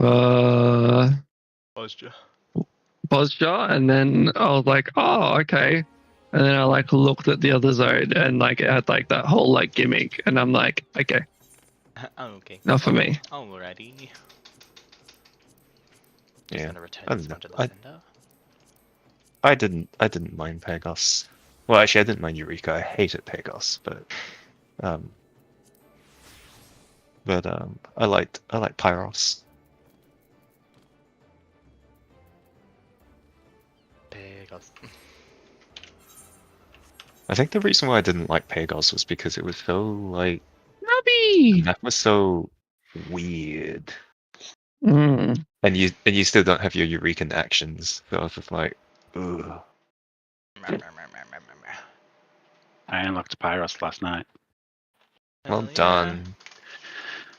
uh, Posture. posture, and then I was like, oh, okay. And then I like looked at the other zone, and like it had like that whole like gimmick, and I'm like, okay, Okay. not for me. Alrighty. Just Yeah. gonna return I this don't one to the know. sender. I didn't mind Pegos. Well, actually, I didn't mind Eureka. I hated Pegos, but I liked Pyros. Pegos. I think the reason why I didn't like Pegos was because it was so like Robbie. that was so weird, Mm. and you still don't have your Eurekan actions. So I was just like, ugh. I unlocked Pyros last night. Well Hell yeah. done,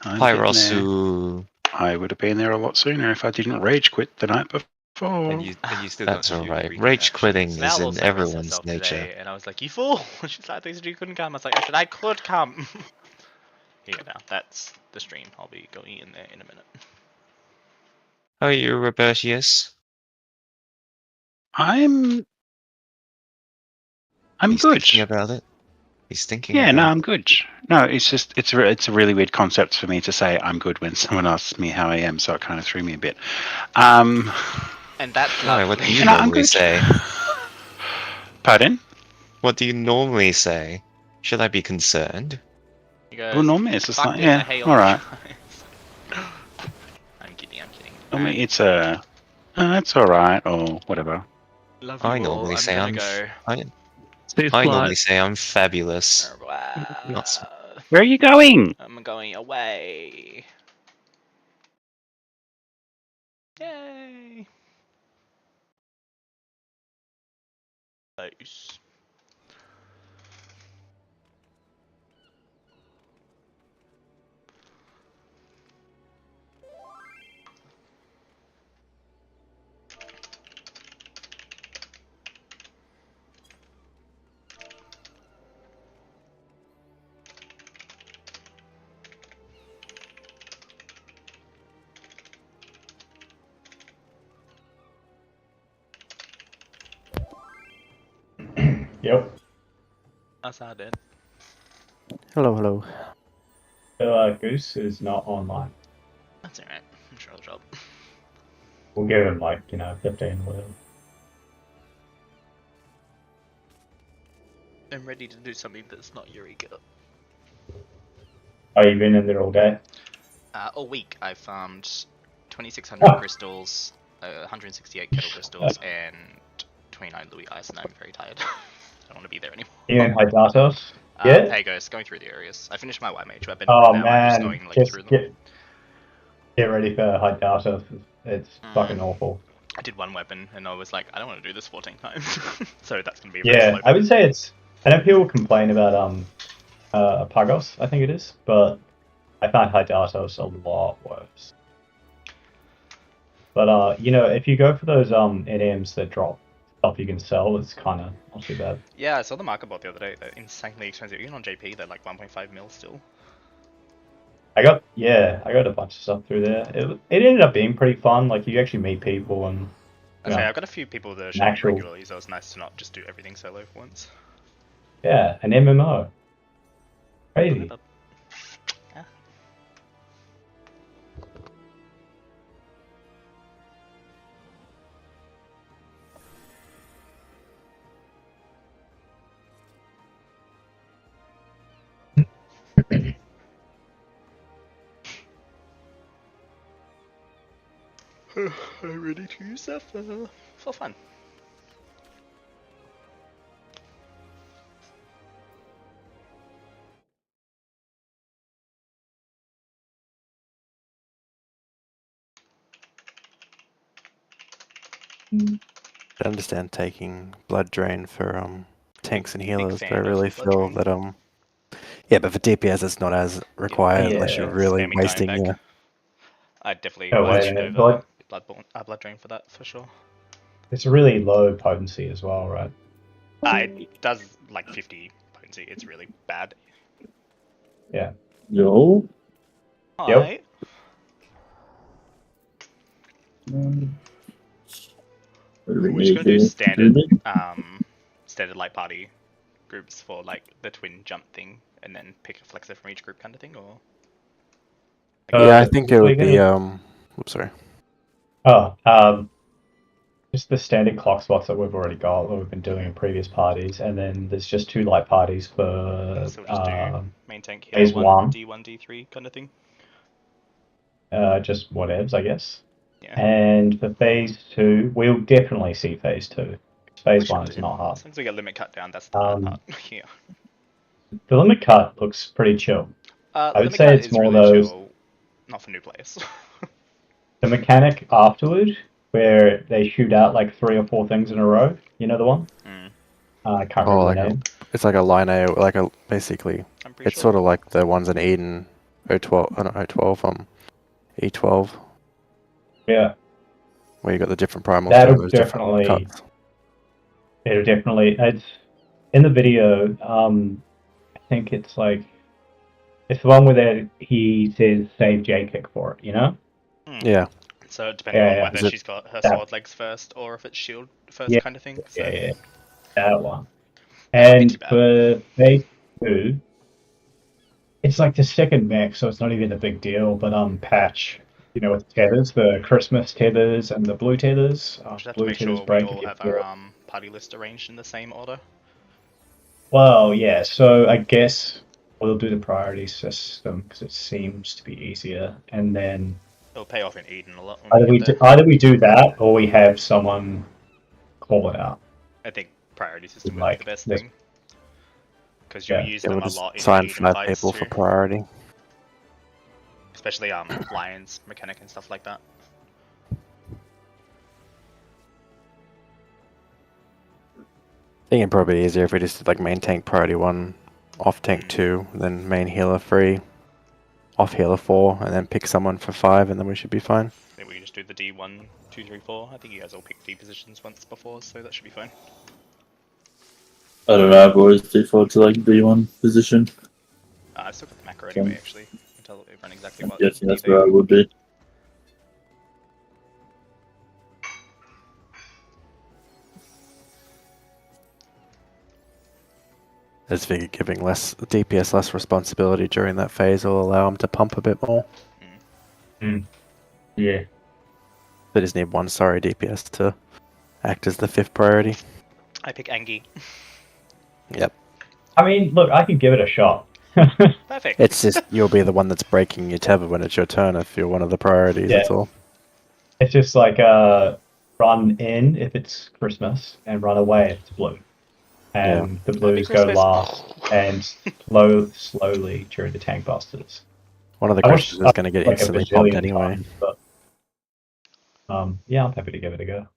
I'm getting there. Pyrosu. I would have been there a lot sooner if I didn't rage quit the night before. And you still That's don't have your alright. Eureka Rage actions. quitting Val is in also everyone's herself nature. today, and I was like, you fool! She's like, they said you couldn't come. I was like, I said I could come. Here now, that's the stream. I'll be going in there in a minute. How are you, Robertius? I'm He's good. thinking about it. He's thinking Yeah, about no, it. I'm good. No, it's just it's a really weird concept for me to say I'm good when someone asks me how I am, so it kind of threw me a bit. And that's Why, what do lovely. you No, I'm normally good. say? Pardon? What do you normally say? Should I be concerned? He goes, Well, normally it's just "Fuck like, in yeah, the hail, all right. guys." I'm kidding. Normally it's a, that's all right, or whatever. Love you I all. normally say I'm I'm. gonna Stay I normally flat. say I'm fabulous. go. Not s- Where are you going? I'm going away. Yay! Nice. Yep. That's how I did. Hello, hello. So Goose is not online. That's alright. I'm sure I'll drop. We'll give him like 15 or whatever. I'm ready to do something that's not Eureka. Oh, you've been in there all day? All week I farmed 2,600 crystals, 168 kettle crystals, and 29 Louis ice, and I'm very tired. I don't want to be there anymore. You in Hydatos? Yeah? Pagos, going through the areas. I finished my white mage weapon. Oh now I'm just man, going like just through them. get ready for Hydatos. It's fucking awful. I did one weapon, and I was like, I don't want to do this 14 times. So that's gonna be a Yeah, slow I would say it's. I know people complain about Pagos, I think it is, but I find Hydatos a lot worse. But if you go for those NMs that drop stuff you can sell, it's kind of not too bad. Yeah, I saw the market bot the other day. They're insanely expensive. Even on JP, they're like 1.5 mil still. I got a bunch of stuff through there. It ended up being pretty fun. Like you actually meet people and. Okay, I've got a few people that are showing actual- regularly, so it's nice to not just do everything solo for once. Yeah, an MMO. Crazy. Yeah. I'm ready to suffer for fun. I understand taking blood drain for tanks and healers, but I fan of really blood feel drain. that yeah, but for DPS it's not as required unless you're Yeah. really Spamming wasting Diamond your. back. I'd definitely Oh, wait a shift minute, over blood drain for that for sure. It's really low potency as well, right? It does like 50 potency. It's really bad. Yeah. No. Hi. Yep. We should go do standard like party groups for like the twin jump thing, and then pick a flexor from each group kind of thing, or Yeah, I think it we're would be gonna- oops, sorry. Just the standard clock spots that we've already got, that we've been doing in previous parties, and then there's just 2 light parties for so we'll just do main tank phase heal one. D1, D3 kind of thing. just whatevs, I guess. Yeah. And for phase 2, we'll definitely see phase 2. Phase We should 1 is do- not hard. As long as we get limit cut down, that's the hard part. Yeah. The limit cut looks pretty chill. I would limit say cut it's is more really those- chill, not for new players. The mechanic afterward, where they shoot out like 3 or 4 things in a row, you know the one? Mm. I can't Oh, remember like the a, name. it's like a line A, like a basically. I'm pretty It's sure. sort of like the ones in Eden, O12, not O12, E12, Yeah, where you got the different primals. That'll doing those different definitely- cuts. it'll definitely. It's in the video. I think it's like it's the one where he says save J kick for it. You know? Yeah, So depending Yeah, on yeah. whether Is it- she's got her that- sword legs first or if it's shield first Yeah. kind of thing. So Yeah, that one. That'd be And too bad. for phase 2, it's like the second mech, so it's not even a big deal. But patch, you know, with tethers, the Christmas tethers and the blue tethers. we just have to Blue make tethers sure we break all if you have feel- our party list arranged in the same order. Well, yeah. So I guess we'll do the priority system because it seems to be easier, and then It'll pay off in Eden a lot. When either we do that or we have someone call it out. I think priority system would Like, be the best this- thing. Because you'll Yeah. use yeah, them we'll a just lot in sign Eden 5 fights people too. for priority. Especially Lions mechanic and stuff like that. I think it'd probably be easier if we just did like main tank priority 1, off tank 2, then main healer 3, off healer 4, and then pick someone for 5, and then we should be fine. I think we can just do the D1, 2, 3, 4. I think you guys all picked D positions once before, so that should be fine. I don't know, I've always default to like D1 position. I've still got the macro anyway, actually. I can tell everyone exactly I'm what guessing that's D they- where I would be. I just figure giving less DPS less responsibility during that phase will allow them to pump a bit more. Yeah. They just need one sorry DPS to act as the 5th priority. I pick Angie. Yep. I mean, look, I could give it a shot. Perfect. It's just you'll be the one that's breaking your tether when it's your turn if you're one of the priorities. Yeah. That's all. It's just like run in if it's Christmas and run away if it's blue. And the blues go Christmas. last and slowly during the tank busters. One of the I wish questions is going to get like a instantly bazillion popped anyway. times, but yeah, I'm happy to give it a go.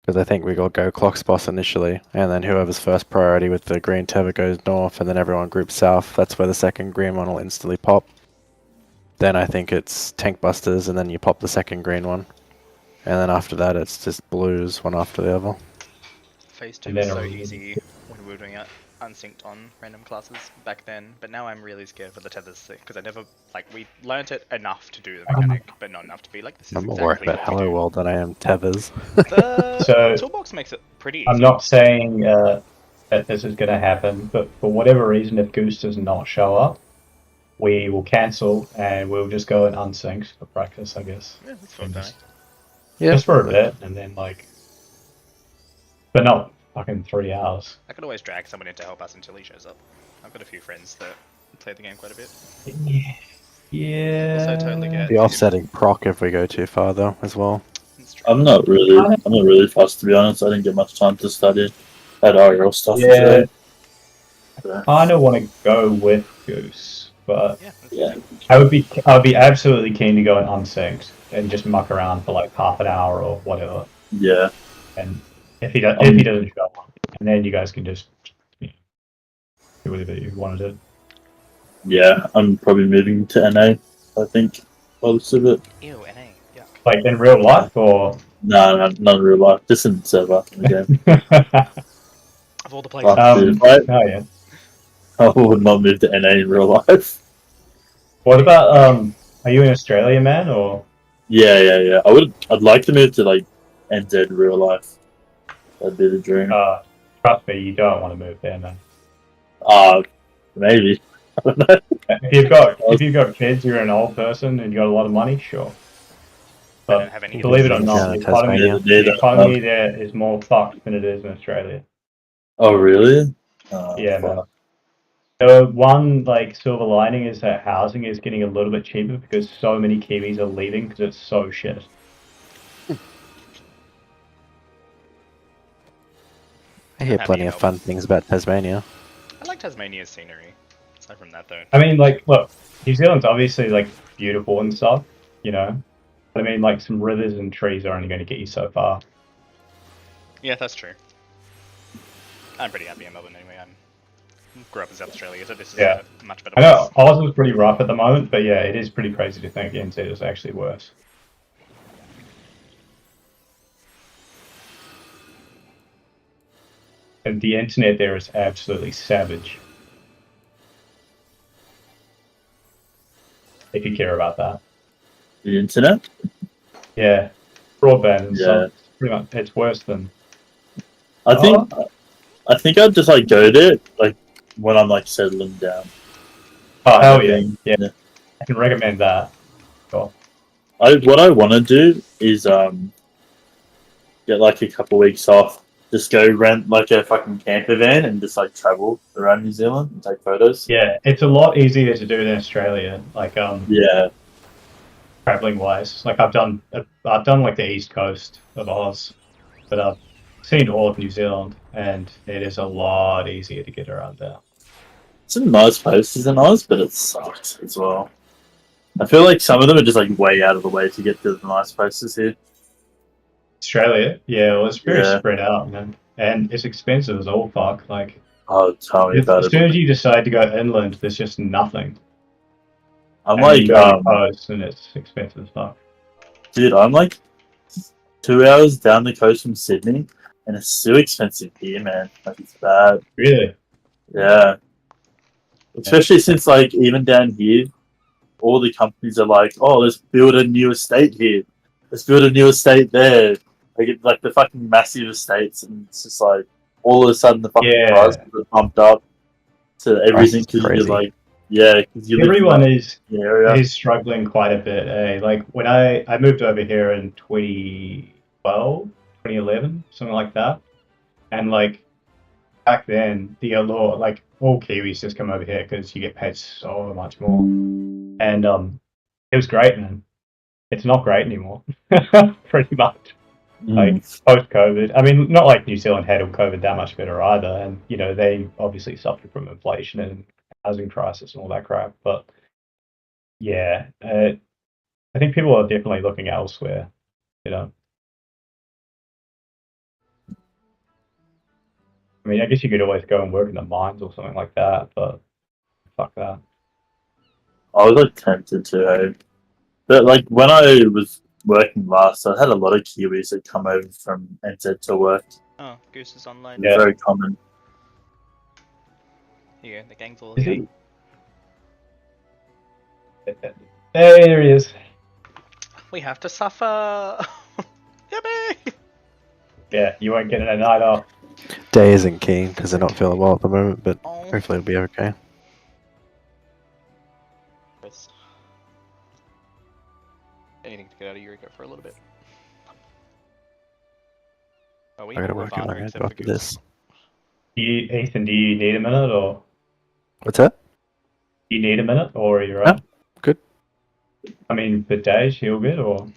Because I think we got go clock spots initially, and then whoever's first priority with the green tether goes north, and then everyone groups south. That's where the second green one will instantly pop. Then I think it's tank busters, and then you pop the second green one. And then after that, it's just blues, one after the other. Phase 2 And was then so a- easy when we were doing it unsynced on random classes back then, but now I'm really scared for the tethers thing, because I never, we learnt it enough to do the mechanic, but not enough to be like, this is I'm more exactly worried about what we Hello do. World than I am tethers. The So- toolbox makes it pretty easy. I'm not saying that this is going to happen, but for whatever reason, if Goose does not show up, we will cancel and we'll just go and unsync for practice, I guess. Yeah, that's fine, And Danny. just, Yeah. just for a bit, and then but not fucking 3 hours. I could always drag someone in to help us until he shows up. I've got a few friends that play the game quite a bit. Yeah. Also totally get The offsetting proc if we go too far though, as well. It's true. I'm not really fast to be honest. I didn't get much time to study that RL stuff. Yeah. today. I don't want to go with Goose, but Yeah, that's Yeah. I would be absolutely keen to go and unsynced and just muck around for like half an hour or whatever. Yeah. And if he doesn't show up, and then you guys can just do whatever you want to do. Yeah. I'm probably moving to NA, I think. Most of it. Ew, NA. Yeah. Like in real life, or No, not in real life. Just in the server. In the game. Of all the places. Fuck, dude, I oh yeah. would not move to NA in real life. What about are you in Australia, man, or Yeah. I'd like to move to like NZ real life. That'd be the dream. Trust me, you don't want to move there, man. Maybe. If you've got kids, you're an old person, and you got a lot of money, sure. I don't But have any. believe it or Yeah, not, Tasmania. the economy there is more fucked than it is in Australia. Oh really? Yeah, man. Fuck. The one like silver lining is that housing is getting a little bit cheaper because so many Kiwis are leaving because it's so shit. I hear Happy plenty of help. fun things about Tasmania. I like Tasmania's scenery. Aside from that, though. I mean, like, look, New Zealand's obviously like beautiful and stuff, you know. But I mean, like, some rivers and trees are only going to get you so far. Yeah, that's true. I'm pretty happy in Melbourne anyway. I grew up in South Australia, so this is Yeah. a much better I know place. Oz is pretty rough at the moment, but yeah, it is pretty crazy to think NZ is actually worse. And the internet there is absolutely savage. If you care about that. The internet? Yeah. Broadband and Yeah. stuff. It's pretty much, it's worse than. I think I'd just like go there like when I'm like settling down. Oh, hell yeah. Thing. Yeah. I can recommend that. Cool. What I want to do is get like a couple weeks off. Just go rent like a fucking camper van and just like travel around New Zealand and take photos. Yeah, it's a lot easier to do than Australia. Like, Yeah. traveling wise. Like I've done like the east coast of Oz, but I've seen all of New Zealand, and it is a lot easier to get around there. Some nice places in Oz, but it sucks as well. I feel like some of them are just like way out of the way to get to the nice places here. Australia, yeah, well, it's very Yeah. spread out, man, and it's expensive as all fuck. Like Oh, tell me about as soon it. as you decide to go inland, there's just nothing. I'm And then like, you go to the coast, and it's expensive as fuck. dude, I'm like 2 hours down the coast from Sydney, and it's still expensive here, man. Like it's bad. Really? Yeah. Especially since like even down here, all the companies are like, oh, let's build a new estate here. Let's build a new estate there. Like it's like the fucking massive estates, and it's just like all of a sudden the fucking Yeah. prices are pumped up to everything That's because you're crazy. like, yeah, because you live Everyone in is the area. is struggling quite a bit. Like when I moved over here in 2012, 2011, something like that, and like back then the allure, like all Kiwis just come over here because you get paid so much more, and it was great, man. It's not great anymore, pretty much. Like post COVID, I mean, not like New Zealand handled COVID that much better either, and you know they obviously suffered from inflation and housing crisis and all that crap. But yeah, I think people are definitely looking elsewhere. You know, I mean, I guess you could always go and work in the mines or something like that, but fuck that. I was like tempted to, hey. But like when I was working last, I had a lot of Kiwis that come over from NZ to work. Oh, Goose is online. Yeah. Very common. Here you go, the gang's all Is here. he? Hey, there he is. We have to suffer! Yippee! Yeah, you won't get a night off. Day isn't keen because they're not feeling well at the moment, but Oh, hopefully it'll be okay. Chris. Anything to get out of Eureka for a little bit. Oh, we I gotta all work on Ivana my except for after Goose. this. Ethan, do you need a minute, or What's that? do you need a minute, or are you No, right? good. I mean, for days, he'll get, or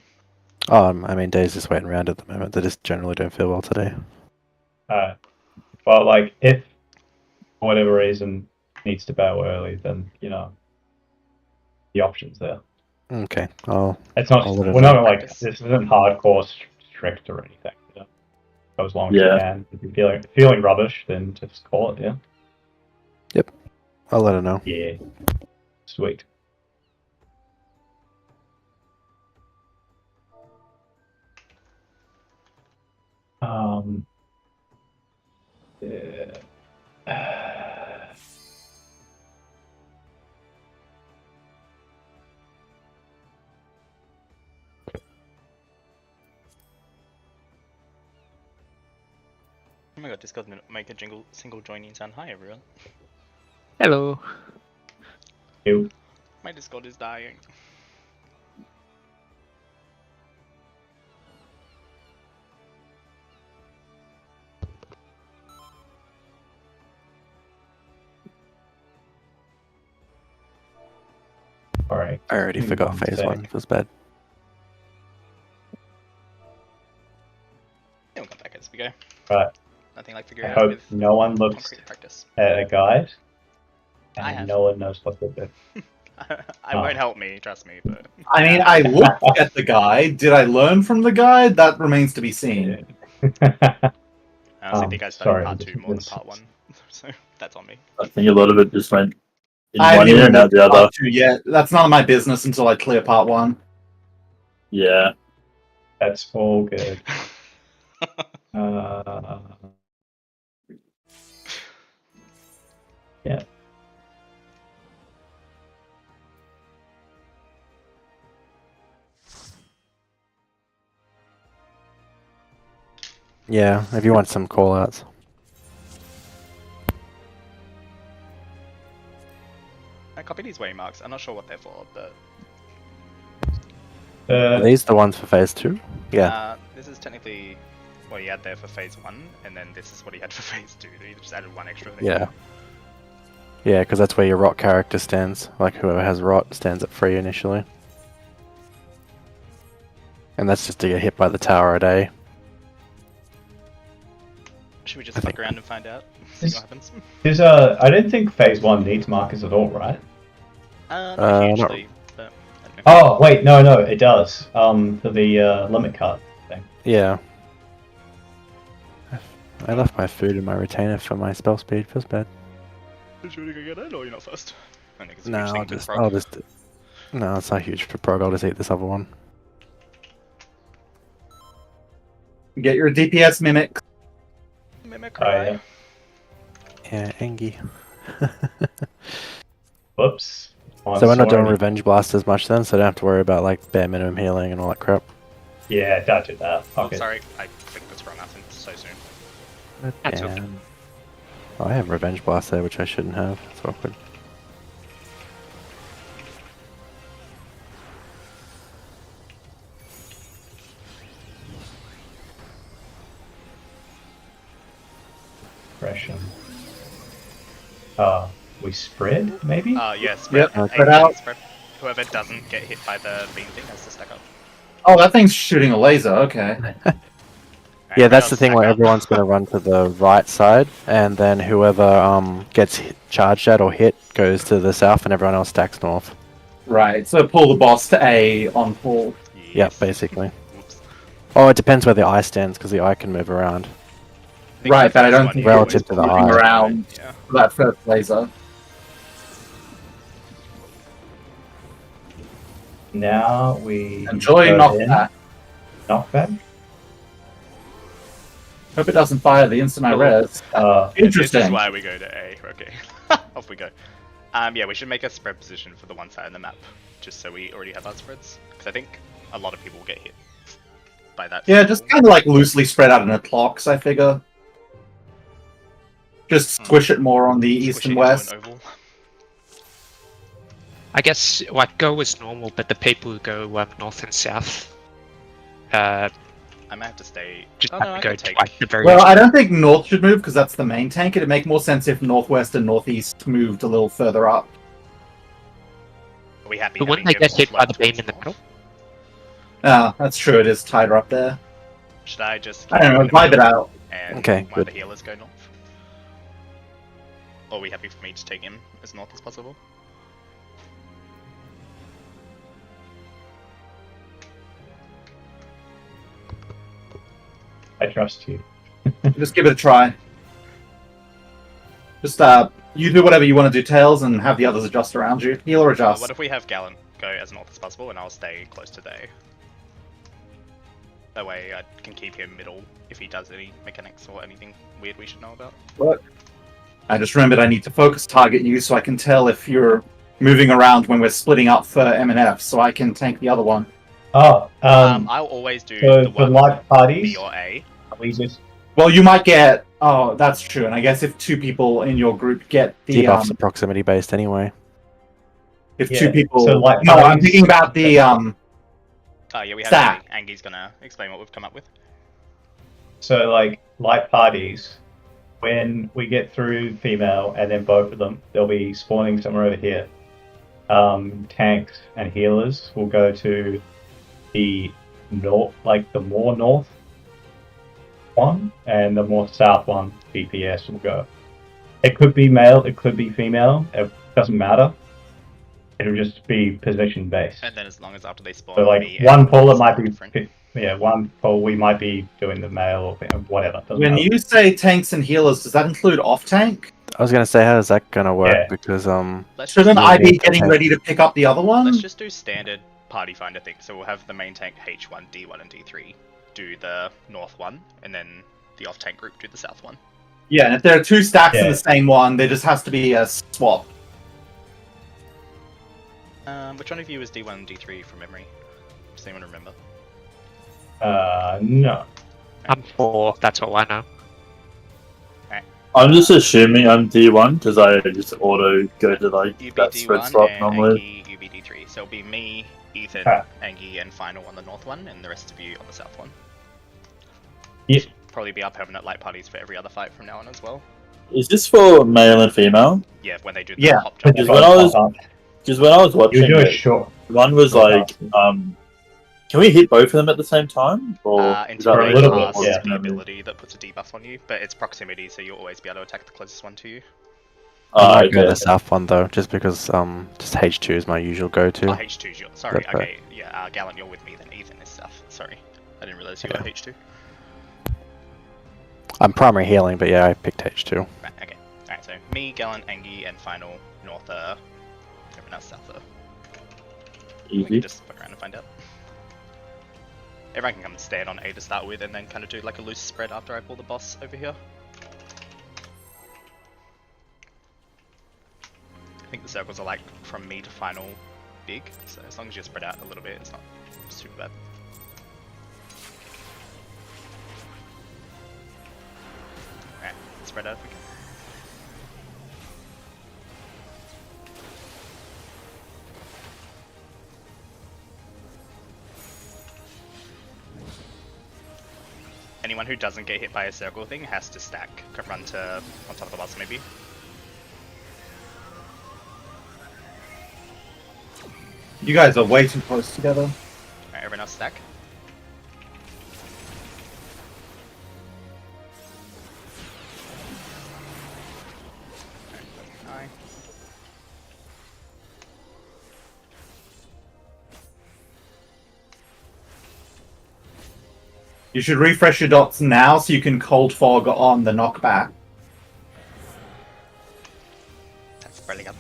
I mean, Dave's just waiting around at the moment. They just generally don't feel well today. well, like if for whatever reason needs to bail early, then you know the options there. Okay, It's not. I'll let him We're know. not like Practice. this isn't hardcore strict or anything. You know? Go as long as Yeah. you can. If you're feeling rubbish, then just call it. Yeah. I'll let her know. Yeah. Sweet. Yeah. Oh my god, Discord make a single joining sound. Hi everyone. Hello. Ew. My Discord is dying. Alright. I already Give me forgot one phase sec. 1 feels bad. We'll come back as we go. Right. Nothing like I figuring out hope with no one looks concrete practice. at a guide I and have. no one knows what to do. It won't help me, trust me, but I mean, I looked at the guide. Did I learn from the guide? That remains to be seen. I honestly think I studied sorry, part 2 more than this- part 1. So that's on me. I think a lot of it just went in I one haven't ear even and out looked the at other. part 2 yet. That's none of my business until I clear part 1. Yeah. That's all good. Uh, yeah. Yeah, if you want some callouts. I copied these waymarks. I'm not sure what they're for, but Are these the ones for phase 2? Yeah. this is technically what he had there for phase 1, and then this is what he had for phase 2. He just added one extra thing. Yeah. Yeah, because that's where your rot character stands. Like whoever has rot stands at 3 initially. And that's just to get hit by the tower at A. Should we just flick around and find out? See what happens? I don't think phase 1 needs markers at all, right? Not not- hugely, but I don't know. Oh, wait, no, it does. For the limit cut thing. Yeah. I left my food in my retainer for my spell speed. Feels bad. Should we go get it, or you're not first? I think it's a No, huge thing I'll to just, frog. I'll just. No, it's not huge for prog. I'll just eat this other one. Get your DPS mimic. Mimicry. Oh, yeah. Yeah, Engie. Whoops. Oh, So we're not doing sorry. Revenge Blast as much then, so I don't have to worry about like bare minimum healing and all that crap. Yeah, don't do that. Oh, Okay. sorry, I clicked this wrong button so soon. That's okay. Damn. Oh, I have Revenge Blast there, which I shouldn't have. It's awkward. Impression. We spread, maybe? Yeah, spread. Yep, Eight spread out. spread. Whoever doesn't get hit by the beam thing has to stack up. Oh, that thing's shooting a laser. Okay. Yeah, Everyone that's the else thing stack where up. everyone's going to run to the right side, and then whoever gets charged at or hit goes to the south, and everyone else stacks north. Right. So pull the boss to A on full. Yep, Yes. basically. Whoops. Oh, it depends where the eye stands, because the eye can move around. I think Right, the but I first don't one think here relative was to the moving eye. around. Yeah. For that first laser. Now we Enjoy go in. knockback. Knockback? Hope it doesn't fire the instant I res. This is Interesting. why we go to A. Okay. Off we go. Yeah, we should make a spread position for the one side of the map, just so we already have our spreads. Because I think a lot of people will get hit by that. Yeah, just kind of like loosely spread out in a clocks, I figure. Just squish it more on the east and west. Oval. I guess like go as normal, but the people who go north and south, I might have to stay. just Oh, have no, to I go can to take. like the very. Well, I don't think north should move because that's the main tank. It'd make more sense if northwest and northeast moved a little further up. Are we happy? but wouldn't having they get hit by left the beam towards in the north? middle? Ah, that's true. It is tighter up there. Should I just? I don't know. keep in the Vibe it middle out. And Okay, one of good. the healers go north. Or are we happy for me to take him as north as possible? I trust you. Just give it a try. Just you do whatever you want to do, Tails, and have the others adjust around you. Heal or adjust. What if we have Gallant go as north as possible, and I'll stay close to the A? That way I can keep him middle if he does any mechanics or anything weird we should know about. I just remembered I need to focus target you so I can tell if you're moving around when we're splitting up for M and F, so I can tank the other one. Oh, I'll always do for the one like parties, B or A. we just Well, you might get Oh, that's true. And I guess if 2 people in your group get the Debuffs are proximity based anyway. if Yeah, 2 people so, like, no, I'm parties- thinking about the Oh yeah, we have Stack. Angie. Angie's gonna explain what we've come up with. So like light parties, when we get through female and then both of them, they'll be spawning somewhere over here. Tanks and healers will go to the north, like the more north one, and the more south one, DPS will go. It could be male, it could be female. It doesn't matter. It'll just be position based. And then as long as after they spawn, So like me one and puller Liz might are be different. one pull we might be doing the male or whatever. Doesn't when matter. you say tanks and healers, does that include off tank? I was gonna say, how is that gonna work? Yeah. Because Let's Shouldn't just, I be yeah, getting tank. ready to pick up the other one? let's just do standard party finder thing. So we'll have the main tank H1, D1, and D3 do the north one, and then the off tank group do the south one. Yeah, and if there are 2 stacks in Yeah. the same one, there just has to be a swap. Which one of you is D1 and D3 from memory? Does anyone remember? No. I'm 4, that's all I know. I'm just assuming I'm D1 because I just auto go to like You be that spread D1 slot and normally. Angie, you be D3. So it'll be me, Ethan, Ah. Angie, and Final on the north one, and the rest of you on the south one. Yep. Probably be our permanent light parties for every other fight from now on as well. Is this for male and female? Yeah, when they do the Yeah, hop jump. Because when I was you watching do a it, short. one was like, can we hit both of them at the same time? Or is that Until a they little bit, cast yeah. the ability that puts a debuff on you, but it's proximity, so you'll always be able to attack the closest one to you. I might go okay. the south one though, just because just H2 is my usual go-to. Oh, H2's your. Sorry, That's okay, yeah, Gallant, you're with me then. Ethan is south. Sorry, I didn't realize you were H2. I'm primary healing, but yeah, I picked H2. Right, okay. Alright, so me, Gallant, Angie, and Final, North, everyone else south. We can Easy. just fuck around and find out. Everyone can come and stand on A to start with, and then kind of do like a loose spread after I pull the boss over here. I think the circles are like from me to Final big, so as long as you're spread out a little bit, it's not super bad. Alright, spread out if we can. Anyone who doesn't get hit by a circle thing has to stack, run to on top of the boss maybe. You guys are way too close together. Alright, everyone else stack. Alright, 9. You should refresh your dots now so you can cold fog on the knockback. That's brilliant.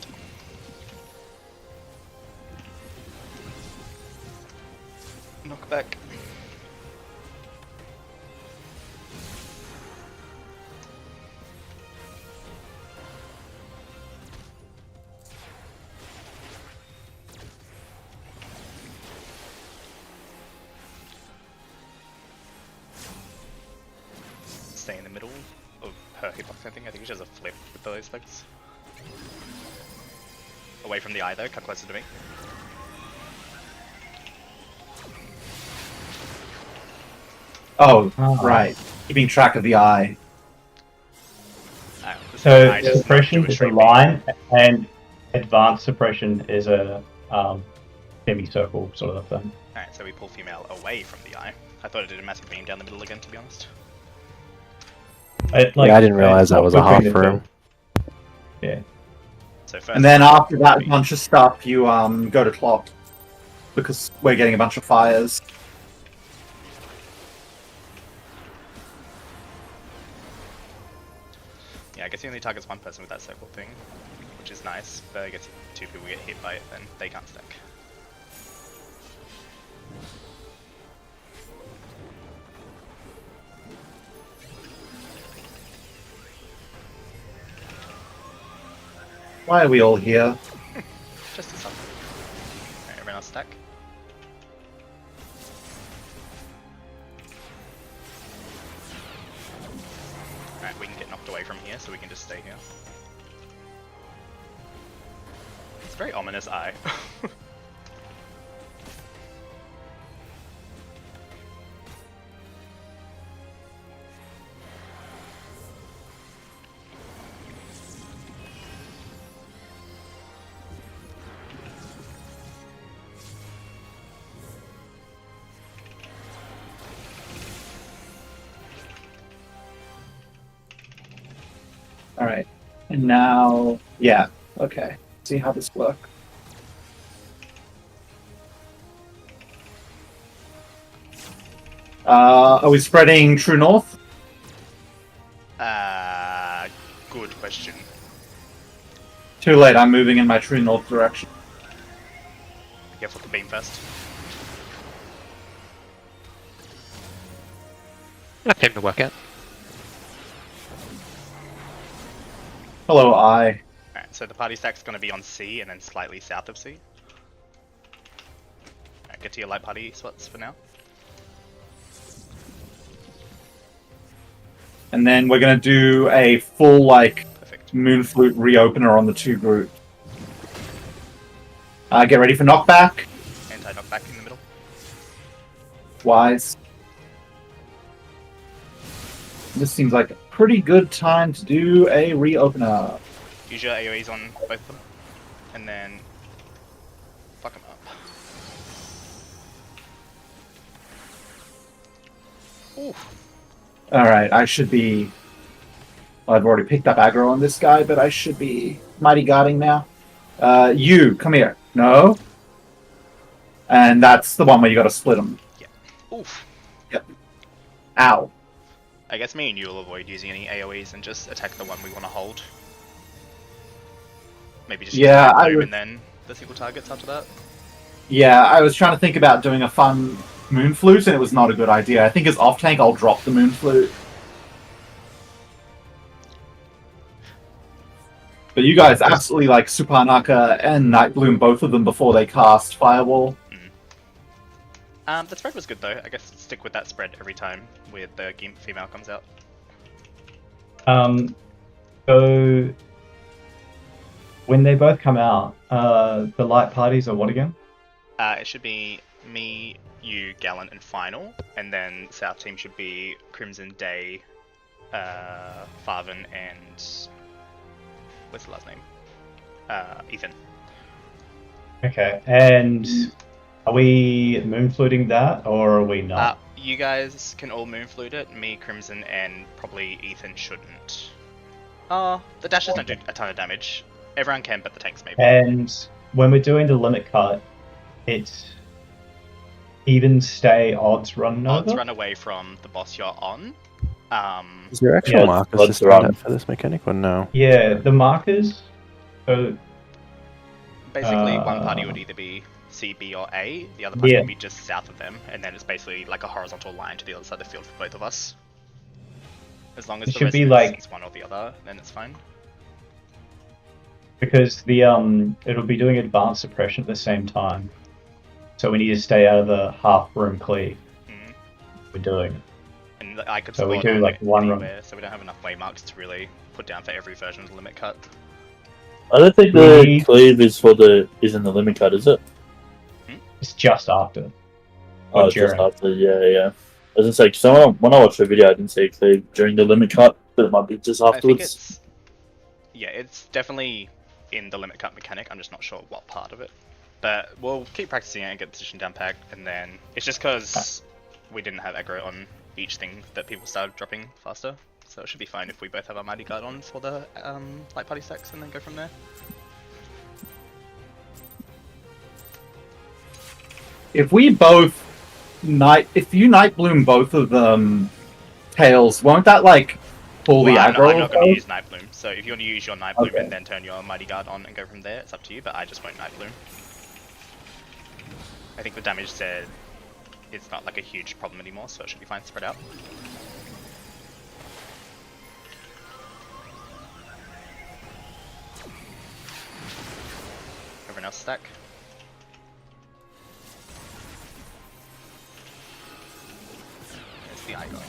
Knockback. Stay in the middle of her hitbox, I think she has a flip with those legs. Away from the eye though, come closer to me. Oh, right. Keeping track of the eye. So I just suppression do a is a straight line, and advanced suppression is a semicircle sort of thing. Alright, so we pull female away from the eye. I thought it did a massive beam down the middle again, to be honest. Yeah, I didn't realize that was a half room. Yeah. So first And then one after that would be- bunch of stuff, you go to clock. Because we're getting a bunch of fires. Yeah, I guess he only targets one person with that circle thing, which is nice, but I guess if 2 people get hit by it, then they can't stack. Why are we all here? Just a sub. Alright, everyone else stack. Alright, we can away from here so we can just stay here. It's a very ominous eye. All right, and now, yeah, okay. See how this works. Are we spreading true north? Good question. Too late. I'm moving in my true north direction. Careful with the beam first. That seemed to work out. Hello, I. Alright, so the party stack's gonna be on C and then slightly south of C. Alright, get to your light party spots for now. And then we're gonna do a full like Perfect. Moonflute reopener on the two groups. Get ready for knockback. Anti-knockback in the middle. Wise. This seems like a pretty good time to do a reopener. Use your AoEs on both of them. And then fuck them up. Oof. Alright, I should be... Well, I've already picked up aggro on this guy, but I should be mighty guarding now. You, come here. No. And that's the one where you gotta split them. Oof. Ow. I guess me and you will avoid using any AoEs and just attack the one we want to hold. Maybe just Yeah, use I Bloom would- and then the single targets after that. Yeah, I was trying to think about doing a fun Moonflute, and it was not a good idea. I think as off-tank, I'll drop the Moonflute. But you guys absolutely like Supanaka and Nightbloom, both of them, before they cast Firewall. The spread was good though. I guess stick with that spread every time with the Gimp female comes out. So when they both come out, the light parties are what again? It should be me, you, Gallant, and Final, and then South team should be Crimson, Day, Farven, and what's the last name? Ethan. Okay, and are we moonfluting that, or are we not? You guys can all Moonflute it. Me, Crimson, and probably Ethan shouldn't. The dashes don't do a ton of damage. Everyone can, but the tanks maybe. And when we're doing the limit cut, it's even stay odds run Odds over? run away from the boss you're on. Is there actual Yeah, markers let's to stand run. out for this mechanic or no? Yeah, the markers. So Basically, one party would either be C, B, or A. The other party Yeah. would be just south of them, and then it's basically like a horizontal line to the other side of the field for both of us. As long as It the should be resonance like- is one or the other, then it's fine. because the it'll be doing advanced suppression at the same time. So we need to stay out of the half room cleave Mhm. we're doing. And I could So we spawn do, on like, one run. anywhere, so we don't have enough waymarks to really put down for every version of the limit cut. I don't think the We- cleave is in the limit cut, is it? It's just after. Oh, Or it's just during. after, yeah. I was gonna say, because when I watched the video, I didn't see a cleave during the limit cut, but it might be just I think afterwards. it's definitely in the limit cut mechanic. I'm just not sure what part of it. But we'll keep practicing it and get the position down packed, and then it's just because we didn't have aggro on each thing that people started dropping faster. So it should be fine if we both have our Mighty Guard on for the light party stacks and then go from there. If we both if you Nightbloom both of them tails, won't that like pull Well, the I'm aggro? not going to of use Nightbloom, so if you want to use your Nightbloom Okay. and then turn your Mighty Guard on and go from there, it's up to you, but I just won't Nightbloom. I think the damage said it's not like a huge problem anymore, so it should be fine spread out. Everyone else stack. There's the eye going.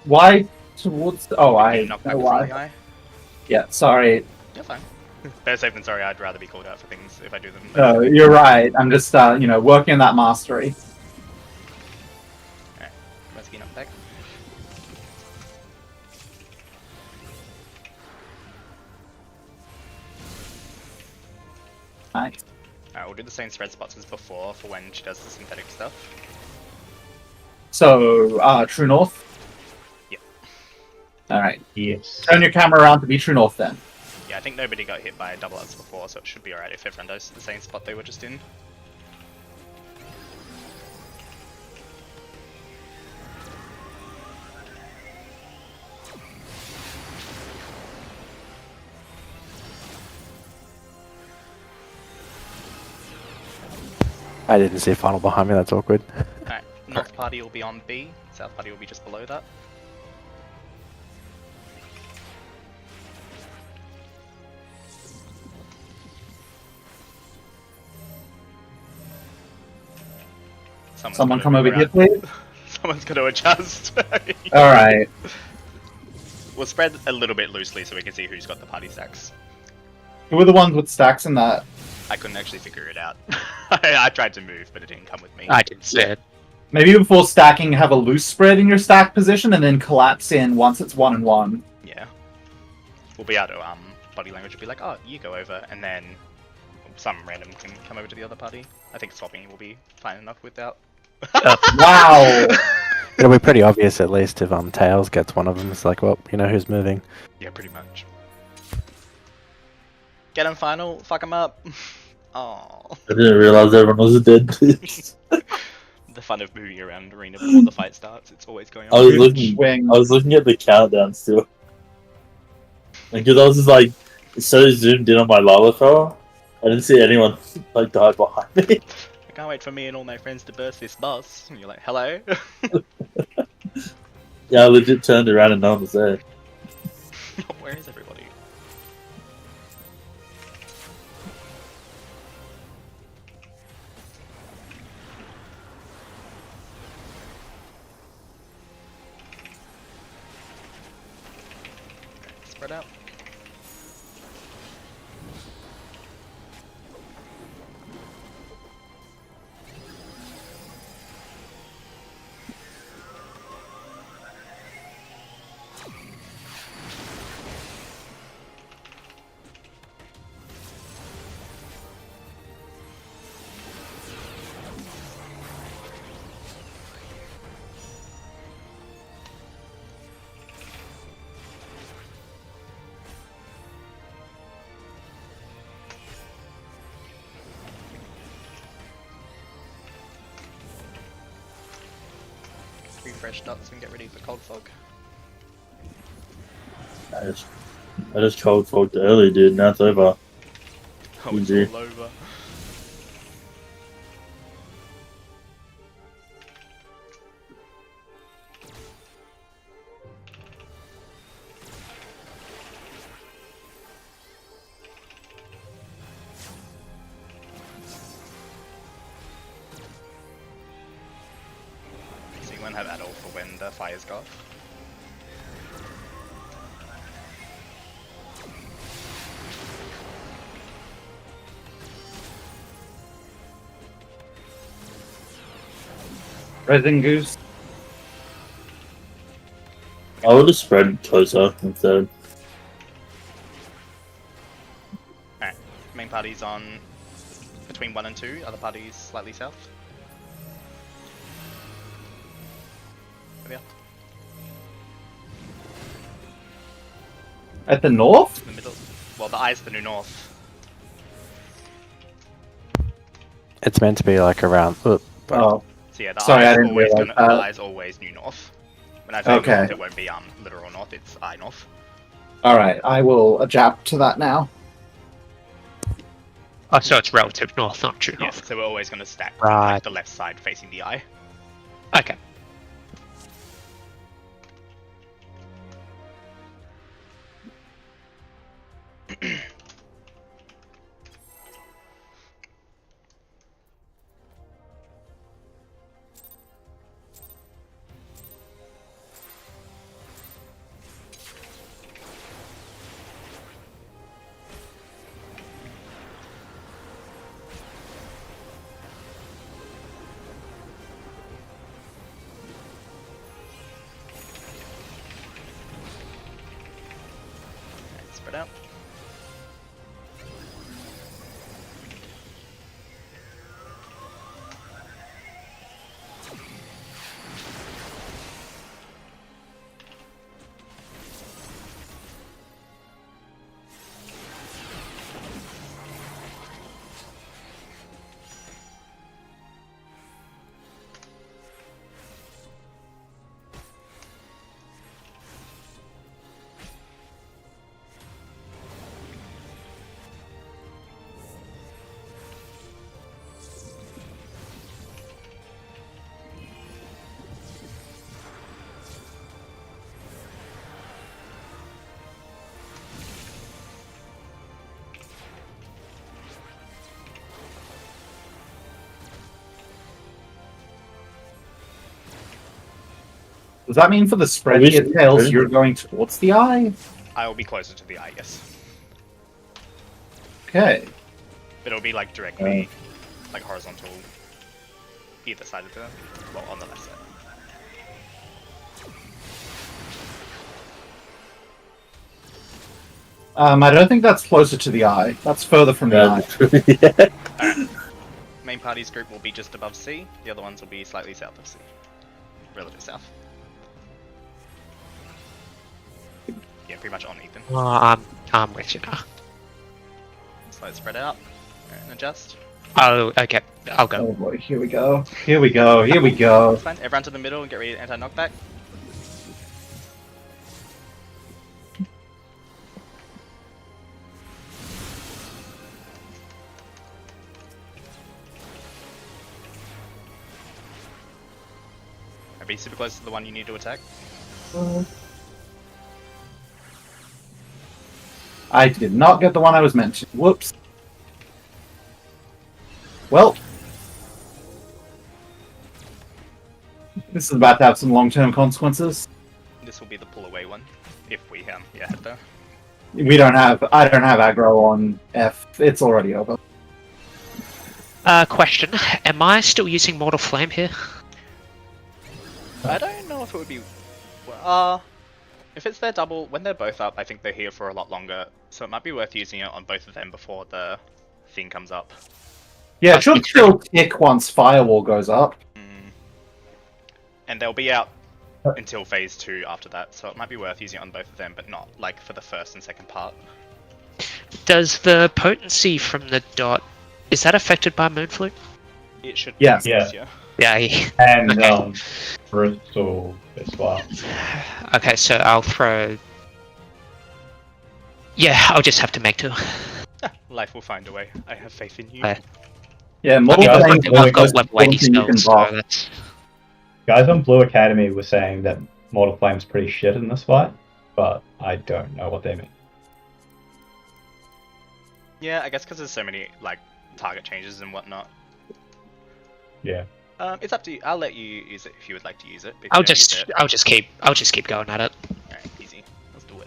Why towards? Oh, I Being knocked back know from the why. eye. Yeah, sorry. You're fine. Better safe than sorry. I'd rather be called out for things if I do them. No, you're right. I'm just working on that mastery. Alright, let's get knocked back. Nice. Alright, we'll do the same spread spots as before for when she does the synthetic stuff. So, true north. Yep. All right. Yes. Turn your camera around to be true north then. Yeah, I think nobody got hit by double ups before, so it should be alright if everyone does the same spot they were just in. I didn't see a funnel behind me. That's awkward. Alright, north party will be on B, south party will be just below that. Someone gonna come move over here, around. please. Someone's gonna adjust. All right. We'll spread a little bit loosely so we can see who's got the party stacks. Who are the ones with stacks in that? I couldn't actually figure it out. I tried to move, but it didn't come with me. I didn't see it. Maybe before stacking, have a loose spread in your stack position, and then collapse in once it's 1 and 1. Yeah. We'll be able to, body language will be like, oh, you go over, and then some random can come over to the other party. I think swapping will be fine enough without. Wow. It'll be pretty obvious at least if Tails gets one of them. It's like, well, you know who's moving. Yeah, pretty much. Get him final, fuck him up. Oh, I didn't realize everyone was dead. the fun of moving around arena before the fight starts. It's always going I on. was looking. Swing. I was looking at the countdown still, because I was just like so zoomed in on my lava thrower. I didn't see anyone like die behind me. I can't wait for me and all my friends to burst this boss. And you're like, hello? Yeah, I legit turned around and no one was there. Where is everybody? Spread out. Refresh dots and get ready for cold fog. I just cold fogged early, dude. Now it's over. Oh, it's Easy. all over. So you won't have at all for when the fires go off. Resin Goose. I would have spread closer instead. Alright, main party's on between 1 and 2, other parties slightly south. There we are. At the north? In the middle. Well, the eye's the new north. It's meant to be like around. But Oh. So yeah, the Sorry, I eye's didn't always realize gonna, the that. eye's always new north. When I say Okay. north, it won't be literal north, it's eye north. Alright, I will adapt to that now. Oh, so it's relative north, not true Yeah, north. so we're always gonna stack Right. like, the left side facing the eye. Okay. Spread out. Does that mean for the spread we here, should- Tails, you're going towards the eye? I will be closer to the eye, yes. Okay. But it'll be like directly, like horizontal, either side of the, well, on the left side. I don't think that's closer to the eye. That's further from the eye. Yeah. Alright. Main party's group will be just above C, the other ones will be slightly south of C. Relative south. Yeah, pretty much on Ethan. I'm with you now. Slight spread out. Alright, and adjust. Oh, okay. I'll go. Oh boy, here we go. Here we go. Here we go. Fine, everyone to the middle and get ready to anti-knockback. Be super close to the one you need to attack. I did not get the one I was meant to. Whoops. Well. This is about to have some long-term consequences. This will be the pull away one, if we head there. I don't have aggro on F. It's already over. Question. Am I still using Mortal Flame here? I don't know if it would be. If it's their double, when they're both up, I think they're here for a lot longer. So it might be worth using it on both of them before the thing comes up. Yeah, it should still tick once Firewall goes up. And they'll be out until phase 2 after that, so it might be worth using it on both of them, but not like for the first and second part. Does the potency from the dot, is that affected by Moonflute? It should Yes. be Yeah. easier. Yeah. And Okay. Bristol as well. Okay, so I'll throw. Yeah, I'll just have to make two. Life will find a way. I have faith in you. Okay. Yeah, I Mortal mean, Yeah, Flame I've is the I've got most level 80 important thing you can spells, so buff. that's. Guys on Blue Academy were saying that Mortal Flame's pretty shit in this fight, but I don't know what they mean. Yeah, I guess because there's so many like target changes and whatnot. Yeah. It's up to you. I'll let you use it if you would like to use it. If you I'll don't use just, it- I'll just keep going at it. Alright, easy. Let's do it.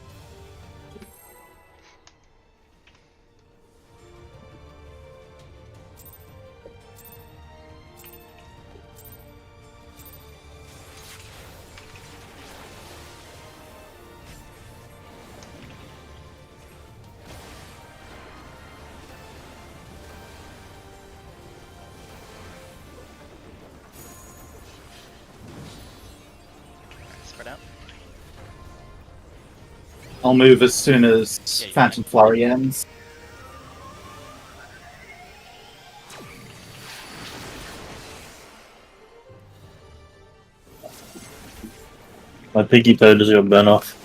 Spread out. I'll move as soon as Yeah, you Phantom Flurry ends. My piggy toad is gonna burn off.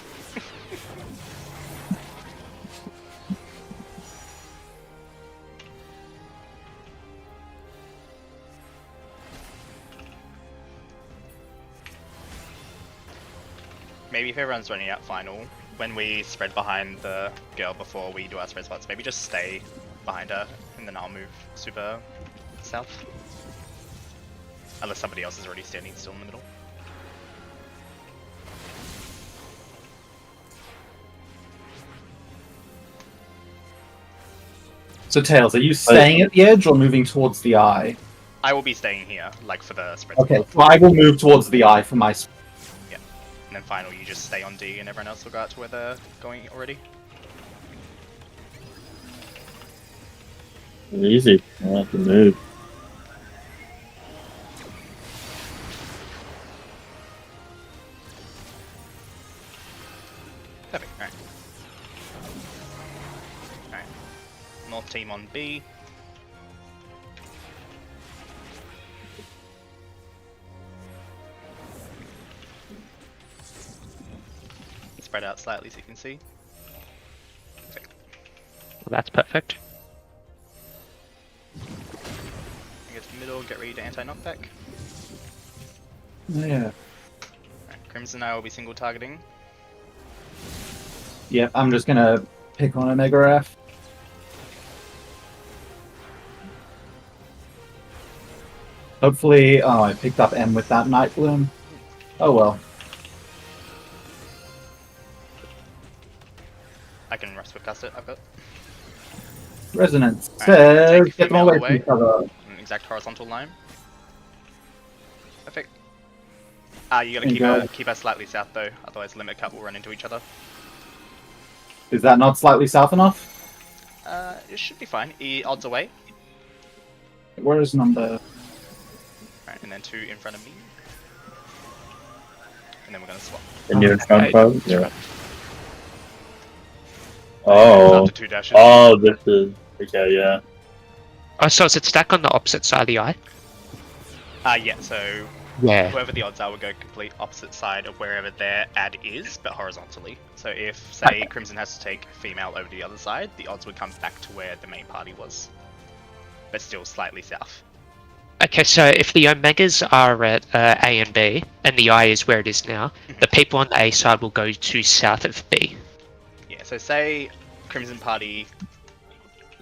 Maybe if everyone's running out final, when we spread behind the girl before we do our spread spots, maybe just stay behind her, and then I'll move super south. Unless somebody else is already standing still in the middle. So Tails, are you staying at the edge or moving towards the eye? I will be staying here, like for the spread Okay, spot. so I will move towards the eye for my. And then final, you just stay on D, and everyone else will go out to where they're going already. Easy. Yeah, good move. Perfect. Alright. Alright. North team on B. Spread out slightly so you can see. That's perfect. Get to the middle, get ready to anti-knockback. Yeah. Alright, Crimson I will be single targeting. Yep, I'm just gonna pick on a Megaraf. Hopefully, oh, I picked up M with that Night Bloom. Oh well. I can rush with cast it, I've got Resonance Alright, says take get them female away away. from each other. an exact horizontal line. Perfect. You gotta There you keep her slightly south though, otherwise Limit Cut will run into each other. Is that not slightly south enough? It should be fine. Odds away. Where is number? Right, and then 2 in front of me. And then we're gonna swap. And you're in front Okay. of? Yeah. Oh. After 2 dashes. Oh, this is. Okay, yeah. Oh, so is it stacked on the opposite side of the eye? Yeah, so Yeah. whoever the odds are will go complete opposite side of wherever their ad is, but horizontally. So if, say, Crimson has to take female over to the other side, the odds would come back to where the main party was. But still slightly south. Okay, so if the Omegas are at A and B, and the I is where it is now, the people on the A side will go to south of B. Yeah, so say Crimson party,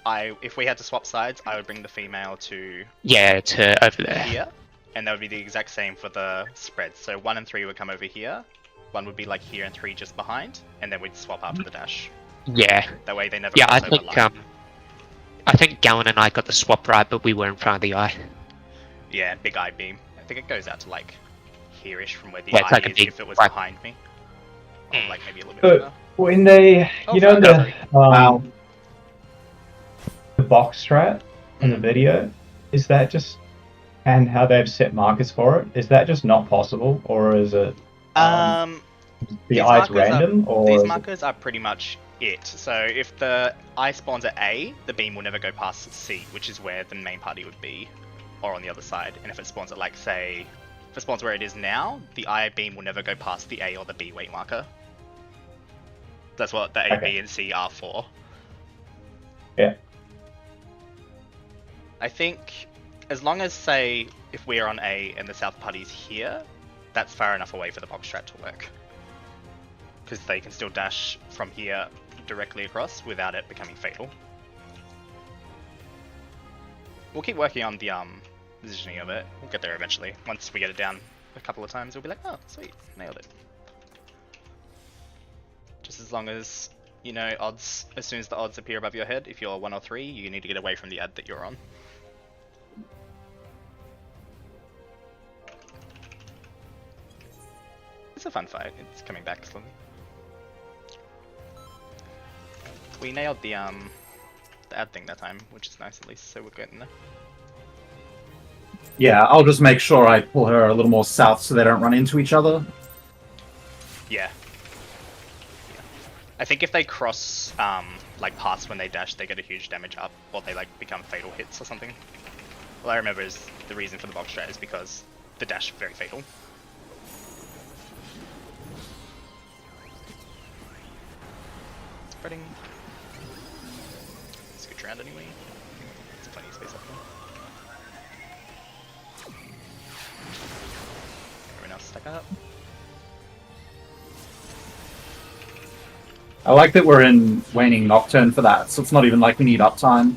if we had to swap sides, I would bring the female to Yeah, to over there. here, and that would be the exact same for the spread. So 1 and 3 would come over here, 1 would be like here and 3 just behind, and then we'd swap after the dash. Yeah. That way they never Yeah, I cross over think line. I think Gallon and I got the swap right, but we were in front of the eye. Yeah, big eye beam. I think it goes out to like here-ish from where the Yeah, it's eye like a is big if it was right. behind me. Or like maybe a little bit But further. when they, Oh, you know, fuck, the sorry. Wow. the box strat in the video, is that just, and how they've set markers for it, is that just not possible, or is it the These eye's markers are- random, or These is it- markers are pretty much it. So if the eye spawns at A, the beam will never go past C, which is where the main party would be, or on the other side. And if it spawns at like, say, if it spawns where it is now, the eye beam will never go past the A or the B weight marker. That's what the A, Okay. B, and C are for. Yeah. I think as long as, say, if we're on A and the south party's here, that's far enough away for the box strat to work. Because they can still dash from here directly across without it becoming fatal. We'll keep working on the positioning of it. We'll get there eventually. Once we get it down a couple of times, we'll be like, oh, sweet, nailed it. Just as long as, you know, odds, as soon as the odds appear above your head, if you're 1 or 3, you need to get away from the ad that you're on. It's a fun fight. It's coming back slowly. We nailed the ad thing that time, which is nice at least, so we're getting there. Yeah, I'll just make sure I pull her a little more south so they don't run into each other. Yeah. I think if they cross, like past when they dash, they get a huge damage up, or they like become fatal hits or something. All I remember is the reason for the box strat is because the dash is very fatal. Spreading. Scooch around anyway. There's plenty of space up there. Everyone else stack up. I like that we're in Waning Nocturne for that, so it's not even like we need uptime.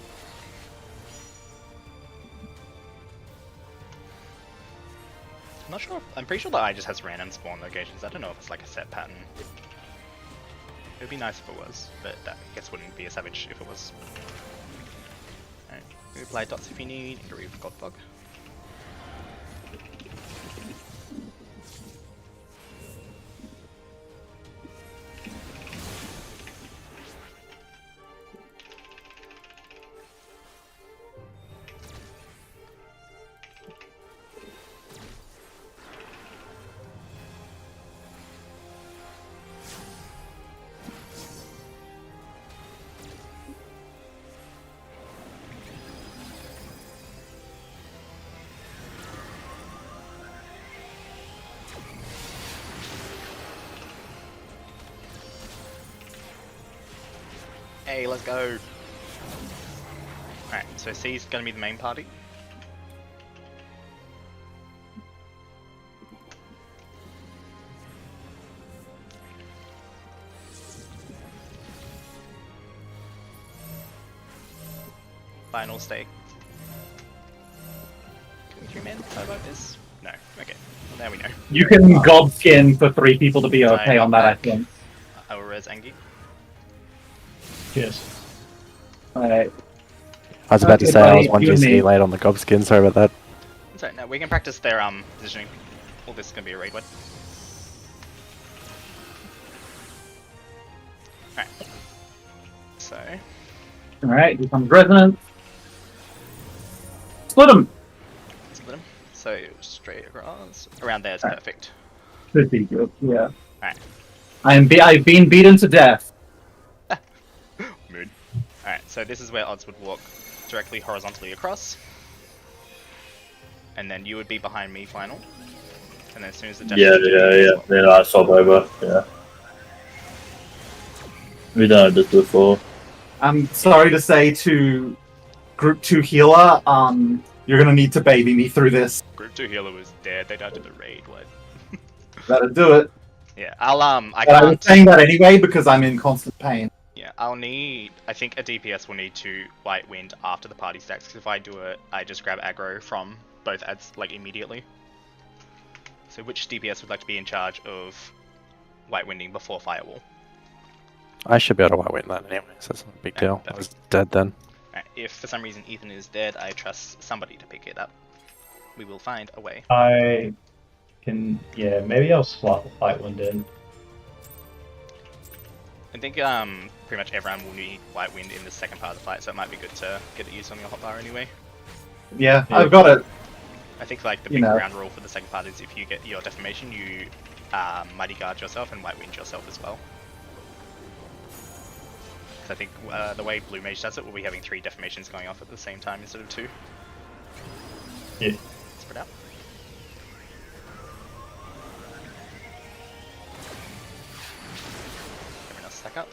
I'm not sure. I'm pretty sure the eye just has random spawn locations. I don't know if it's like a set pattern. It would be nice if it was, but that I guess wouldn't be a savage if it was. Alright, you apply dots if you need. You can read Godbug. Hey, let's go. Alright, so C's gonna be the main party. Final stake. Can we 3-man vote this? No. Okay. Well, there we know. You can gobskin for 3 people to be okay on that, I think. I will res Angie. Cheers. Alright. I was about to Okay, say I was buddy, 1 you and me. GC late on the gobskin, sorry about that. So no, we can practice their positioning. All this is gonna be a raid win. Alright. So Alright, here comes Resonance. Split them! split them. So straight across. Around there is perfect. Should be good, yeah. Alright. I've been beaten to death. Mood. Alright, so this is where Odds would walk directly horizontally across. And then you would be behind me final. And then as soon as the Yeah, I saw over, yeah. We done this before. I'm sorry to say to Group 2 healer, you're gonna need to baby me through this. Group 2 healer was dead, they died to the raid, what? That'll do it. Yeah, I But I was can't... saying that anyway because I'm in constant pain. Yeah, I'll need... I think a DPS will need to White Wind after the party stacks, because if I do it, I just grab aggro from both ads, like, immediately. So which DPS would like to be in charge of White Winding before Firewall? I should be able to white win that anyway, so it's not a big deal. I was dead then. Right, if for some reason Ethan is dead, I trust somebody to pick it up. We will find a way. I can, yeah, maybe I'll slot the fight one in. I think pretty much everyone will need White Wind in the second part of the fight, so it might be good to get it used on your hotbar anyway. Yeah, I've got it. I think like the You big know. ground rule for the second part is if you get your Defamation, you Mighty Guard yourself and White Wind yourself as well. Because I think the way Blue Mage does it, we'll be having 3 Defamations going off at the same time instead of 2. Yeah. Spread out. Everyone else stack up.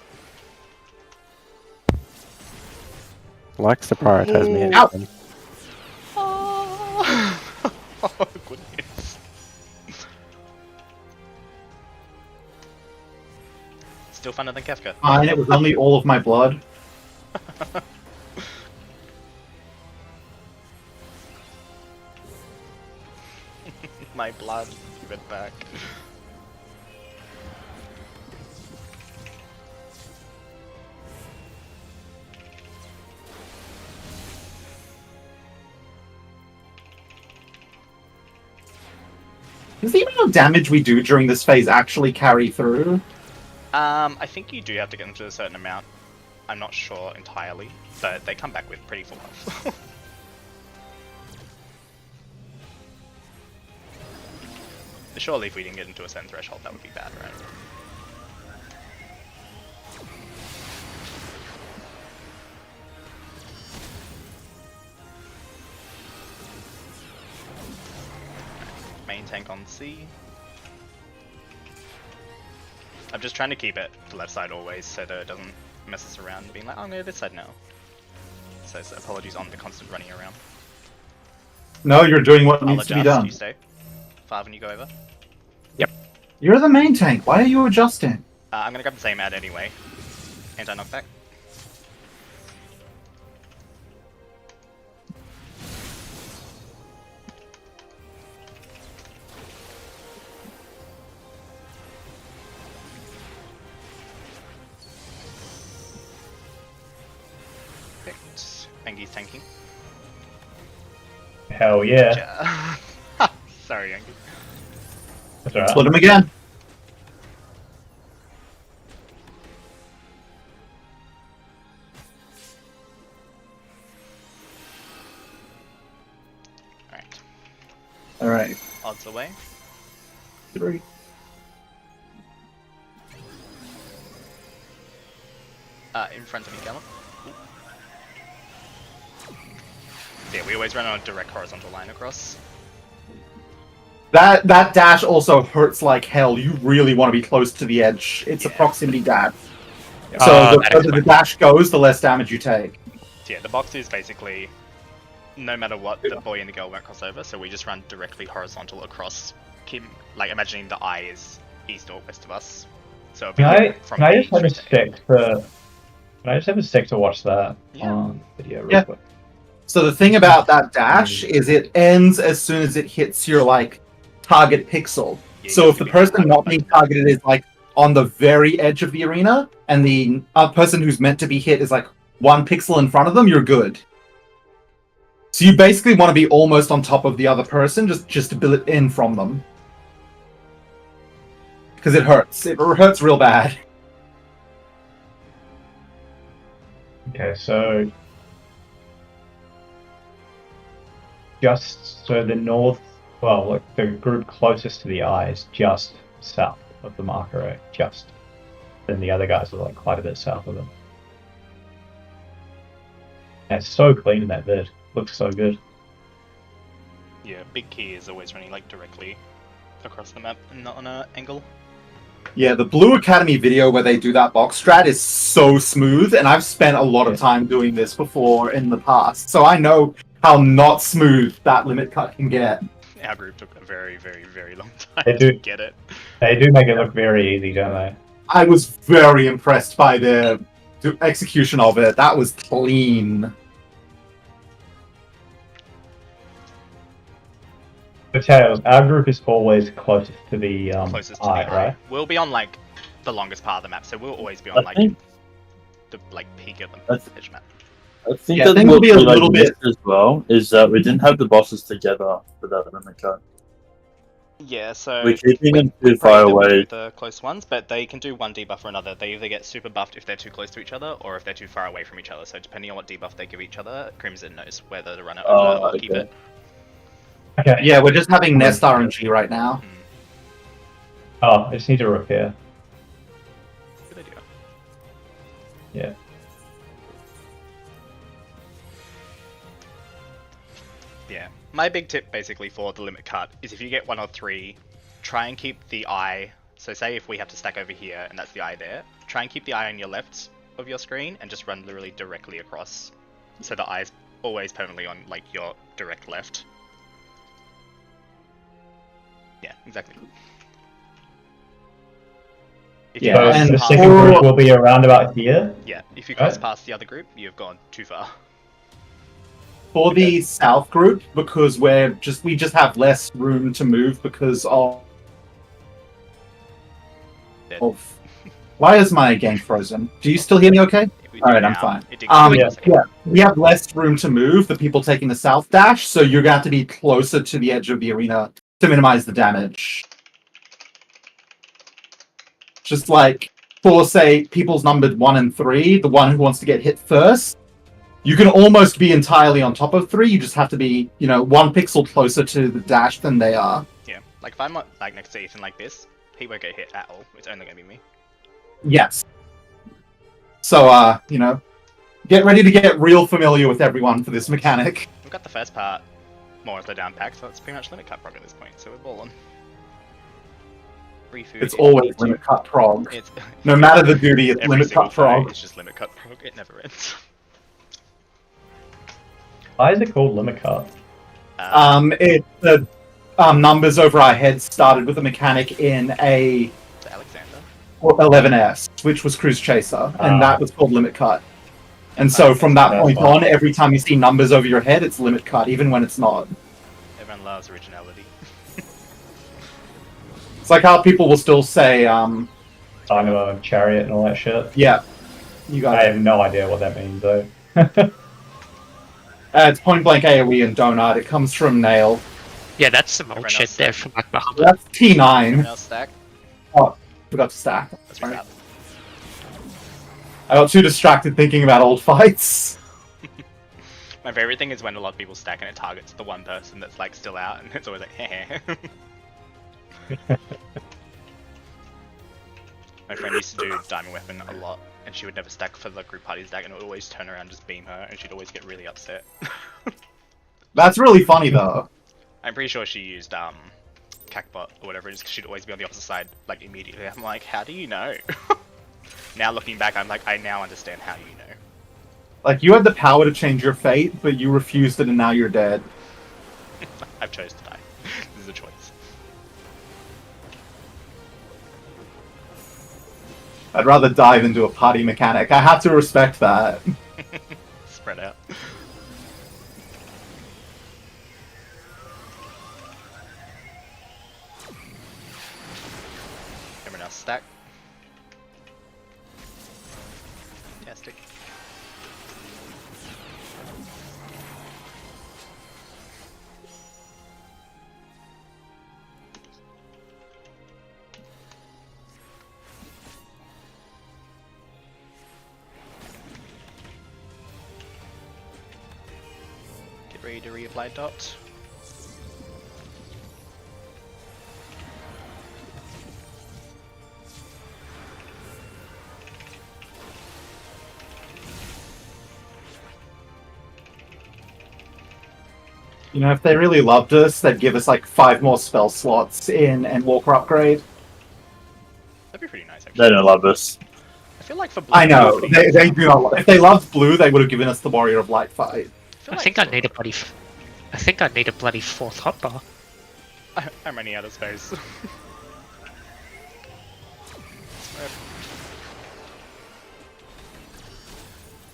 Likes to prioritize me. Ow. Anything. Oh, goodness. Still funner than Kefka. Fine, it was only all of my blood. My blood, give it back. Does the amount of damage we do during this phase actually carry through? I think you do have to get them to a certain amount. I'm not sure entirely, but they come back with pretty full health. Surely if we didn't get into a certain threshold, that would be bad, right? Main tank on C. I'm just trying to keep it to left side always so that it doesn't mess us around being like, oh, I'm going to this side now. So apologies on the constant running around. No, you're doing what I'll needs to be adjust, done. you stay. Farven, you go over. You're the main tank. Why are you adjusting? I'm going to grab the same ad anyway. Anti-knockback. Perfect. Angi's tanking. Hell yeah. Sorry, Angie. That's alright. Split him again. Alright. Alright. Odds away. 3. In front of me, Gallop. Yeah, we always run on a direct horizontal line across. That dash also hurts like hell. You really want to be close to the edge. It's a Yeah. proximity dash. So the that further the dash goes, the less damage you take. So yeah, the box is basically no matter what, the boy and the girl won't cross over, so we just run directly horizontal across Kim. Like imagining the eye is east or west of us. So it'll be Can I just have a straight to sec to? Can I just have a sec to watch that Yeah. on video real Yeah. quick? So the thing about that dash is it ends as soon as it hits your like target pixel. Yeah, So you if the have to be person on not the being button. targeted is like on the very edge of the arena, and the person who's meant to be hit is like 1 pixel in front of them, you're good. So you basically want to be almost on top of the other person, just to bill it in from them, because it hurts. It hurts real bad. Okay, so just so the north, well, like the group closest to the eye is just south of the marker, right? Just. Then the other guys are like quite a bit south of them. And it's so clean in that vid. Looks so good. Yeah, big key is always running like directly across the map and not on an angle. Yeah, the Blue Academy video where they do that box strat is so smooth, and I've spent a lot of time doing this before in the past, so I know how not smooth that limit cut can get. Our group took a very, very, very long time They do. to get it. They do make it look very easy, don't they? I was very impressed by their execution of it. That was clean. But Tails, our group is always closest to the Closest to eye, the right? eye. We'll be on like the longest part of the map, so we'll always be I on like think the like peak of the That's- edge map. I think Yeah, that things will what be a we, like, little bit- missed as well is that we didn't have the bosses together for that limit cut. Yeah, so We're keeping them we too far pray that we do away. the close ones, but they can do one debuff or another. They either get super buffed if they're too close to each other, or if they're too far away from each other. So depending on what debuff they give each other, Crimson knows whether to run it over or keep okay. it. Okay. Yeah, we're just having Nest RNG right now. Oh, I just need to repair. Good idea. Yeah. Yeah. My big tip basically for the limit cut is if you get 1 or 3, try and keep the eye. So say if we have to stack over here and that's the eye there, try and keep the eye on your left of your screen and just run literally directly across. So the eye is always permanently on like your direct left. Yeah, exactly. If you Yeah, So cross and the past- second group will be around about here. yeah, if you cross Right. past the other group, you've gone too far. For the South group, because we just have less room to move because of Dead. why is my game frozen? Do you still hear me okay? If we All do right, I'm now, fine. it did Yeah, yeah. we have less room to move, the people taking the South dash, so you're gonna have to be closer to the edge of the arena to minimize the damage. Just like for say people's numbered 1 and 3, the one who wants to get hit first, you can almost be entirely on top of 3, you just have to be, 1 pixel closer to the dash than they are. Yeah, like if I'm like next to Ethan like this, he won't get hit at all. It's only gonna be me. Yes. So, get ready to get real familiar with everyone for this mechanic. We've got the first part more or less down packed, so it's pretty much limit cut prog at this point. So we're balling. Free food. It's if you always need to. limit cut prog. It's No matter the duty, it's every limit single cut fight, prog. It's just limit cut prog. It never ends. Why is it called limit cut? The numbers over our heads started with a mechanic in a To Alexander. 11S, which was Cruise Chaser, and that was called limit cut. And so from that That's point fine. on, every time you see numbers over your head, it's limit cut, even when it's not. Everyone loves originality. It's like how people will still say, Dynamo Chariot and all that shit. yeah, you got I it. have no idea what that means though. It's point blank AoE and Donut. It comes from Nail. Yeah, that's some old Everyone shit else- there from like Bahamut. That's T9. Everyone else stack. Forgot to stack. Let's Sorry. recap. I got too distracted thinking about old fights. My favorite thing is when a lot of people stack and it targets the one person that's like still out, and it's always like, heh. My friend used to do Diamond Weapon a lot, and she would never stack for the group party stack, and it would always turn around and just beam her, and she'd always get really upset. That's really funny though. I'm pretty sure she used Cacbot or whatever it is, because she'd always be on the opposite side, like immediately. I'm like, how do you know? Now looking back, I'm like, I now understand how you know. Like, you had the power to change your fate, but you refused it and now you're dead. I've chose to die. This is a choice. I'd rather die than do a party mechanic. I have to respect that. Spread out. Everyone else stack. Fantastic. Get ready to reapply dot. You know, if they really loved us, they'd give us like 5 more spell slots in Endwalker upgrade. That'd be pretty nice, actually. They don't love us. I feel like for blue, I know, nobody they knows do not. If they loved blue, they would have given us the Warrior of Light fight. feel I like think I for- need a bloody. I think I need a bloody 4th hotbar. I'm running out of space.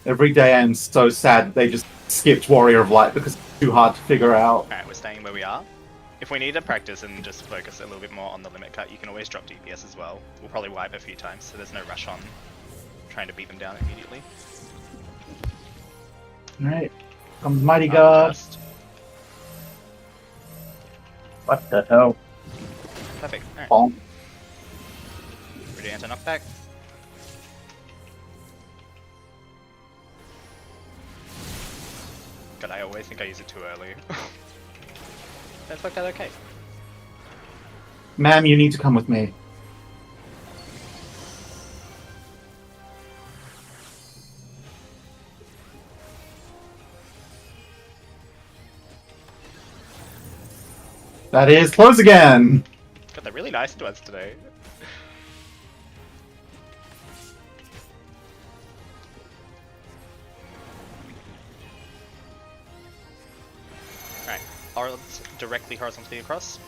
Every day I'm so sad they just skipped Warrior of Light because it's too hard to figure out. Alright, we're staying where we are. If we need to practice and just focus a little bit more on the limit cut, you can always drop DPS as well. We'll probably wipe a few times, so there's no rush on trying to beat them down immediately. Alright. Comes Mighty God. Just What the hell? perfect. Alright, Bonk. ready to enter knockback. God, I always think I use it too early. That's worked out okay. Ma'am, you need to come with me. That is close again! God, they're really nice to us today. Alright, arrows directly horizontally across.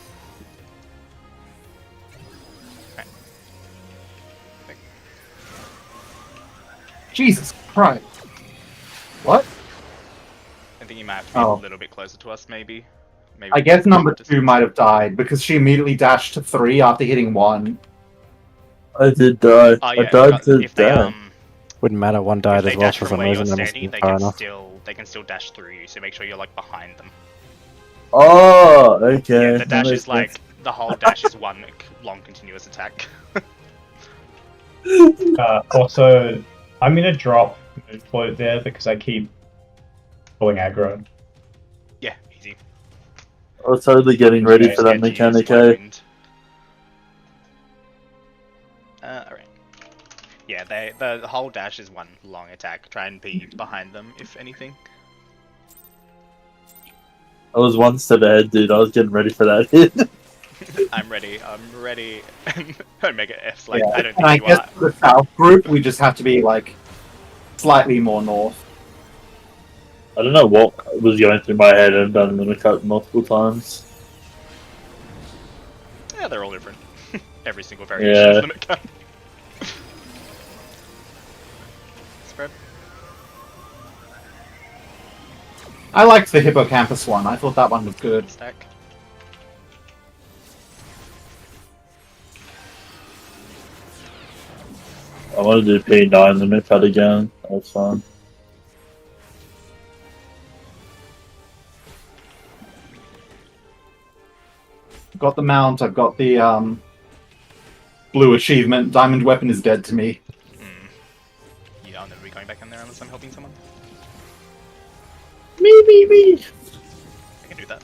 Alright. Jesus Christ. What? I think you might have to be Oh. a little bit closer to us, maybe. Maybe I guess number just- 2 might have died because she immediately dashed to 3 after hitting 1. I did die. Oh yeah, I died to if they die. Wouldn't matter, one if died they as well dash for from some where you're reason. That must standing, be they far can enough. still dash through you. So make sure you're like behind them. Oh, okay. Yeah, the that dash makes is like sense. the whole dash is one long continuous attack. Also, I'm gonna drop Mood Float there because I keep pulling aggro. Yeah, easy. I was totally getting ready Okay, for that Scared to use mechanic, White eh? Wind. Alright. Yeah, the whole dash is one long attack. Try and be behind them, if anything. I was one step ahead, dude. I was getting ready for that hit. I'm ready. Omega F's like, Yeah, I don't and I think you guess are. for the South group, we just have to be like slightly more north. I don't know what was going through my head. I've done limit cut multiple times. Yeah, they're all different. Every single variation Yeah. is limit cut. Spread. I liked the Hippocampus one. I thought that one was good. Stack. I want to do P9 limit cut again. That's fine. Got the mount. I've got the blue achievement. Diamond weapon is dead to me. Yeah, I'll never be going back in there unless I'm helping someone. Me. I can do that.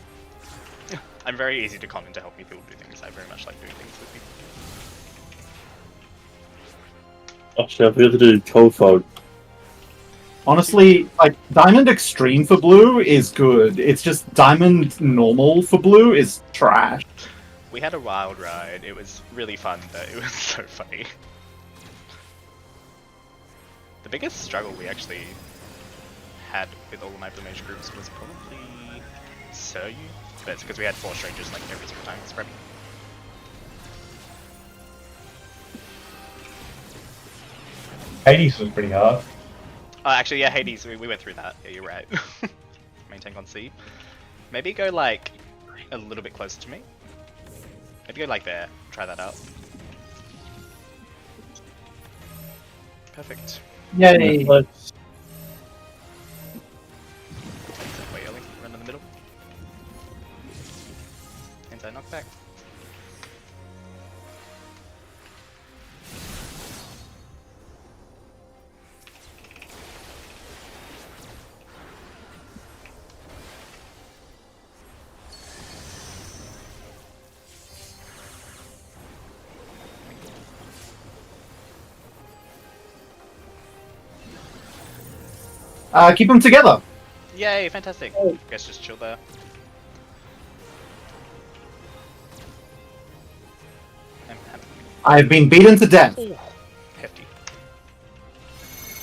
I'm very easy to con and to help me people do things. I very much like doing things with me. Actually, I forgot to do cold fog. Honestly, like Diamond Extreme for blue is good. It's just Diamond Normal for blue is trash. We had a wild ride. It was really fun, but it was so funny. The biggest struggle we actually had with all the my Blue Mage groups was probably Suryu, but it's because we had 4 strangers like every single time it's prepping. Hades was pretty hard. Oh, actually, yeah, Hades, we went through that. Yeah, you're right. Main tank on C. Maybe go like a little bit closer to me. Maybe go like there. Try that out. Perfect. Yay! Way early. Run in the middle. Inside knockback. Keep them together. Yay, fantastic. Guess just chill there. I've been beaten to death. Hefty.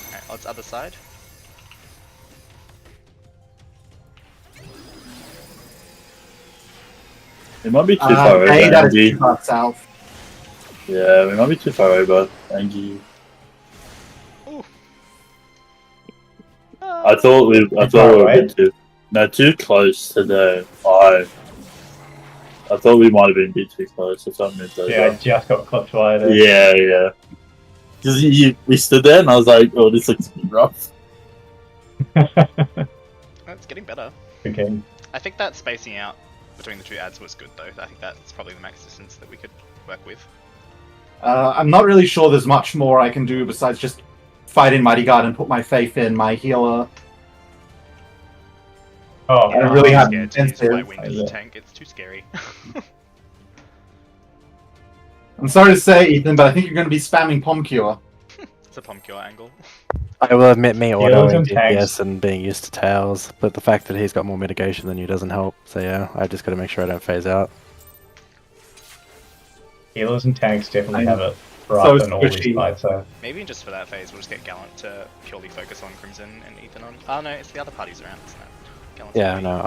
Alright, odds other side. We might be too far away, Hey, that is Angie. too far south. Yeah, we might be too far away, but Angie. I thought we were a bit too close to the eye. I thought we might have been a bit too close or something. Yeah, I just got clipped wide. Yeah. Because we stood there and I was like, oh, this looks rough. It's getting better. Okay. I think that spacing out between the 2 ads was good though. I think that's probably the max distance that we could work with. I'm not really sure there's much more I can do besides just fight in Mighty Guard and put my faith in my healer. Oh, I don't really I'm have scared to use intensive. White Wind as a tank. It's too scary. I'm sorry to say, Ethan, but I think you're going to be spamming Pom Cure. It's a Pom Cure angle. I will admit me autoing and tanks. DPS and being used to tails, but the fact that he's got more mitigation than you doesn't help. So yeah, I just got to make sure I don't phase out. Healers and tanks definitely have it So rough in all these squishy. fights. So Maybe just for that phase, we'll just get Gallant to purely focus on Crimson and Ethan on. Oh no, it's the other parties around, isn't it? Gallant's Yeah, on no,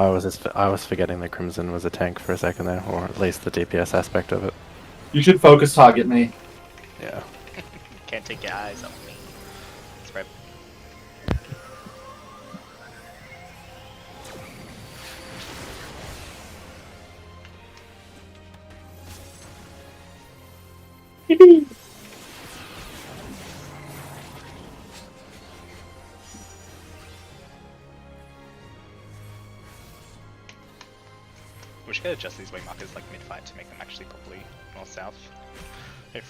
I was forgetting that Crimson was a tank for a second there, or at least the DPS aspect of it. You should focus target me. Yeah. Can't take your eyes off me. Spread. We should adjust these waymarkers markers like mid-fight to make them actually properly north-south.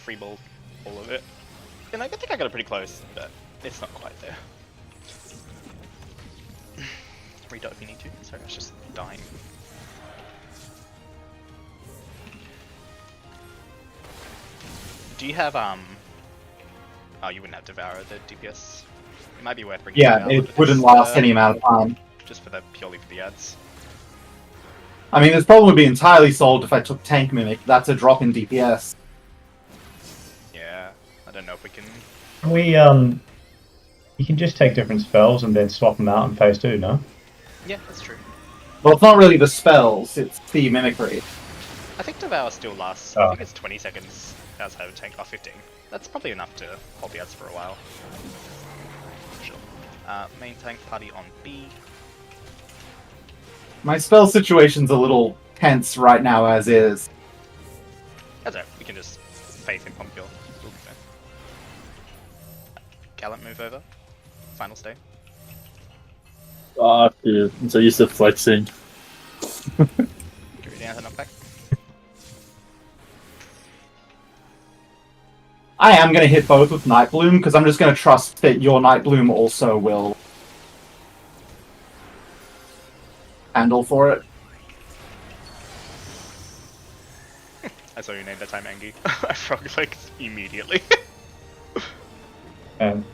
Freeball all of it. And I think I got it pretty close, but it's not quite there. Redot if you need to. Sorry, I was just dying. Do you have Oh, you wouldn't have Devour the DPS. It might be worth bringing. Yeah, Devour, it but wouldn't it's, last any amount of time. Just for the purely for the ads. I mean, this problem would be entirely solved if I took Tank Mimic. That's a drop in DPS. Yeah, I don't know if we can. you can just take different spells and then swap them out in phase 2, no? Yeah, that's true. Well, it's not really the spells, it's the mimicry. I think Devour still lasts. Oh. I think it's 20 seconds outside of tank. Oh, 15. That's probably enough to hold the ads for a while. Sure. Main tank party on B. My spell situation's a little tense right now as is. That's alright, we can just faith in Pompiel. We'll be fine. Gallant move over. Final stay. Fuck, dude. I'm so used to flexing. Get ready down to knockback. I am going to hit both with Night Bloom, because I'm just going to trust that your Night Bloom also will handle for it. I saw your name that time, Angie. I frog like immediately. And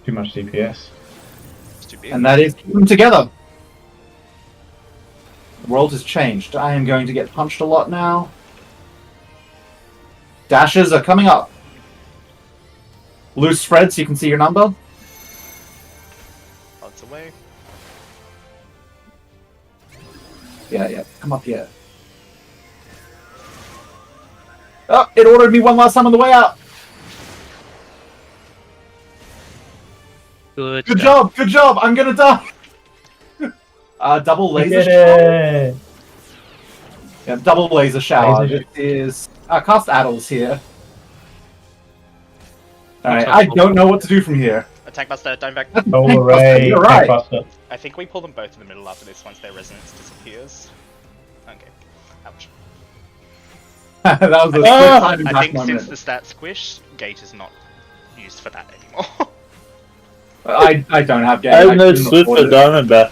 too much DPS. It's too big. And that is keep them together. The world has changed. I am going to get punched a lot now. Dashes are coming up. Loose spread so you can see your number. gets away. Yeah. Come up here. Oh, it ordered me one last time on the way out. Good. Good job. I'm gonna die. Double We laser did shower. it! Yeah, double laser shower. Laser- This is cast Addles here. Alright, I don't know what to do from here. A tank buster, dome back. Oh, hooray! You're right. Tankbuster. I think we pull them both in the middle after this once their resonance disappears. Okay. Ouch. That was a split Ah! time I back think moment. since the stat squish, gate is not used for that anymore. I don't have game. I have I no couldn't Swift afford for it. Diamondback.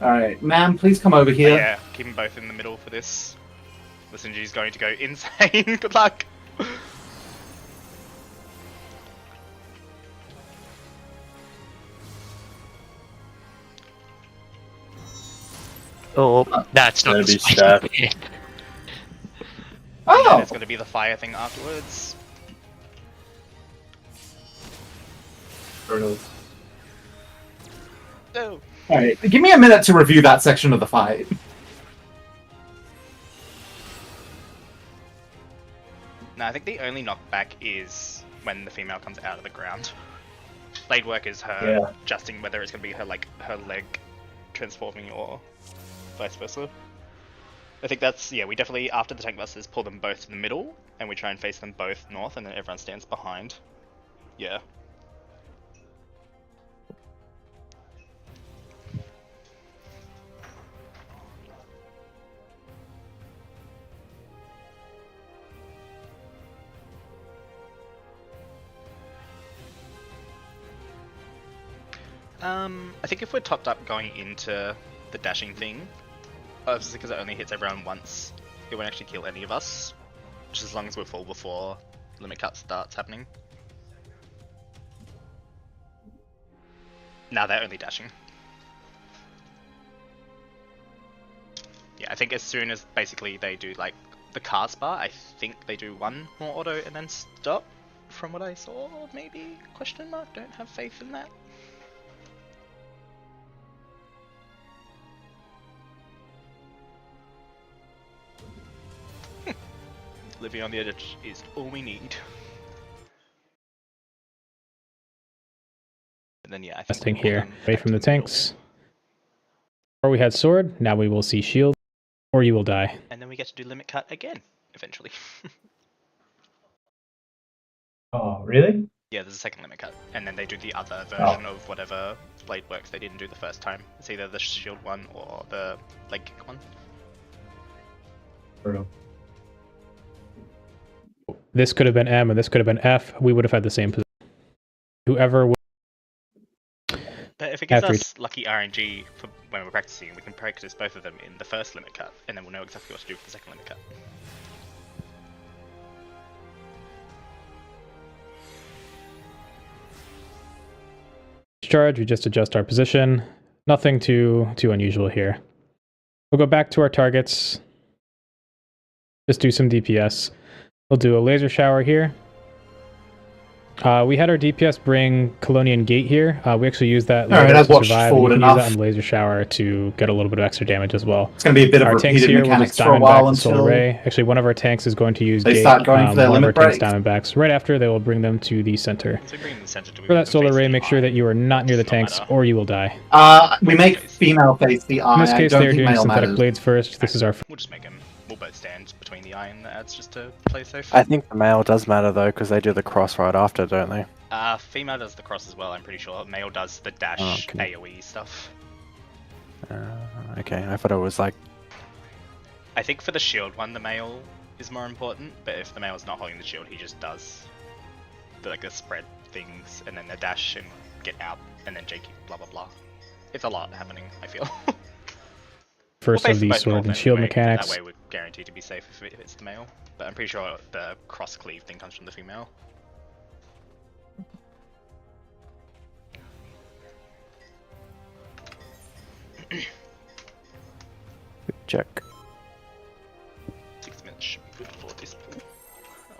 Alright, ma'am, please come over here. Yeah, keep them both in the middle for this. The Sinji's going to go insane. Good luck. Oh, that's not Gonna the be spiky stacked. bit. Oh! There's going to be the fire thing afterwards. No. Alright, give me a minute to review that section of the fight. No, I think the only knockback is when the female comes out of the ground. Blade work is her adjusting whether it's going to be her her leg transforming or vice versa. I think that's, yeah, we definitely, after the tank busters, pull them both to the middle, and we try and face them both north, and then everyone stands behind. Yeah. I think if we're topped up going into the dashing thing, obviously because it only hits everyone once, it won't actually kill any of us, just as long as we're full before limit cut starts happening. Now they're only dashing. Yeah, I think as soon as basically they do like the cast bar, I think they do one more auto and then stop. From what I saw, maybe? Question mark? Don't have faith in that. Living on the edge is all we need. And then yeah, I think Testing we pull here, them away back from to the middle. tanks. Or we had sword, now we will see shield, or you will die. And then we get to do limit cut again, eventually. Oh, really? Yeah, there's a second limit cut. And then they do the other version of whatever blade works they didn't do the first time. It's either the shield one or the leg kick one. Brutal. This could have been M and this could have been F. We would have had the same position. Whoever would. But if it gives After us lucky RNG for when we're practicing, we can practice both of them in the first limit cut, and then we'll know exactly what to do for the second limit cut. Charge, we just adjust our position. Nothing too unusual here. We'll go back to our targets. Just do some DPS. We'll do a laser shower here. We had our DPS bring Colonian Gate here. We actually used that Alright, later I've to watched survive. forward You can use enough. that on laser shower to get a little bit of extra damage as well. It's going to be a bit of Our tanks repeated here, we'll mechanics just for a while Diamondback and Solar until Ray. Actually, one of our tanks is going to use they Gate. start going for their one of our limit tanks breaks. Diamondbacks. Right after, they will bring them to the center. So we bring in the center, do we For make that them Solar face Ray, the make sure eye? that you are not near the Does not tanks matter. or you will die. we make female face the eye. In this I case, don't they're think doing male synthetic matters. blades first. This is our We'll just make them. We'll both stand between the eye and the ads just to play safe. I think the male does matter though, because they do the cross right after, don't they? Female does the cross as well, I'm pretty sure. Male does the dash Oh, okay. AoE stuff. Okay, I thought it was like. I think for the shield one, the male is more important, but if the male is not holding the shield, he just does the spread things, and then the dash and get out, and then JQ, blah blah blah. It's a lot happening, I feel. first We'll of face the both sword north and shield anyway, mechanics. That way we're guaranteed to be safe if it's the male, but I'm pretty sure the cross cleave thing comes from the female. Check. 6 minutes should be good for this pool.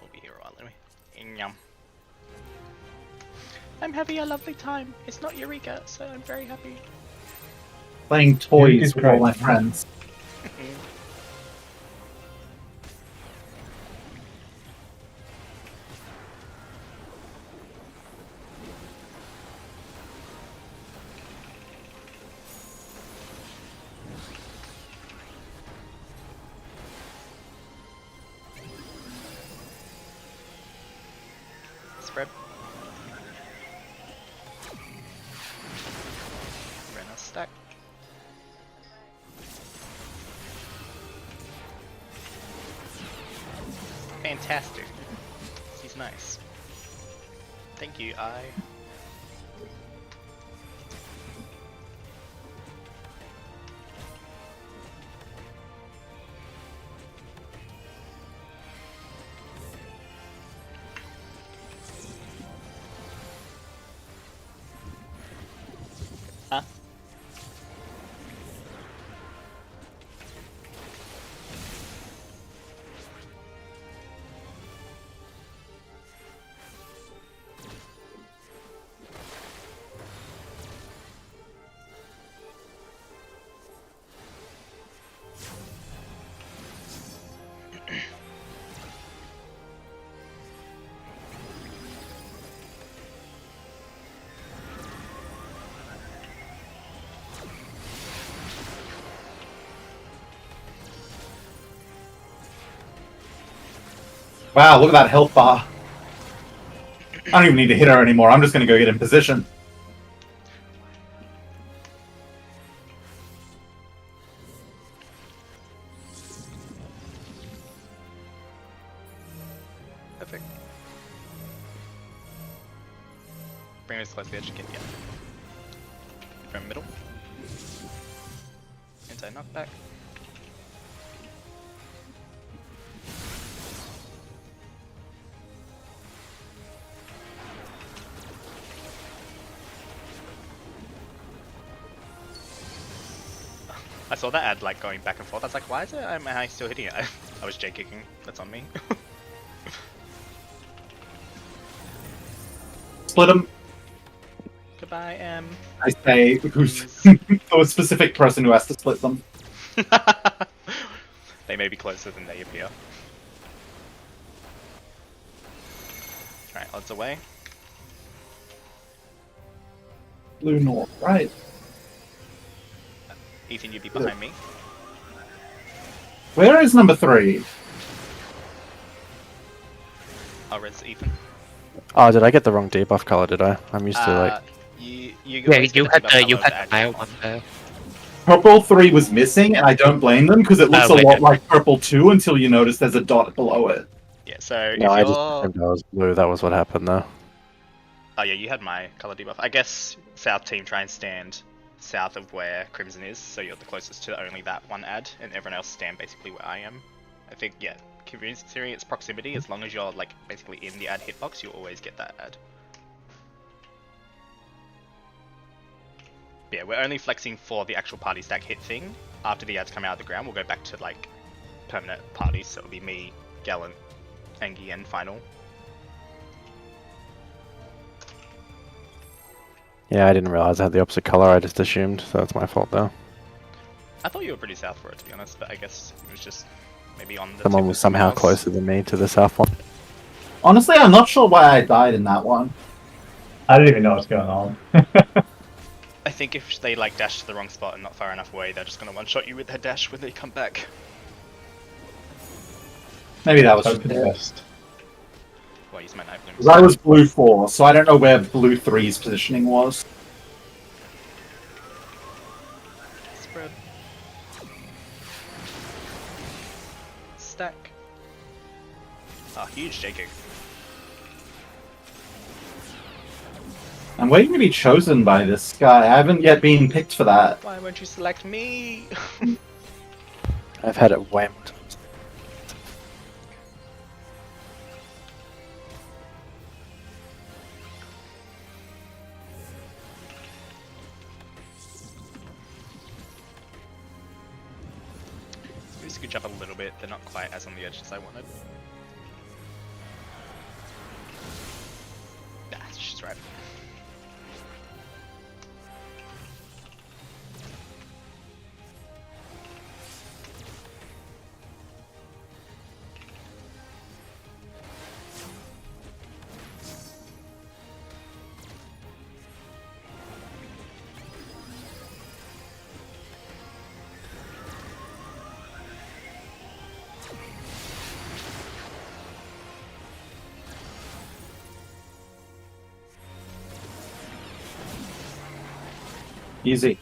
I'll be here a while anyway. Yum. I'm having a lovely time. It's not Eureka, so I'm very happy. Playing toys Eureka's with all great. my friends. Spread. Renna stack. Fantastic. He's nice. Thank you, I. Huh? Wow, look at that health bar. I don't even need to hit her anymore. I'm just going to go get in position. Perfect. Bring us close to the edge again, yeah. From middle. Anti knockback. I saw that ad like going back and forth. I was like, why is it? Am I still hitting it? I was J kicking. That's on me. Split them. Goodbye, M. I say, who's a specific person who has to split them. They may be closer than they appear. Alright, odds away. Blue North, right. Ethan, you'd be behind me. Where is number 3? I'll res Ethan. Oh, did I get the wrong debuff color? Did I? I'm used to like. You Yeah, always you get had the the debuff color male of the ad. one there. Purple 3 was missing, and I don't blame them, because it looks Oh, a wait, lot no. like Purple 2 until you notice there's a dot below it. Yeah, so No, if I just you're... assumed I was blue. That was what happened though. Oh yeah, you had my color debuff. I guess South team try and stand south of where Crimson is, so you're the closest to only that one ad, and everyone else stand basically where I am. I think, yeah, considering its proximity, as long as you're like basically in the ad hitbox, you'll always get that ad. Yeah, we're only flexing for the actual party stack hit thing. After the ads come out of the ground, we'll go back to like permanent parties, so it'll be me, Gallant, Angie, and Final. Yeah, I didn't realize I had the opposite color. I just assumed, so that's my fault though. I thought you were pretty south for it, to be honest, but I guess it was just maybe on the Someone tip was of somehow mouse. closer than me to the south one. Honestly, I'm not sure why I died in that one. I don't even know what's going on. I think if they like dash to the wrong spot and not far enough away, they're just gonna one-shot you with their dash when they come back. Maybe that was Hope for the it. best. Well, use my knife. 'Cause I was blue 4, so I don't know where blue 3's positioning was. Spread. Stack. Oh, huge J-kick. I'm waiting to be chosen by this guy. I haven't yet been picked for that. Why won't you select me? I've had it way more times. We scooch up a little bit. They're not quite as on the edge as I wanted. Nah, she's right. Easy.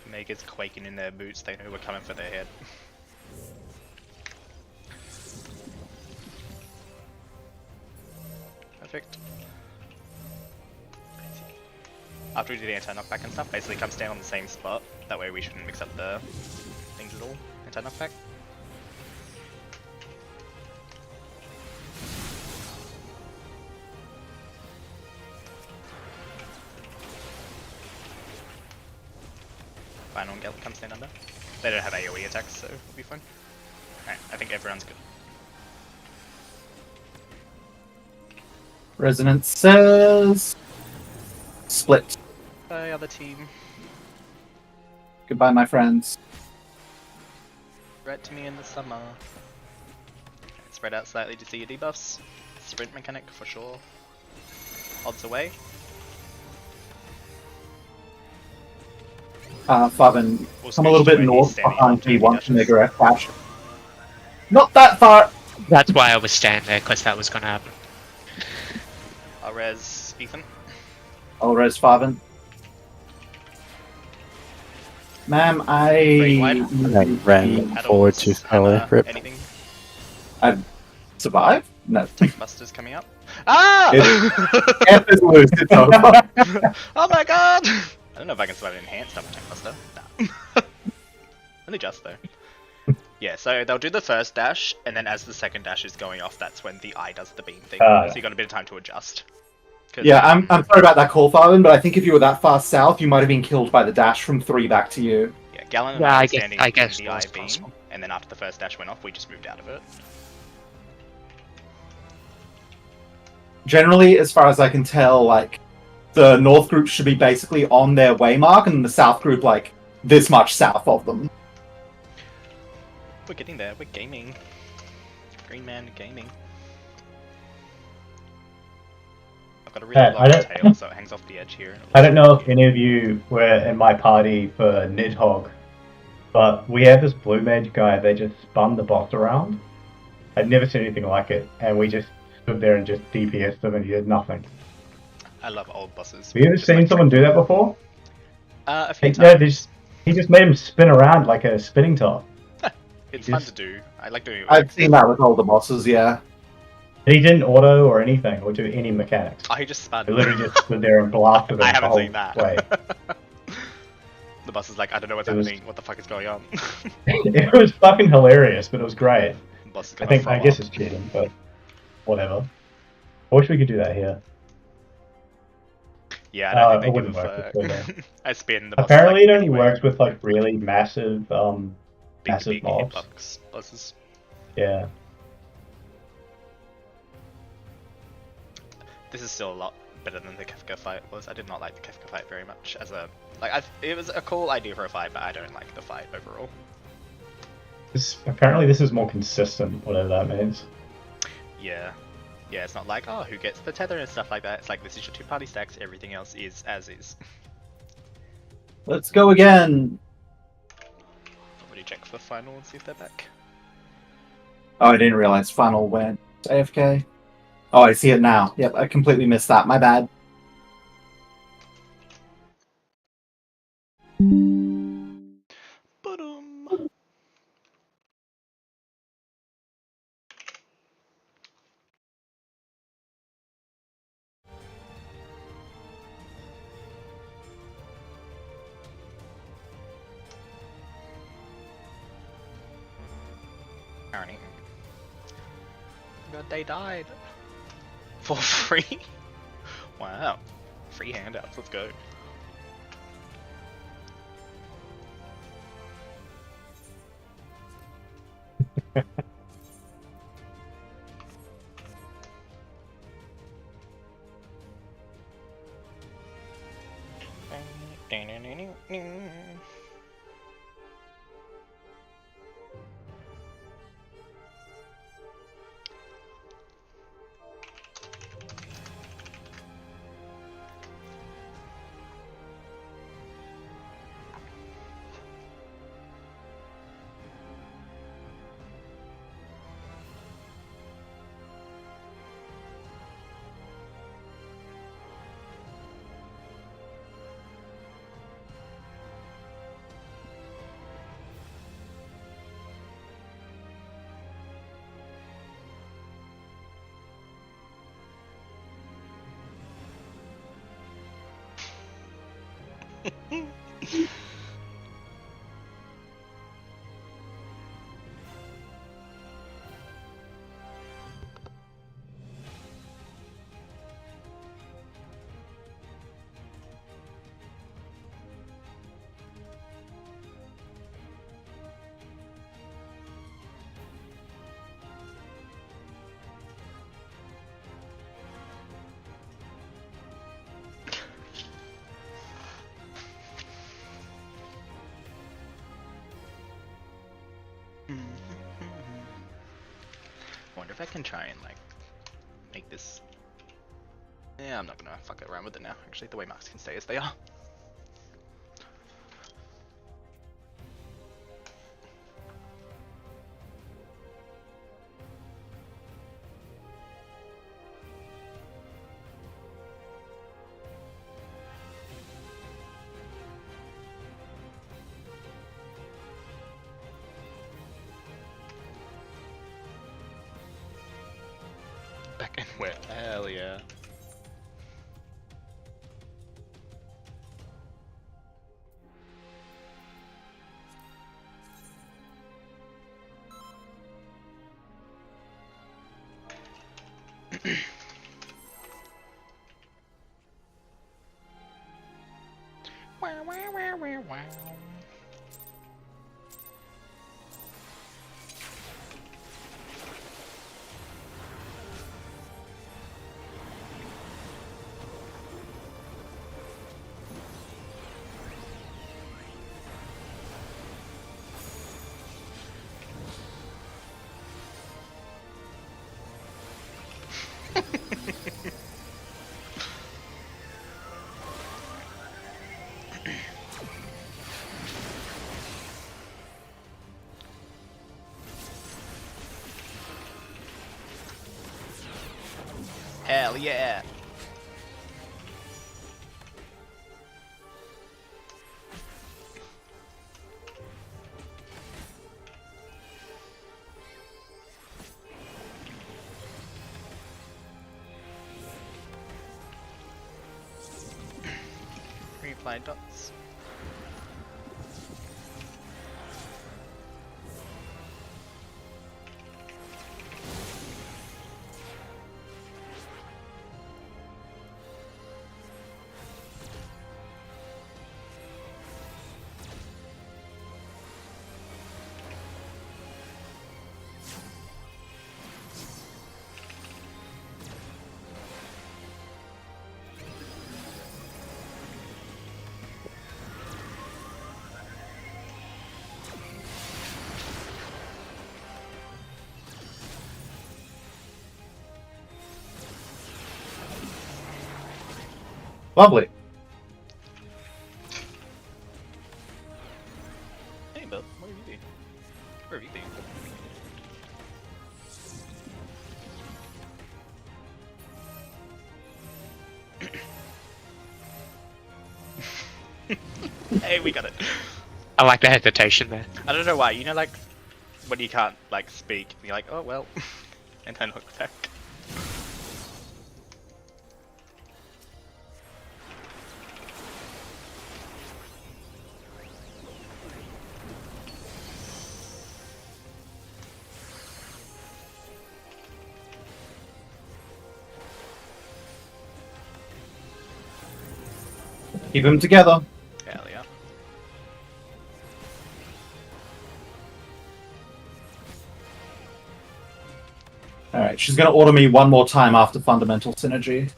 Mega's quaking in their boots, they know we're coming for their head. Perfect. After we do the anti-knockback and stuff, basically come stand on the same spot. That way we shouldn't mix up the things at all. Anti-knockback. Final and Gallop come stand under. They don't have AoE attacks, so we'll be fine. Alright, I think everyone's good. Resonance says split. Bye, other team. Goodbye, my friends. Right to me in the summer. Spread out slightly to see your debuffs. Sprint mechanic for sure. Odds away. Faven, We'll come a little bit where he's north standing behind after me he once dashes. Mega flash. Not that far. That's why I was standing there, because that was going to happen. I'll res Ethan. I'll res Faven. Ma'am, Green I light. I ran forward too slowly. Hammer, Rip. anything? survive? No. Busters coming up. Ah! F is loose. It's over. Oh my god! I don't know if I can survive an enhanced double attack buster. Nah. Only just though. Yeah, so they'll do the first dash, and then as the second dash is going off, that's when the eye does the beam thing. So you got a bit of time to adjust. Yeah, I'm sorry about that call, Farland, but I think if you were that far south, you might have been killed by the dash from 3 back to you. Yeah, Gallon and Yeah, I I were guess- standing I guess in it the was eye beam, possible. and then after the first dash went off, we just moved out of it. Generally, as far as I can tell, like, the north group should be basically on their waymark, and the south group, like, this much south of them. We're getting there, we're gaming. Green Man gaming. I've got a really I long don't- tail, so it hangs off the edge here. and it I don't looks know if really any of you were in my party for Nidhogg, but we have this blue mage guy. They just spun the boss around. I'd never seen anything like it, and we just stood there and just DPS'd him, and he did nothing. I love old bosses. Have you ever Just seen like someone do that before? A few No, times. he just made him spin around like a spinning top. It's he fun just- to do. I like doing it. I've seen that with all the bosses, yeah. He didn't auto or anything, or do any mechanics. Oh, he just spun. He literally just stood there and blasted him I the haven't whole seen that. way. The boss is like, I don't know what's It was- happening. What the fuck is going on? It was fucking hilarious, but it was great. The boss is I gonna think I fall guess off. it's cheating, but whatever. I wish we could do that here. Yeah, I don't it think wouldn't they work would with work. I spin the boss. Apparently, like, it only anyway. works with like really massive, Big, massive big mobs. hitbox bosses. Yeah. This is still a lot better than the Kefka fight was. I did not like the Kefka fight very much as a it was a cool idea for a fight, but I don't like the fight overall. Apparently, this is more consistent, whatever that means. Yeah. Yeah, it's not like, oh, who gets the tether and stuff like that. It's like, this is your 2-party stacks, everything else is as is. Let's go again. Already check for final and see if they're back. Oh, I didn't realize final went AFK. Oh, I see it now. Yep, I completely missed that. My bad. Ba-dum. Irony. God, they died. For free? Wow. Free handouts, let's go. Wonder if I can try and like make this. Yeah, I'm not gonna fuck around with it now. Actually, the way marks can stay as they are. Back in where? Hell yeah. Wow, wow, wow, wow, wow. Hell yeah. Reapply dots. Lovely. Hey, Bill, what have you doing? Where have you been? Hey, we got it. I like the hesitation there. I don't know why. You know, like when you can't like speak, you're like, oh well, and then look back. Keep them together. Hell yeah. Alright, she's gonna order me one more time after fundamental synergy.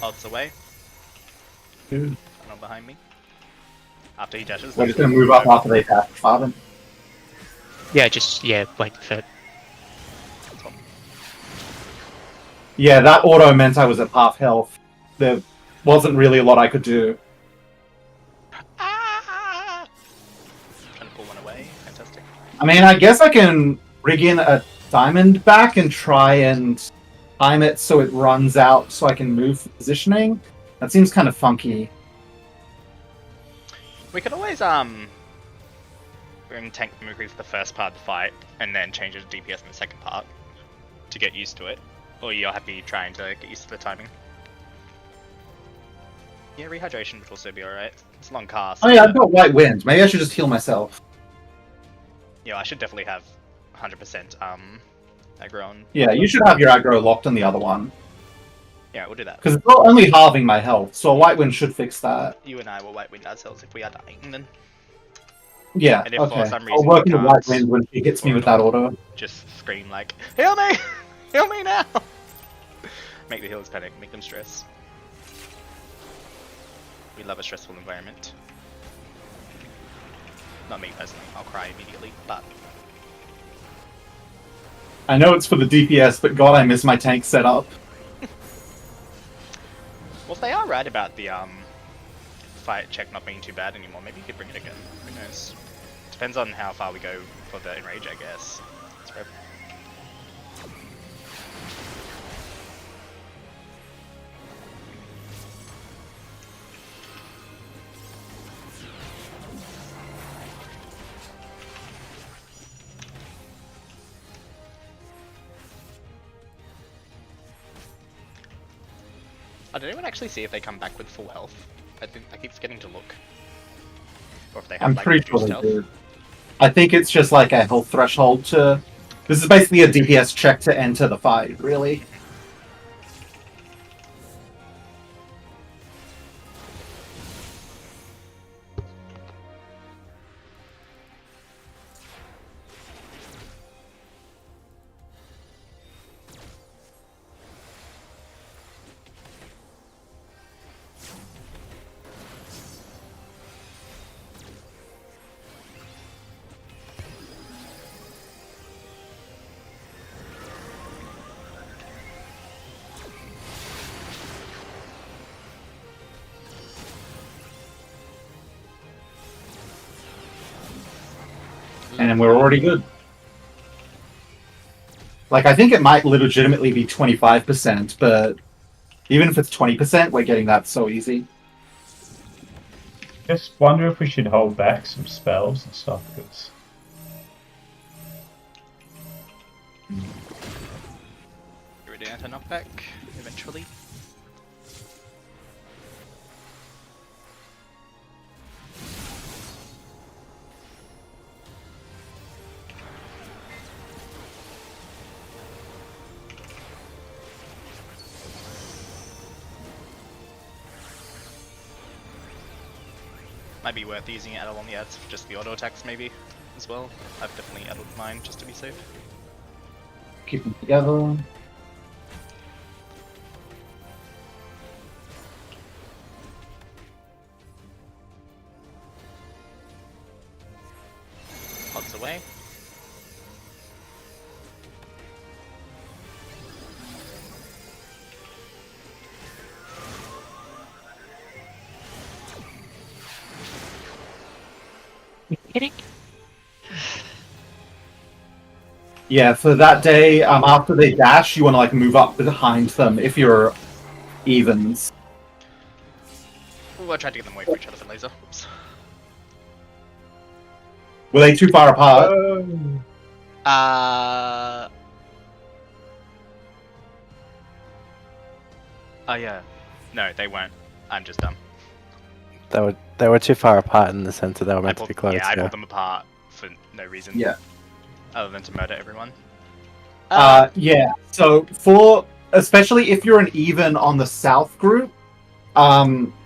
Odds away. Dude. Not behind me. After he dashes. We're just gonna move up after they pass Farben. Yeah, just wait for it. Yeah, that auto meant I was at half health. There wasn't really a lot I could do. Ah! Trying to pull one away. Fantastic. I mean, I guess I can rig in a diamond back and try and time it so it runs out so I can move positioning. That seems kind of funky. We could always bring tank mimicry for the first part of the fight and then change it to DPS in the second part to get used to it. Or you're happy trying to get used to the timing? Yeah, rehydration would also be alright. It's a long cast. Oh yeah, I've got White Wind. Maybe I should just heal myself. Yeah, I should definitely have 100% aggro on. Yeah, you should have your aggro locked on the other one. Yeah, we'll do that. Because it's not only halving my health, so a White Wind should fix that. You and I will White Wind ourselves if we are dying then. Yeah, And if for okay. some I'll reason work we in the White can't, Wind when she hits me or with that auto. just scream like, heal me! Heal me now! Make the healers panic, make them stress. We love a stressful environment. Not me personally, I'll cry immediately, but... I know it's for the DPS, but god, I miss my tank setup. Well, if they are right about the fight check not being too bad anymore, maybe you could bring it again. Who knows? Depends on how far we go for the enrage, I guess. That's right. Did anyone actually see if they come back with full health? I keep forgetting to look. Or if they have I'm like pretty sure reduced they health. do. I think it's just like a health threshold to... This is basically a DPS check to enter the fight, really. And we're already good. Like, I think it might legitimately be 25%, but even if it's 20%, we're getting that so easy. Just wonder if we should hold back some spells and stuff. Because You're ready to knockback eventually. Might be worth using it along the ads for just the auto attacks maybe as well. I've definitely added mine just to be safe. Keep them together. Odds away. Kidding? Yeah, for that day, after they dash, you want to like move up behind them if you're evens. Ooh, I tried to get them away from each other for laser. Oops. Were they too far apart? Oh yeah. No, they weren't. I'm just dumb. They were too far apart in the sense that they were I meant to pulled, be close. yeah, I Yeah. pulled them apart for no reason. Yeah. Other than to murder everyone. Yeah. So especially if you're an even on the south group,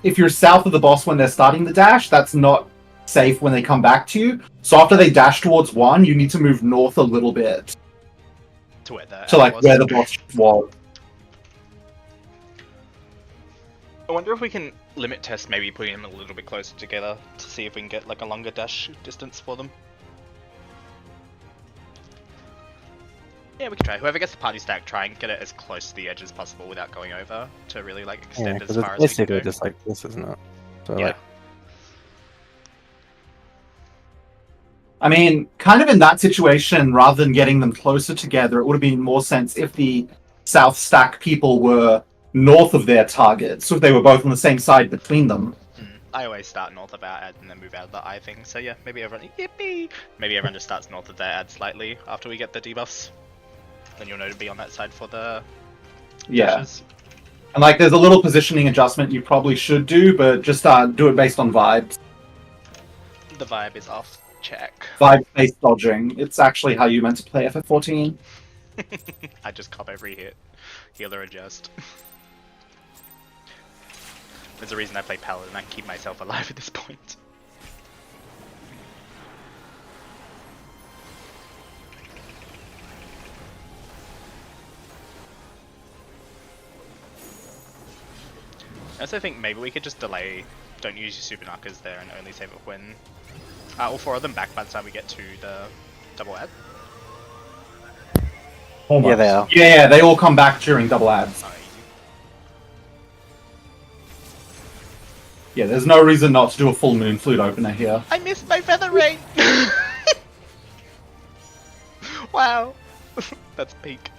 if you're south of the boss when they're starting the dash, that's not safe when they come back to you. So after they dash towards one, you need to move north a little bit To where the to like was. where the boss was. I wonder if we can limit test maybe putting them a little bit closer together to see if we can get like a longer dash distance for them. Yeah, we can try. Whoever gets the party stack, try and get it as close to the edge as possible without going over to really like Yeah, extend as 'cause it's far as we can basically go. just like this, isn't it? So Yeah. like, I mean, kind of in that situation, rather than getting them closer together, it would have been more sense if the south stack people were north of their target, so if they were both on the same side between them. I always start north of our ad and then move out of the eye thing, so yeah, maybe everyone, yippee! Maybe everyone just starts north of their ad slightly after we get the debuffs. Then you'll know to be on that side for the Yeah. dashes. And like, there's a little positioning adjustment you probably should do, but just do it based on vibes. The vibe is off. Check. Vibe-based dodging. It's actually how you meant to play FF14. I just cop every hit. Healer adjust. There's a reason I play Paladin. I can keep myself alive at this point. I also think maybe we could just delay, don't use your super knockers there and only save it when all 4 of them back by the time we get to the double ad. Almost. Yeah, they are. Yeah, they all come back during double ads. Oh, easy. Yeah, there's no reason not to do a full moon flute opener here. I missed my feather rain! Wow! That's peak.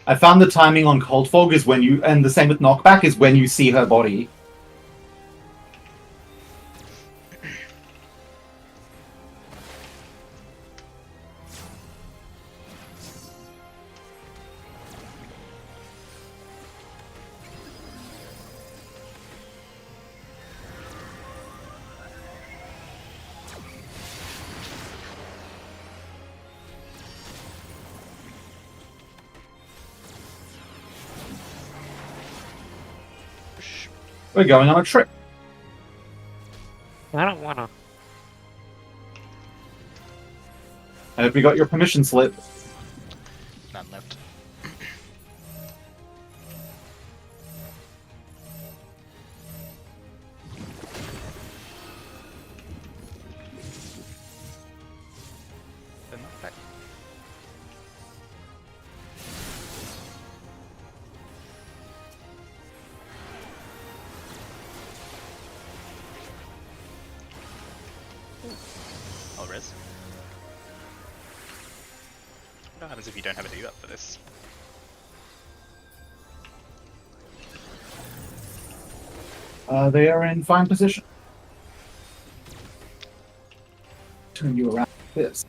I found the timing on Cold Fog is when you, and the same with Knockback, is when you see her body. We're going on a trip. I don't wanna. I hope you got your permission slip. None left. The knockback. I'll res. What happens if you don't have a debuff for this? They are in fine position. Turn you around like this.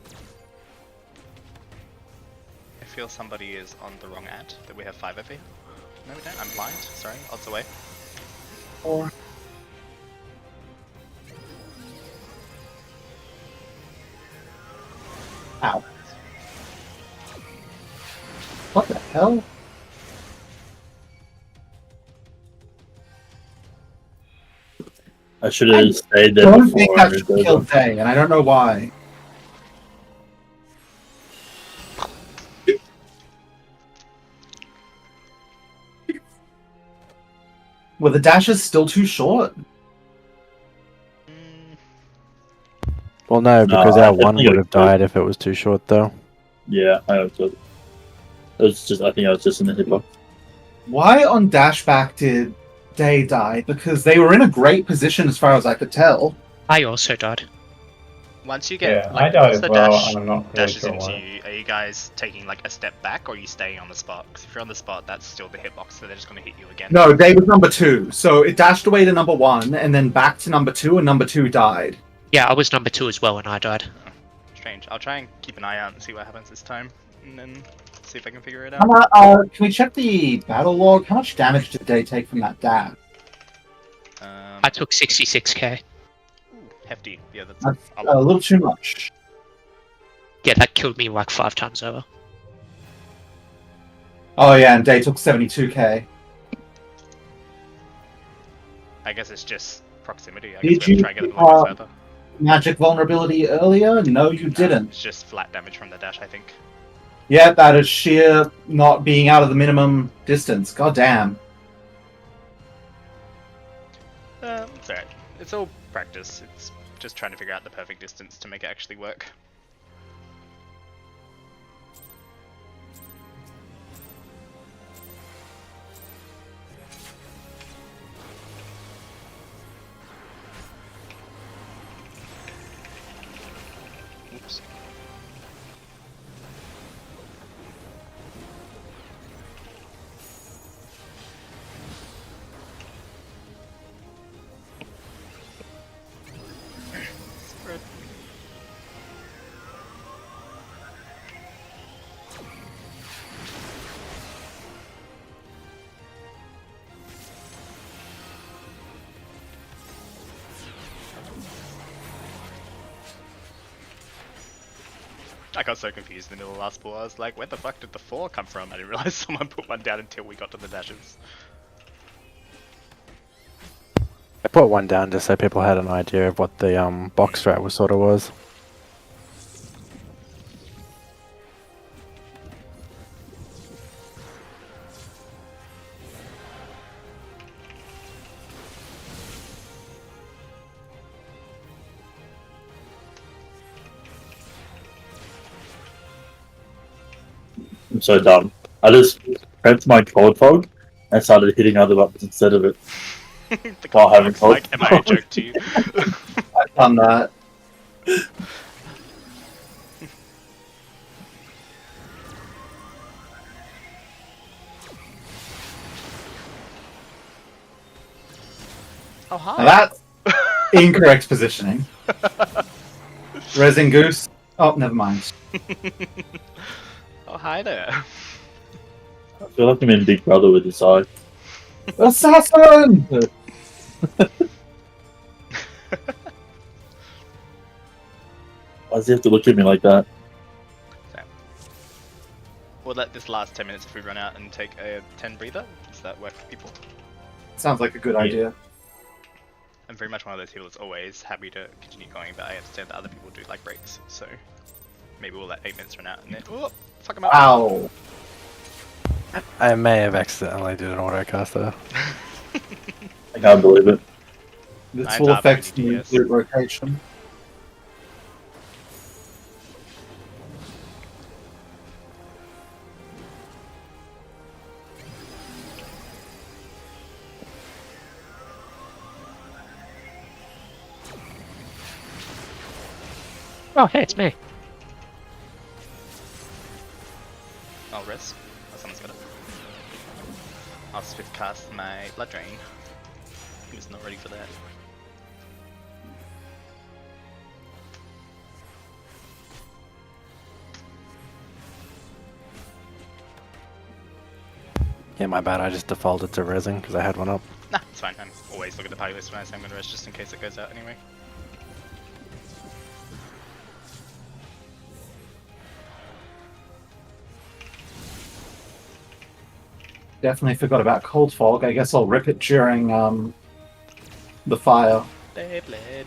I feel somebody is on the wrong ad, that we have 5 FE. No we don't, I'm blind, sorry, odds away. Or ow. What the hell? I should have I stayed there Don't before think I that should moved kill over. Day, and I don't know why. Well, the dash is still too short. Well, no, because No, I our one definitely would have agree. died if it was too short, though. Yeah, I also. It was just. I think I was just in the hitbox. Why on dashback did Day die? Because they were in a great position as far as I could tell. I also died. Once you get, Yeah, like, I died once as the well, dash and I'm not really dashes sure into why. you, are you guys taking like a step back or are you staying on the spot? Because if you're on the spot, that's still the hitbox, so they're just going to hit you again. No, Day was number 2, so it dashed away to number 1, and then back to number 2, and number 2 died. Yeah, I was number 2 as well, and I died. Strange. I'll try and keep an eye out and see what happens this time, and then see if I can figure it out. Can we check the battle log? How much damage did Day take from that dash? I took 66k. Hefty. Yeah, that's That's a a lot. little too much. Yeah, that killed me like 5 times over. Oh yeah, and Day took 72k. I guess it's just proximity. I Did guess we have to you try and get them a little bit further. Magic vulnerability earlier? No, you didn't. It's just flat damage from the dash, I think. Yeah, that is sheer not being out of the minimum distance. God damn. It's alright. It's all practice. It's just trying to figure out the perfect distance to make it actually work. I got so confused in the middle of the last pool. I was like, where the fuck did the 4 come from? I didn't realize someone put one down until we got to the dashes. I put one down just so people had an idea of what the box strat was sort of was. I'm so dumb. I just prepped my cold fog and started hitting other buttons instead of it. The While having looks like, am I a joke to you? I've done that. Oh, hi. Now that's incorrect positioning. Resin Goose. Oh, never mind. Oh, hi there. I feel like I'm in Big Brother with this eye. Assassin! Why does he have to look at me like that? We'll let this last 10 minutes if we run out and take a 10 breather. Does that work for people? Sounds like a good idea. I'm very much one of those people that's always happy to continue going, but I understand that other people do like breaks, so maybe we'll let 8 minutes run out and then oh, fuck him up. Ow! I may have accidentally did an autocaster. I can't believe it. This Nice will job, affect the DPS. loot rotation. Oh, hey, it's me. I'll risk. Oh, someone's got it. I'll swift cast my blood drain. Who's not ready for that? Yeah, my bad. I just defaulted to resin because I had one up. Nah, it's fine. I'm always look at the party list when I say I'm gonna rest just in case it goes out anyway. Definitely forgot about Cold Fog. I guess I'll rip it during the fire. Beyblade.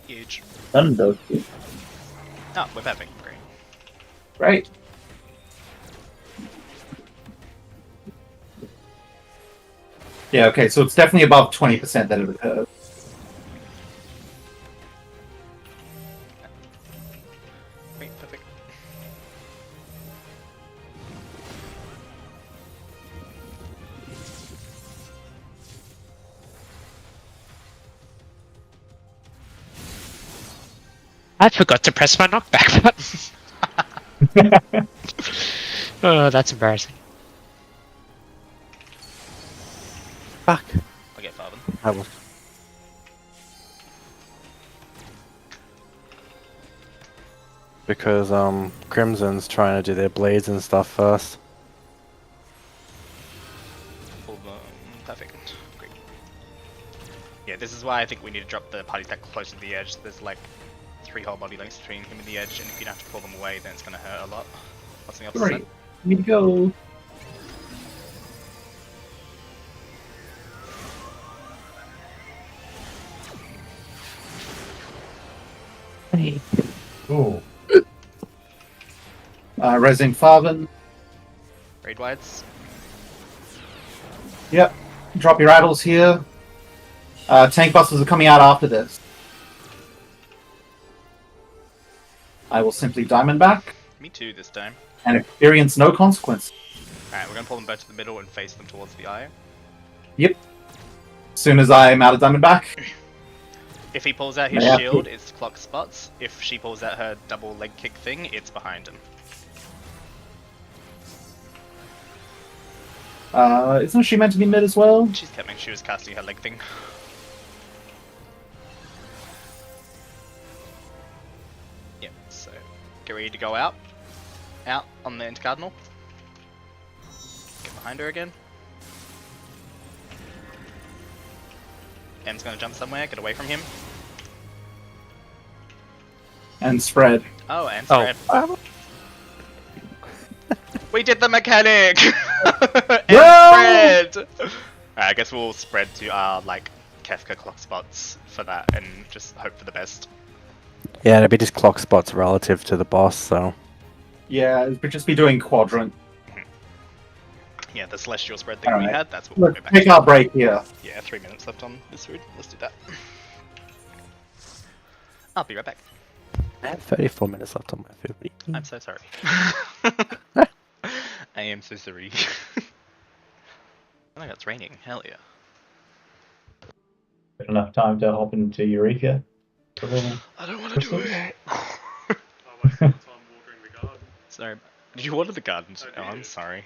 Huge. Thunder. Oh, we're perfect. Great. Right. Yeah, okay, so it's definitely above 20% that it occurs. Great, perfect. I forgot to press my knockback button. Oh, that's embarrassing. Fuck. I'll get Farben. I was. Because Crimson's trying to do their blades and stuff first. Full blown. Perfect. Great. Yeah, this is why I think we need to drop the party deck closer to the edge. There's like 3 whole body lengths between him and the edge, and if you don't have to pull them away, then it's going to hurt a lot. What's the opposite? Right. Here we go. Hey. Oh. Resin Farben. Raid wides. Yep. Drop your rattles here. Tank busters are coming out after this. I will simply diamond back Me too this time. and experience no consequence. Alright, we're going to pull them both to the middle and face them towards the eye. Yep. As soon as I'm out of diamond back. If he pulls out his Yeah. shield, it's clock spots. If she pulls out her double leg kick thing, it's behind him. Isn't she meant to be mid as well? She's coming. She was casting her leg thing. Yep, so get ready to go out. Out on the intercardinal. Get behind her again. M's gonna jump somewhere, get away from him. And spread. Oh, and spread. We did the mechanic! And spread! Alright, I guess we'll spread to our, like, Kefka clock spots for that and just hope for the best. Yeah, it'd be just clock spots relative to the boss, so. Yeah, we'd just be doing quadrant. Yeah, the celestial spread thing we Alright. had, that's what we'll Let's go back take to. our break here. Yeah, 3 minutes left on this route. Let's do that. I'll be right back. I have 34 minutes left on my 50. I'm so sorry. I am so sorry. Oh, it's raining. Hell yeah. Got enough time to hop into Eureka? I don't want to do it. Sorry. Did you water the gardens? Oh, I'm sorry.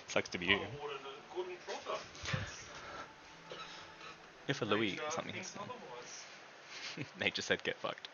Sucks to be you. If a Louis or something. Nate just said get fucked.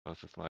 Both of my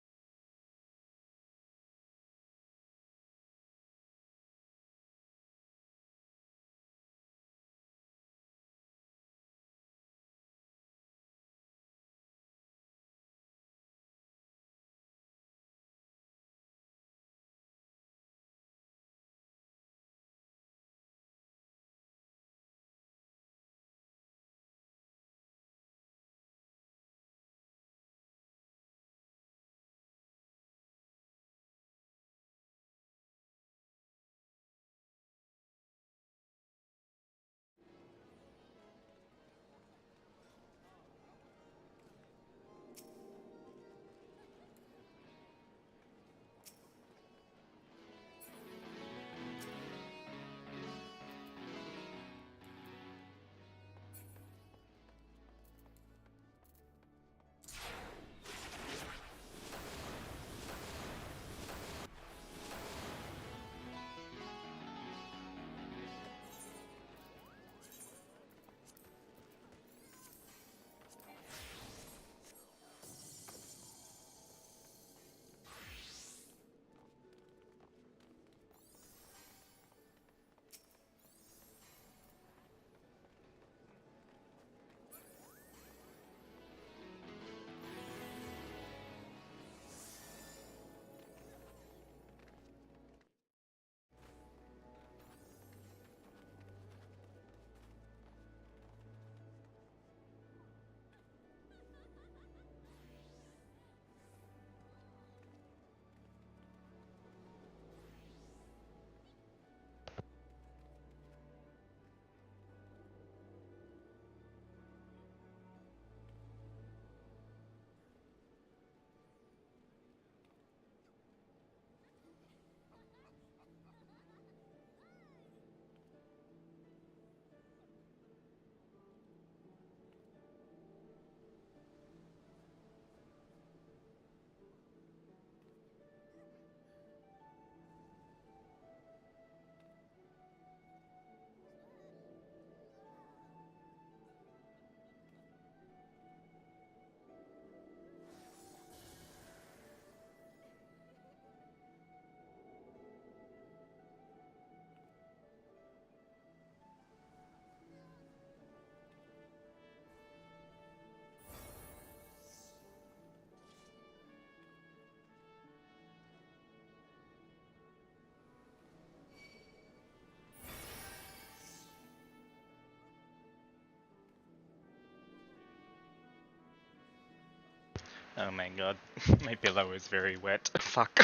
Oh my god, my pillow is very wet. Fuck.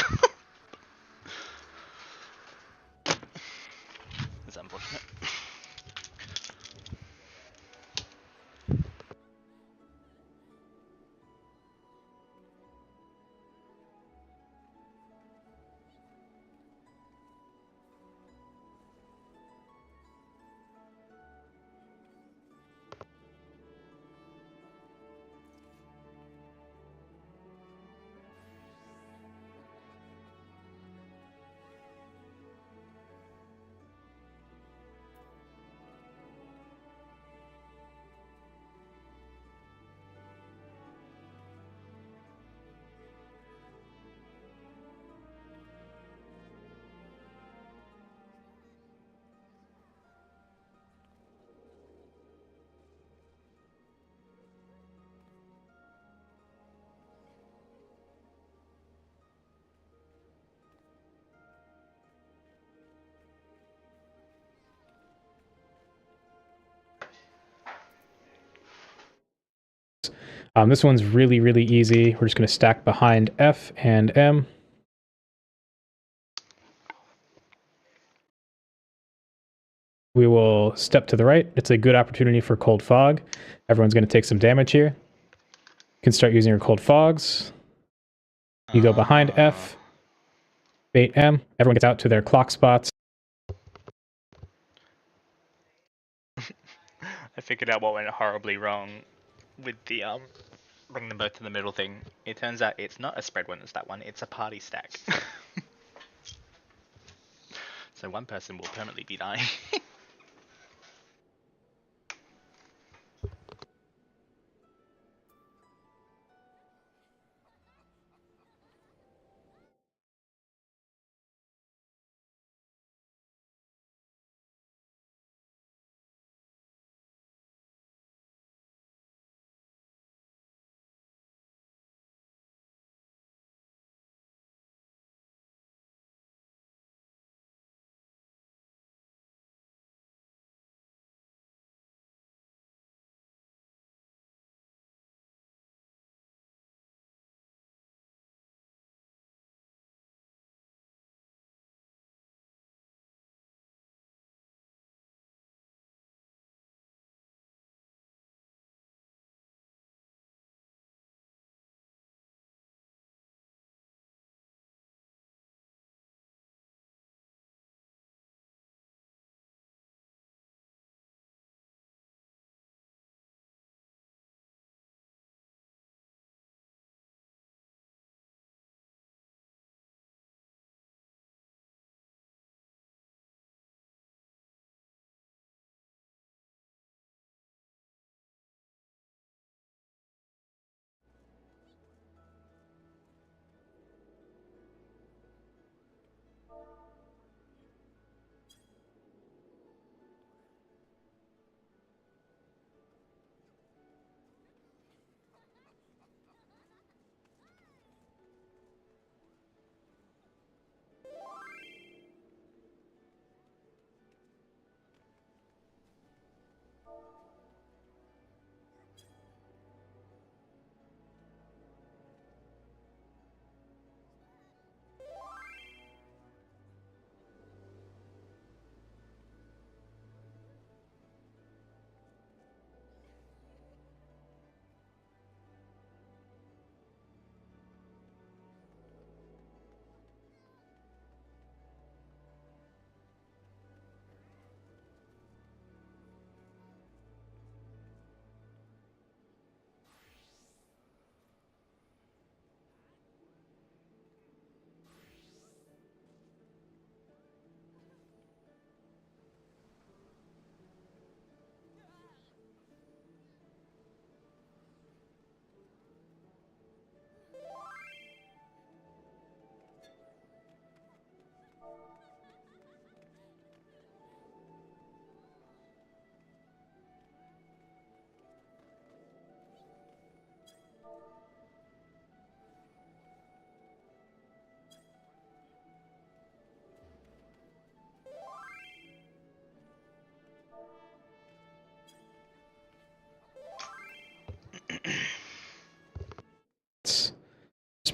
That's unfortunate. This one's really, really easy. We're just going to stack behind F and M. We will step to the right. It's a good opportunity for Cold Fog. Everyone's going to take some damage here. You can start using your Cold Fogs. You go behind F, bait M. Everyone gets out to their clock spots. I figured out what went horribly wrong with the bring them both to the middle thing. It turns out it's not a spread one, it's that one, it's a party stack. So one person will permanently be dying.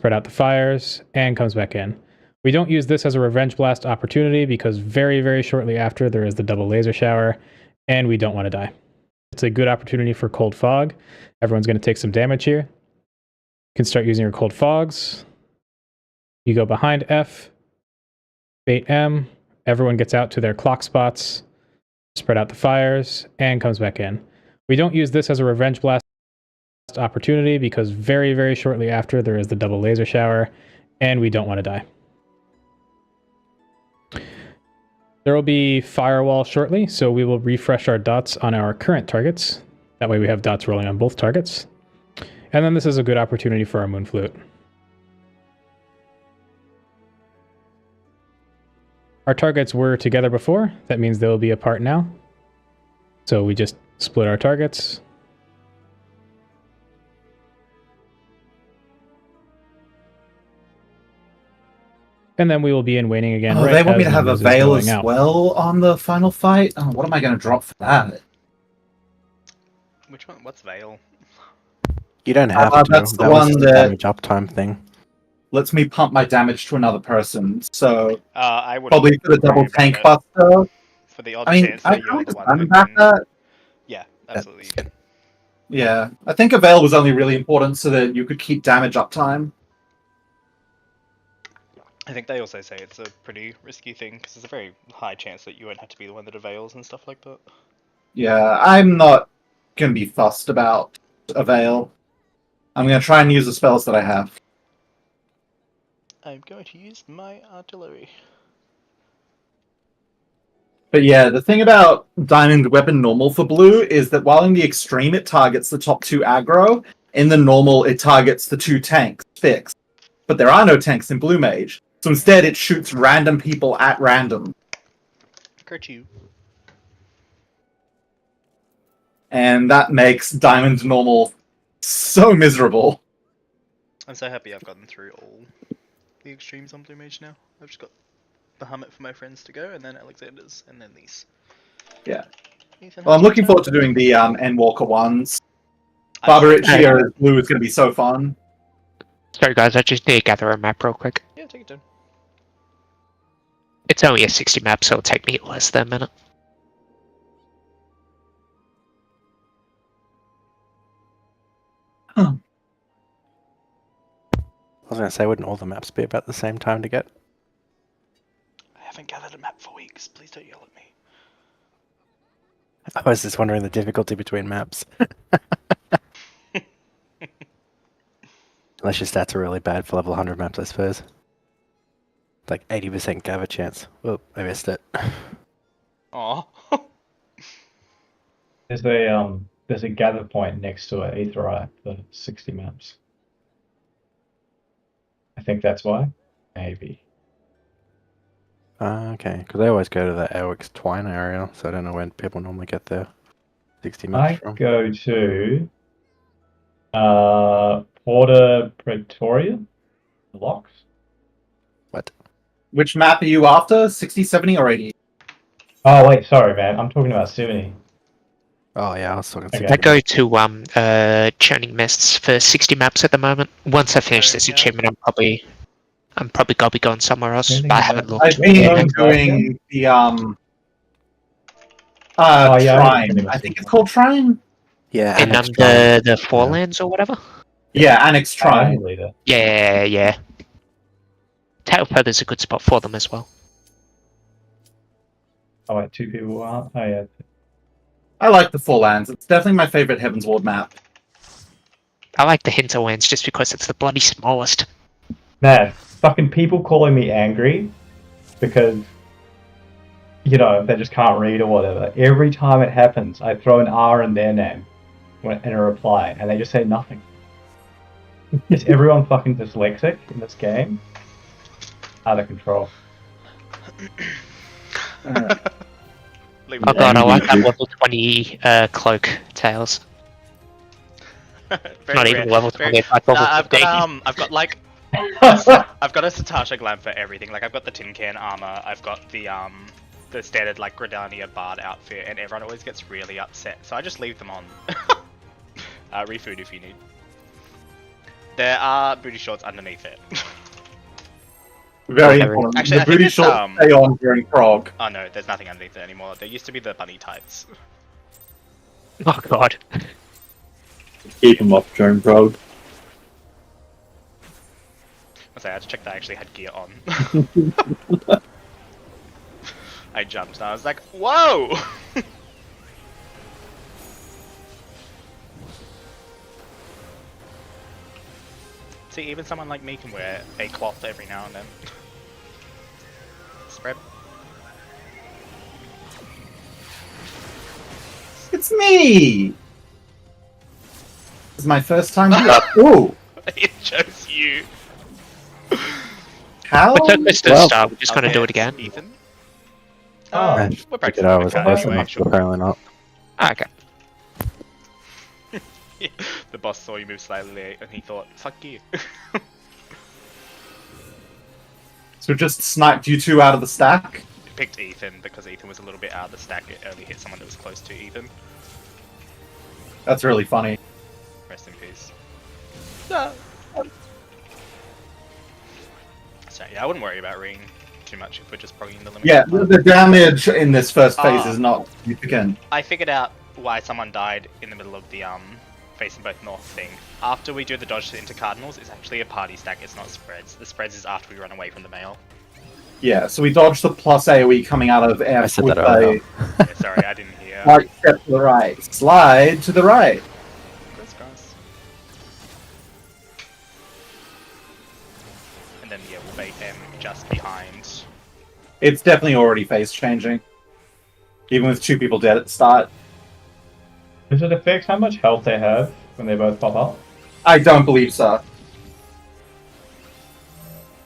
spread out the fires, and comes back in. We don't use this as a revenge blast opportunity because very, very shortly after there is the double laser shower, and we don't want to die. It's a good opportunity for cold fog. Everyone's going to take some damage here. You can start using your cold fogs. You go behind F, bait M, everyone gets out to their clock spots, spread out the fires, and comes back in. We don't use this as a revenge blast opportunity because very, very shortly after there is the double laser shower, and we don't want to die. There will be firewall shortly, so we will refresh our dots on our current targets. That way we have dots rolling on both targets. And then this is a good opportunity for our moon flute. Our targets were together before. That means they will be apart now. So we just split our targets. And then we will be in waning again. Oh, right they want me as to have a Nimbus is veil going as out. well on the final fight? Oh, what am I going to drop for that? Which one? What's Veil? You don't have to. That's the That was one the that- damage uptime thing. Lets me pump my damage to another person. So I would probably for the double tank buster. for the odd I mean, chance I that you're can't the one run that back can... that. Yeah, absolutely. You can. Yeah, I think a veil was only really important so that you could keep damage uptime. I think they also say it's a pretty risky thing because there's a very high chance that you won't have to be the one that avails and stuff like that. Yeah, I'm not going to be fussed about a veil. I'm going to try and use the spells that I have. I'm going to use my artillery. But yeah, the thing about Diamond Weapon Normal for blue is that while in the extreme it targets the top two aggro, in the normal it targets the two tanks fixed. But there are no tanks in Blue Mage, so instead it shoots random people at random. Hurt you. And that makes Diamond Normal so miserable. I'm so happy I've gotten through all the extremes on Blue Mage now. I've just got Bahamut for my friends to go, and then Alexander's, and then these. Yeah. Ethan Well, I'm has looking some forward time. to doing the Endwalker ones. I'm so Barbaricia as blue is going to be so fun. Sorry guys, I just need to gather a map real quick. Yeah, take it down. It's only a 60 map, so it'll take me less than a minute. I was going to say, wouldn't all the maps be about the same time to get? I haven't gathered a map for weeks. Please don't yell at me. I was just wondering the difficulty between maps. Unless your stats are really bad for level 100 maps, I suppose. Like 80% gather chance. Oh, I missed it. Aw. There's a gather point next to an Aetheryte for 60 maps. I think that's why. Maybe. Okay, because I always go to the Elwix Twine area, so I don't know when people normally get their 60 maps I from. go to Porta Pretoria, the locks. What? Which map are you after? 60, 70, or 80? Oh wait, sorry man, I'm talking about 70. Oh yeah, I was talking. Okay. I go to Churning Mists for 60 maps at the moment. Once I finish this Yeah. achievement, I'm probably gonna be going somewhere else. Anything But I about- haven't looked. I've been doing the Oh, yeah, I Trine. remember I think it's called Trine. Yeah, in Annex Trine. the Forelands or whatever. Yeah, Annex I'm Trine. the leader. Yeah. Tail Feather's a good spot for them as well. Oh wait, two people are. Oh yeah. I like the Forelands. It's definitely my favorite Heaven's Ward map. I like the Hinterlands just because it's the bloody smallest. Man, fucking people calling me angry because, you know, they just can't read or whatever. Every time it happens, I throw an R in their name in a reply, and they just say nothing. Is everyone fucking dyslexic in this game? Out of control. Leave Oh it god, I there. like that level 20 cloak tails. Very Not rare. even level Very- 20, it's like level Nah, 15. I've got like I've got a Satasha glam for everything. Like I've got the tin can armor, I've got the standard like Gridania bard outfit, and everyone always gets really upset. So I just leave them on. Refood if you need. There are booty shorts underneath it. Very Oh, important. Actually, I the think booty it's, shorts stay on during prog. Oh no, there's nothing underneath it anymore. There used to be the bunny tights. Oh god. Keep them off during prog. I had to check that I actually had gear on. I jumped and I was like, whoa! See, even someone like me can wear a cloth every now and then. Spread. It's me! This is my first time here. Ooh! It chose you. How? We're so close to the Well, start, we're just gonna Okay, do it again. Ethan? Oh. We're Pick it practicing out the as cat close anyway, enough, sure. apparently not. Ah, okay. The boss saw you move slightly late and he thought, fuck you. So just sniped you two out of the stack? Picked Ethan because Ethan was a little bit out of the stack. It only hit someone that was close to Ethan. That's really funny. Rest in peace. No. So yeah, I wouldn't worry about Ring too much if we're just progging the limit. Yeah, the damage in this first phase Ah. is not significant. I figured out why someone died in the middle of the facing both north thing. After we do the dodge into Cardinals, it's actually a party stack, it's not spreads. The spreads is after we run away from the male. Yeah, so we dodged the plus AoE coming out of F I said with that earlier. Yeah, sorry, I didn't hear. Right step to the right. Slide to the right. Gross, gross. And then yeah, we'll bait them just behind. It's definitely already phase changing. Even with two people dead at the start. Does it affect how much health they have when they both pop up? I don't believe so.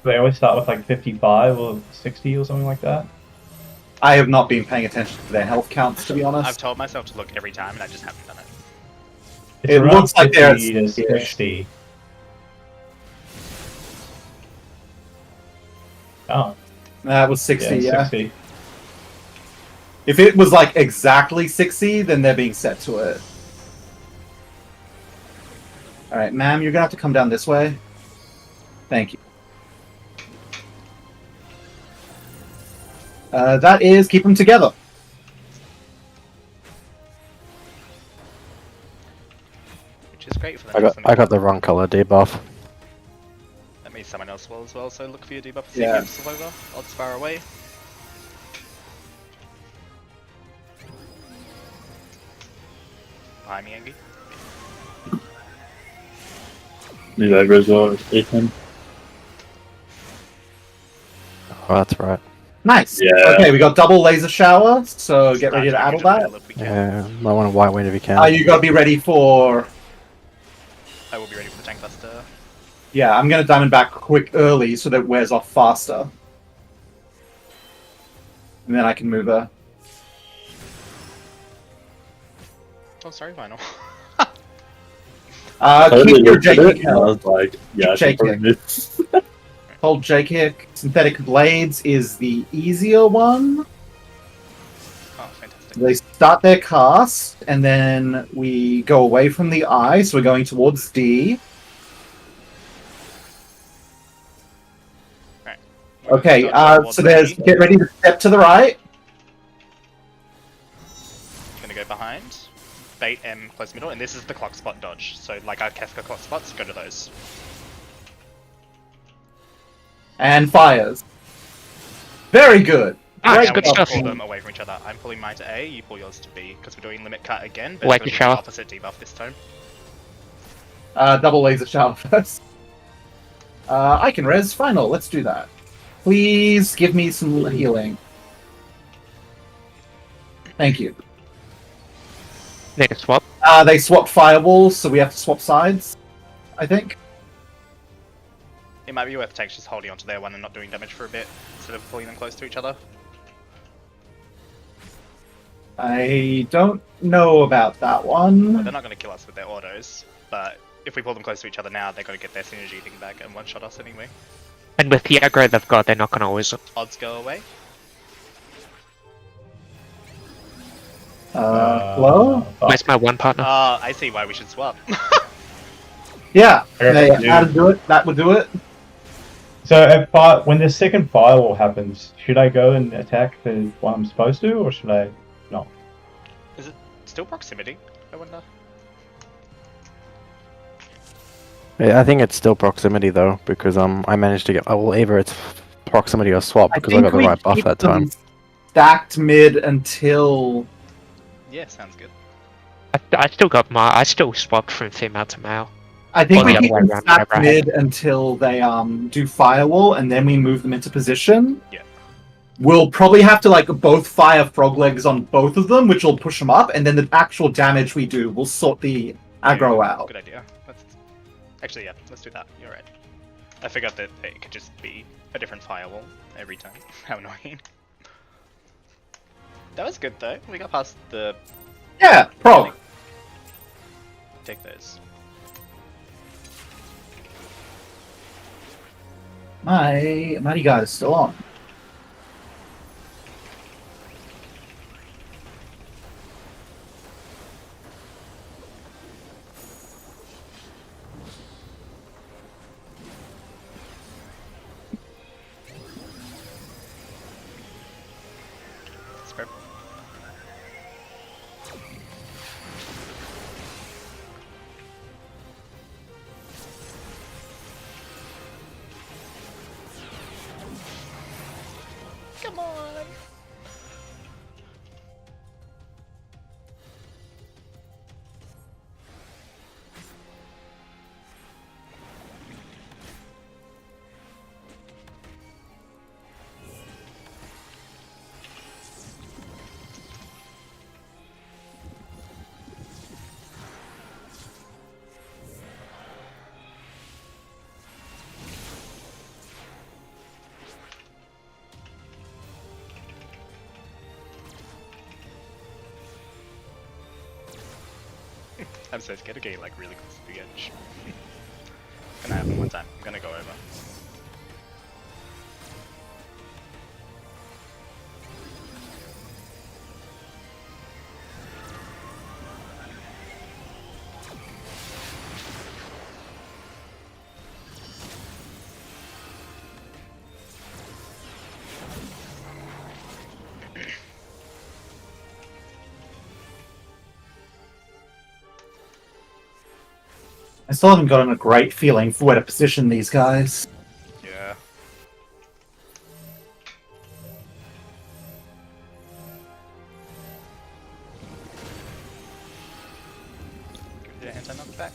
They always start with like 55 or 60 or something like that. I have not been paying attention to their health counts, to be honest. I've told myself to look every time and I just haven't done it. It's It around looks like they're at 50 to 60. 60. Oh, That was 60, yeah. 60. If it was like exactly 60, then they're being set to it. Alright, ma'am, you're gonna have to come down this way. Thank you. That is keep them together. Which is great for the I got the wrong color debuff. That means someone else will as well, so look for your debuff. Yeah. Yeah. Over. Odds far away. Behind me, Angie. Need I resort Ethan? Oh, that's right. Nice. Yeah. Okay, we got double laser shower, so get ready to Start addle to make that. it if we can. Yeah, might want to white wind if you can. You gotta be ready for. I will be ready for the tank buster. Yeah, I'm gonna diamond back quick early so that it wears off faster. And then I can move her. Oh, sorry, Vinyl. Keep your looked at J it, kick and I was like, yeah, I J should probably miss. Hold J kick. Synthetic blades is the easier one. Oh, fantastic. They start their cast, and then we go away from the eye, so we're going towards D. Right. Okay, Towards so there's me. get ready to step to the right. Gonna go behind. Bait M close middle, and this is the clock spot dodge. So like our Kefka clock spots, go to those. And fires. Very good. Ah, Great it's good job. stuff. Pull them away from each other. I'm pulling mine to A, you pull yours to B, because we're doing limit cut again, but Like it's a going to shower. be the opposite debuff this time. Double laser shower first. I can res final. Let's do that. Please give me some healing. Thank you. Need a swap. They swapped fireballs, so we have to swap sides. I think. It might be worth tanks just holding onto their one and not doing damage for a bit, instead of pulling them close to each other. I don't know about that one. They're not going to kill us with their autos, but if we pull them close to each other now, they're going to get their synergy thing back and one-shot us anyway. And with the aggro they've got, they're not gonna always. Odds go away. Hello? fuck. Where's my one partner? I see why we should swap. Yeah, I reckon yeah, you- that'd do it. That would do it. So when the second firewall happens, should I go and attack the one I'm supposed to, or should I not? Is it still proximity? I wonder. Yeah, I think it's still proximity though, because I managed to get. Oh, well, either it's proximity or swap because I got the right buff keep that them time. Stacked mid until Yeah, sounds good. I still got I still swapped from female to male. I think Or we the keep other way them around, stacked whatever. mid until they do firewall, and then we move them into position. Yeah. We'll probably have to like both fire frog legs on both of them, which will push them up, and then the actual damage we do will sort the aggro Yeah, out. Good idea. Actually, yeah, let's do that. You're right. I forgot that it could just be a different firewall every time. How annoying. That was good though. We got past the. Yeah, prog. Take those. My mighty god is still on. Spread. Come on. I'm so scared of getting like really close to the edge. Gonna happen one time. I'm gonna go over. I still haven't gotten a great feeling for where to position these guys. Yeah. Give it a hand on the back.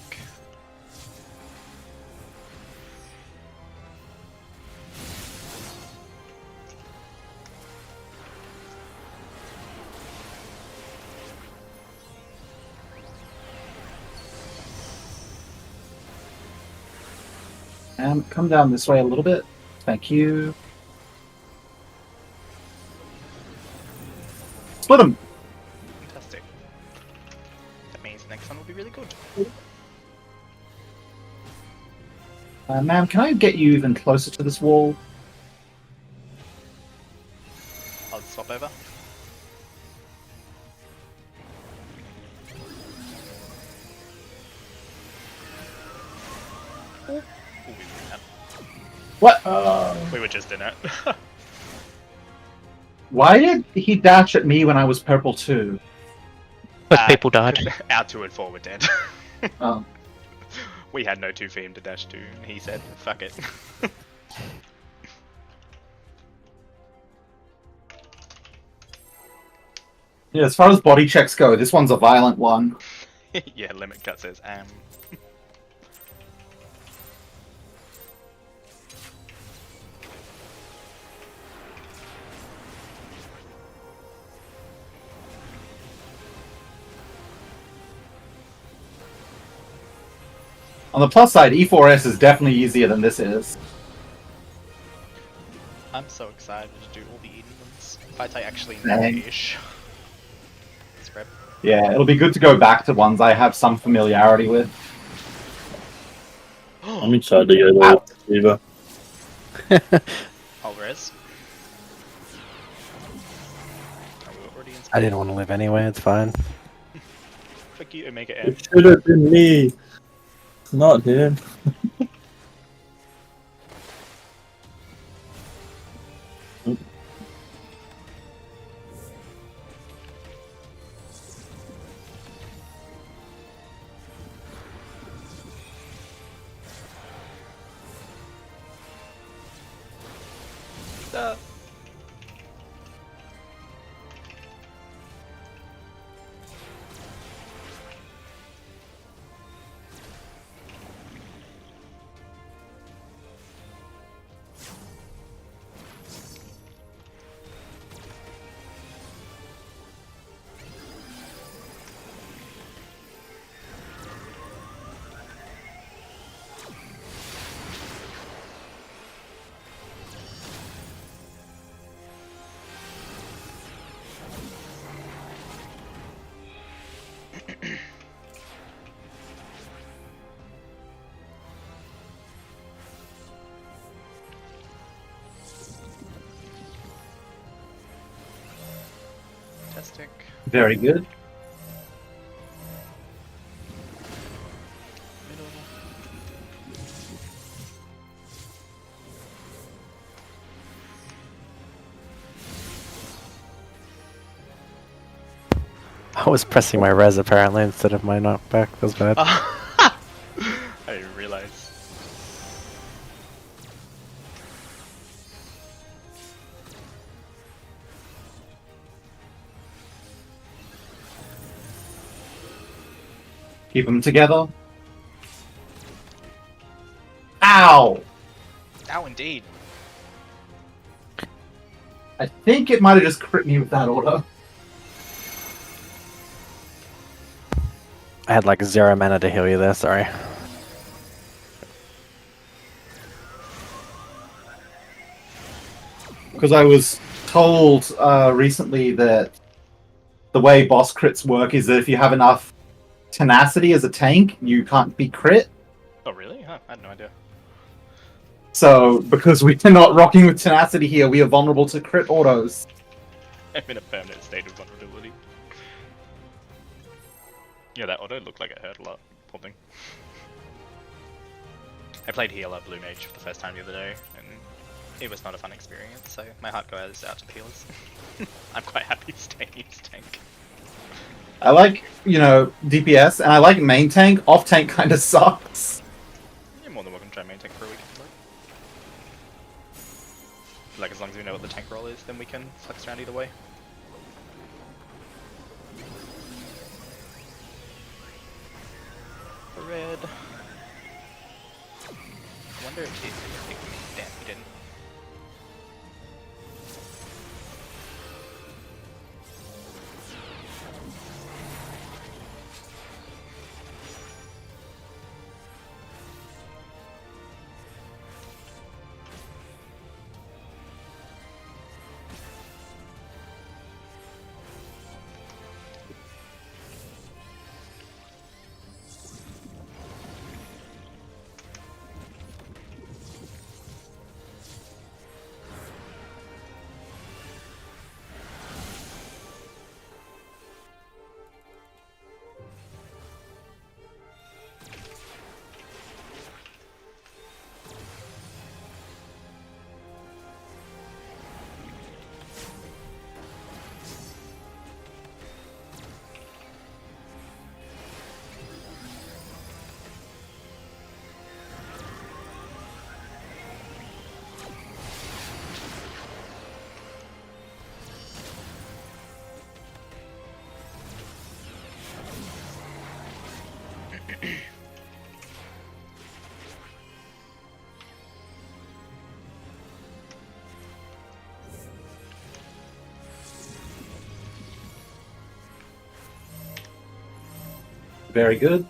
Come down this way a little bit. Thank you. Split them. Fantastic. That means the next one will be really good. Ma'am, can I get you even closer to this wall? I'll swap over. Ooh, we were in that. What? We were just in it. Why did he dash at me when I was purple too? But people died. Our 2 and 4 were dead. Oh. We had no 2 for him to dash to, and he said, fuck it. Yeah, as far as body checks go, this one's a violent one. Yeah, Limit Cut says, On the plus side, E4S is definitely easier than this is. I'm so excited to do all the Eden ones. Fights I actually Dang. know-ish. Spread. Yeah, it'll be good to go back to ones I have some familiarity with. I'm excited to go Wow. to Eva. Alvarez. Oh, we were already in I didn't want to live anyway. It's fine. Fuck you, Omega It M. should have been me. It's not him. Fantastic. Very good. I was pressing my res apparently instead of my knockback. That was bad. I didn't realize. Keep them together. Ow! Ow, indeed. I think it might have just crit me with that auto. I had like 0 mana to heal you there, sorry. Because I was told recently that the way boss crits work is that if you have enough tenacity as a tank, you can't be crit. Oh, really? Huh, I had no idea. So, because we're not rocking with tenacity here, we are vulnerable to crit autos. I'm in a permanent state of vulnerability. Yeah, that auto looked like it hurt a lot. Poor thing. I played healer Blue Mage for the first time the other day, and it was not a fun experience, so my heart goes out to the healers. I'm quite happy staying in his tank. I like, DPS, and I like main tank. Off tank kind of sucks. You're more than welcome to try main tank for a week. Like, as long as we know what the tank role is, then we can flex around either way. Red. I wonder if he's taking me. Damn, he didn't. Very good.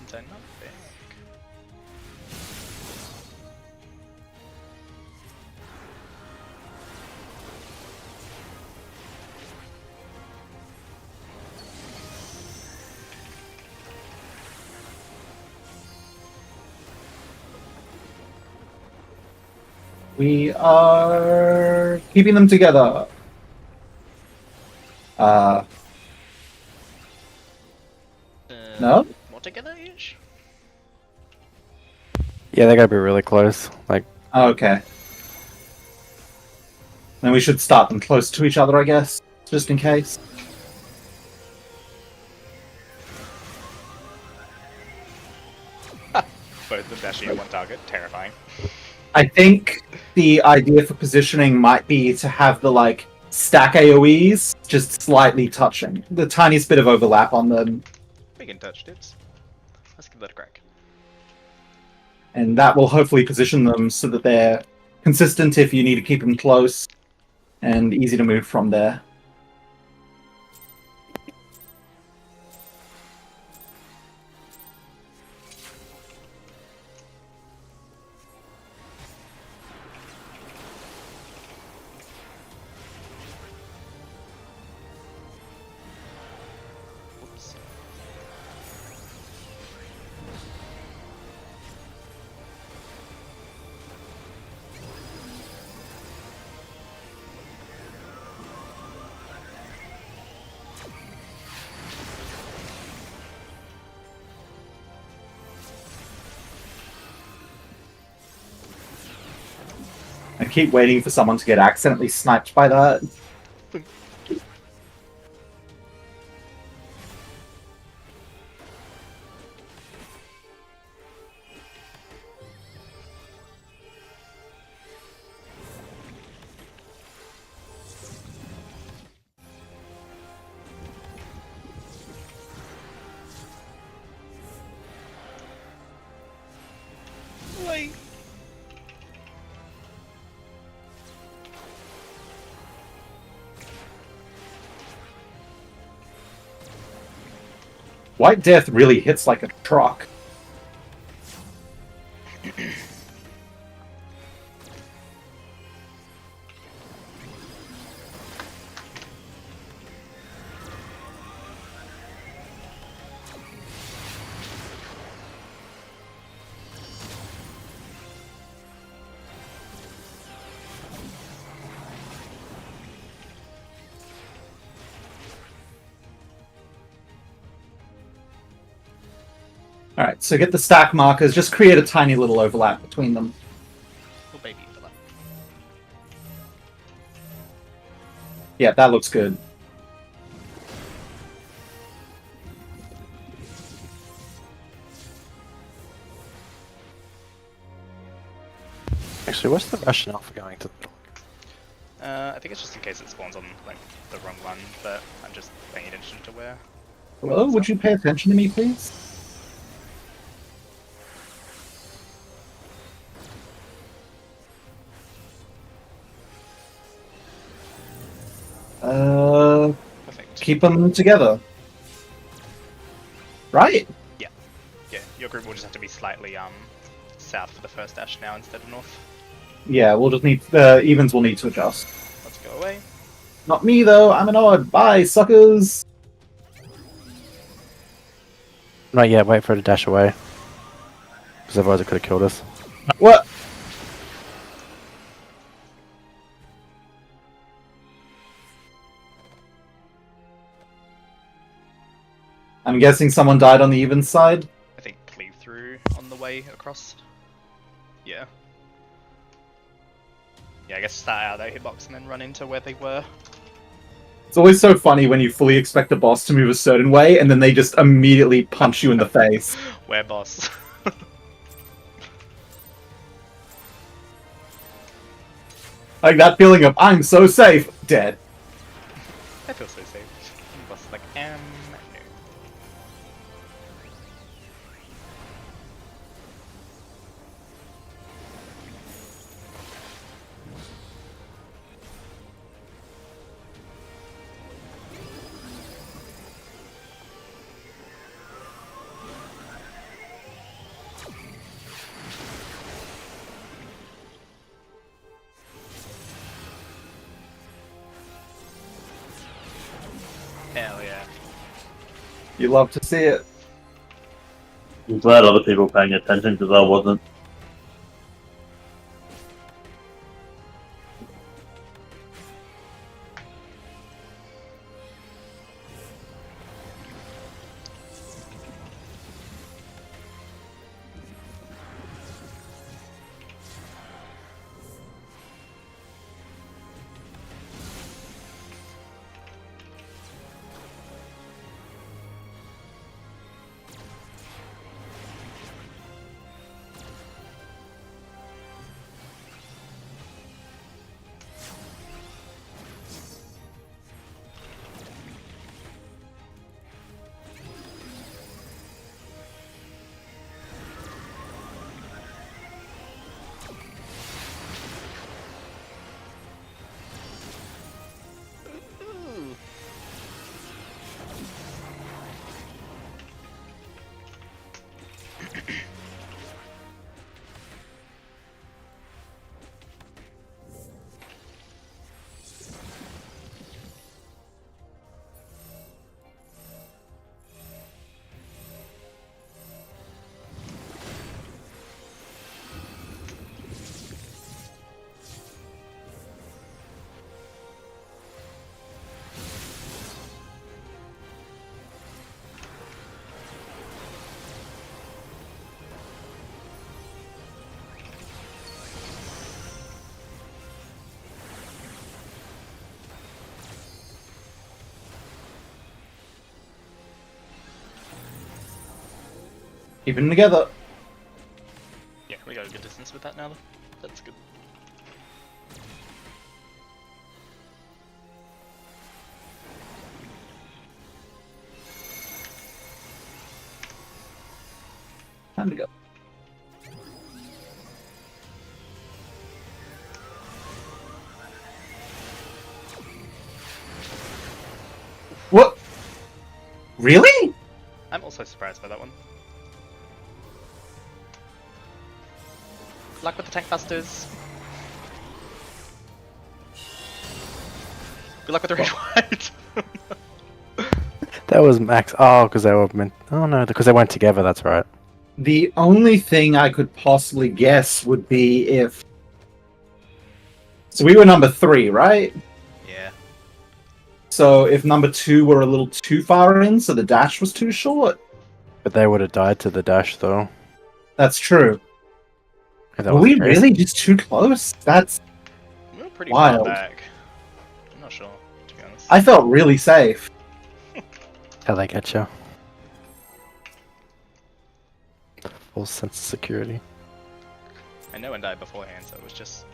Is that not big? We are keeping them together. No? More together-ish? Yeah, they gotta be really close. Like, Okay. Then we should start them close to each other, I guess, just in case. Both of them dashing at one target. Terrifying. I think the idea for positioning might be to have the, like, stack AoEs just slightly touching. The tiniest bit of overlap on them. We can touch tips. Let's give that a crack. And that will hopefully position them so that they're consistent if you need to keep them close, and easy to move from there. Oops. I keep waiting for someone to get accidentally sniped by that. Wait. White Death really hits like a truck. Alright, so get the stack markers, just create a tiny little overlap between them. Oh, baby for that. Yeah, that looks good. actually, what's the rationale for going to the middle? I think it's just in case it spawns on like the wrong one, but I'm just paying attention to where. Hello, would you pay attention to me, please? Perfect. Keep them together. Right? Yeah, your group will just have to be slightly south for the first dash now instead of north. Yeah, we'll just need, evens will need to adjust. Let's go away. Not me, though, I'm an odd. Bye, suckers! Not yet, wait for it to dash away. Because otherwise it could have killed us. What? I'm guessing someone died on the even side? I think cleave through on the way across. Yeah. Yeah, I guess start out of their hitbox and then run into where they were. It's always so funny when you fully expect a boss to move a certain way, and then they just immediately punch you in the face. Where boss? Like that feeling of, I'm so safe, dead. I feel so safe. And boss is like, no. Hell yeah. You love to see it. I'm glad other people were paying attention because I wasn't. Keep them together. Yeah, we got a good distance with that now. Though. That's good. Time to go. What? Really? I'm also surprised by that one. Good luck with the tank busters. Good luck with the red white. That was max. Oh, because they were meant. Oh no, because they went together. That's right. The only thing I could possibly guess would be if. So we were number 3, right? Yeah. So if number 2 were a little too far in, so the dash was too short. But they would have died to the dash though. That's true. If that Were was we the case. really just too close? That's. We were pretty Wild. far back. I'm not sure, to be honest. I felt really safe. How they get you? Full sense of security. I know one died beforehand, so it was just.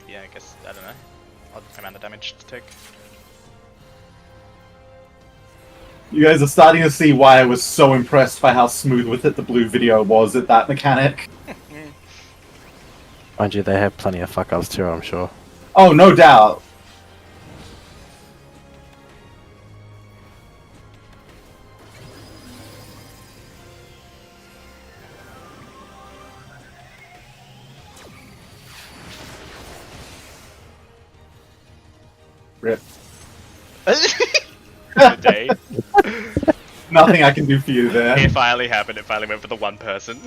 Yeah, I guess. I don't know. Odd amount of damage to take. You guys are starting to see why I was so impressed by how smooth with it the blue video was at that mechanic. Mind you, they had plenty of fuck ups too. I'm sure. Oh, no doubt. Rip. The day. Nothing I can do for you there. It finally happened. It finally went for the one person.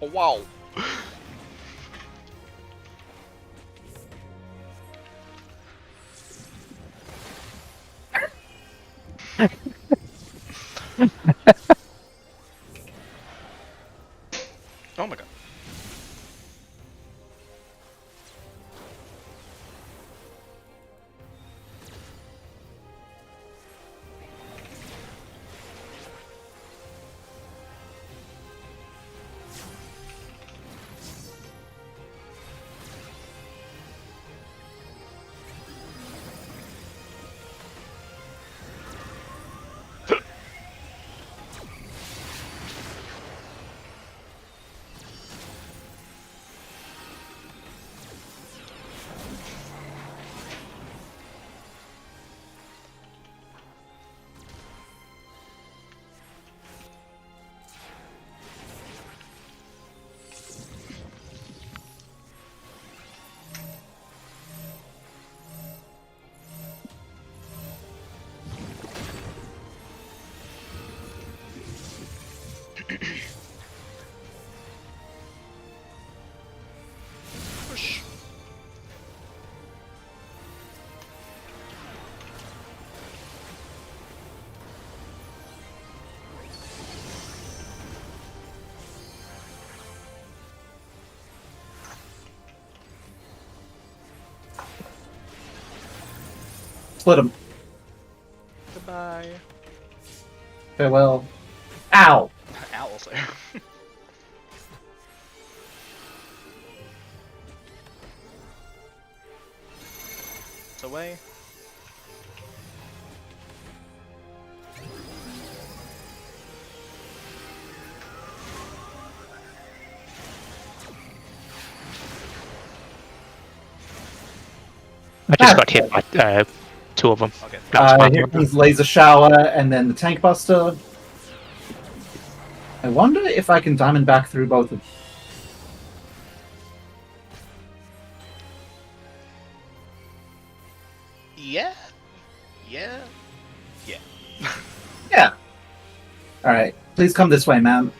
Oh, wow. Oh my god. Push. Split him. Goodbye. Farewell. Ow! Ow, also. It's away. I just got hit by 2 of them. Okay. Here comes Laser Shower and then the Tank Buster. I wonder if I can diamond back through both of them. Yeah. Yeah. Yeah. Yeah. Alright. Please come this way, ma'am.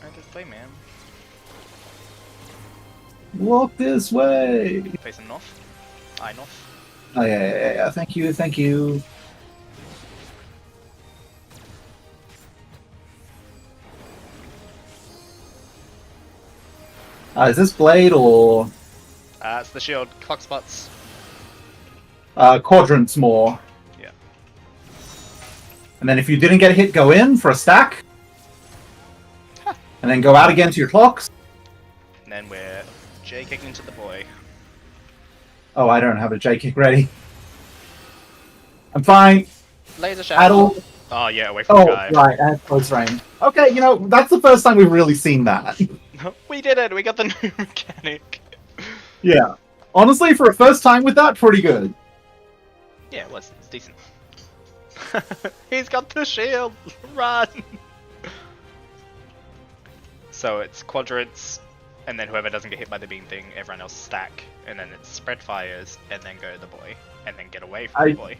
I just play, man. Walk this way. Facing north. I north. Oh, yeah. Thank you, thank you. Is this blade or... It's the shield. Clock spots. quadrants more. Yeah. And then if you didn't get a hit, go in for a stack. And then go out again to your clocks. And then we're J-kicking into the boy. Oh, I don't have a J kick ready. I'm fine. Laser shadow. Adel. Oh yeah, away from the Oh, guy. right, and close range. Okay, you know, that's the first time we've really seen that. We did it. We got the new mechanic. Yeah. Honestly, for a first time with that, pretty good. Yeah, it was. It's decent. He's got the shield. Run. So it's quadrants, and then whoever doesn't get hit by the beam thing, everyone else stack, and then it's spread fires, and then go to the boy, and then get away from the boy.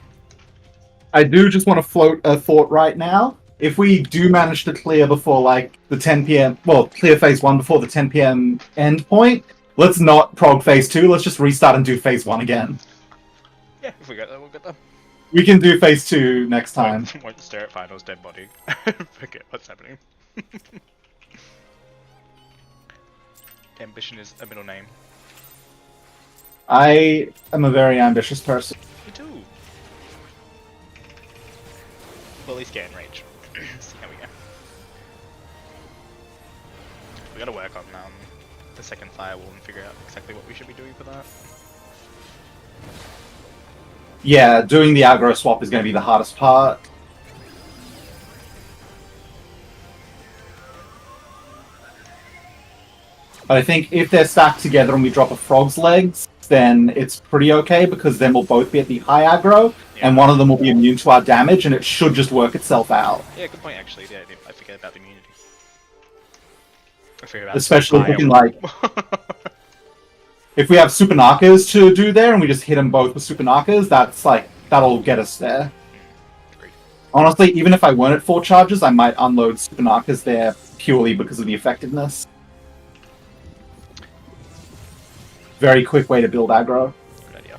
I do just want to float a thought right now. If we do manage to clear before, like, the 10 p.m. Well, clear phase 1 before the 10 p.m. end point, let's not prog phase 2. Let's just restart and do phase 1 again. Yeah, if we get that, we'll get them. We can do phase 2 next time. Won't stare at Final's dead body. Forget what's happening. Ambition is a middle name. I am a very ambitious person. Me too. Well, at least get in range. See how we go. We gotta work on the second firewall and figure out exactly what we should be doing for that. Yeah, doing the aggro swap is going to be the hardest part. But I think if they're stacked together and we drop a frog's legs, then it's pretty okay, because then we'll both be at the high aggro, and one of them will be immune to our damage, and it should just work itself out. Yeah, good point actually. Yeah, I forget about the immunity. I forget about Especially looking like... If we have Supernakas to do there, and we just hit them both with Supernakas, that's like, that'll get us there. Honestly, even if I weren't at 4 charges, I might unload Supernakas there purely because of the effectiveness. Very quick way to build aggro. Good idea.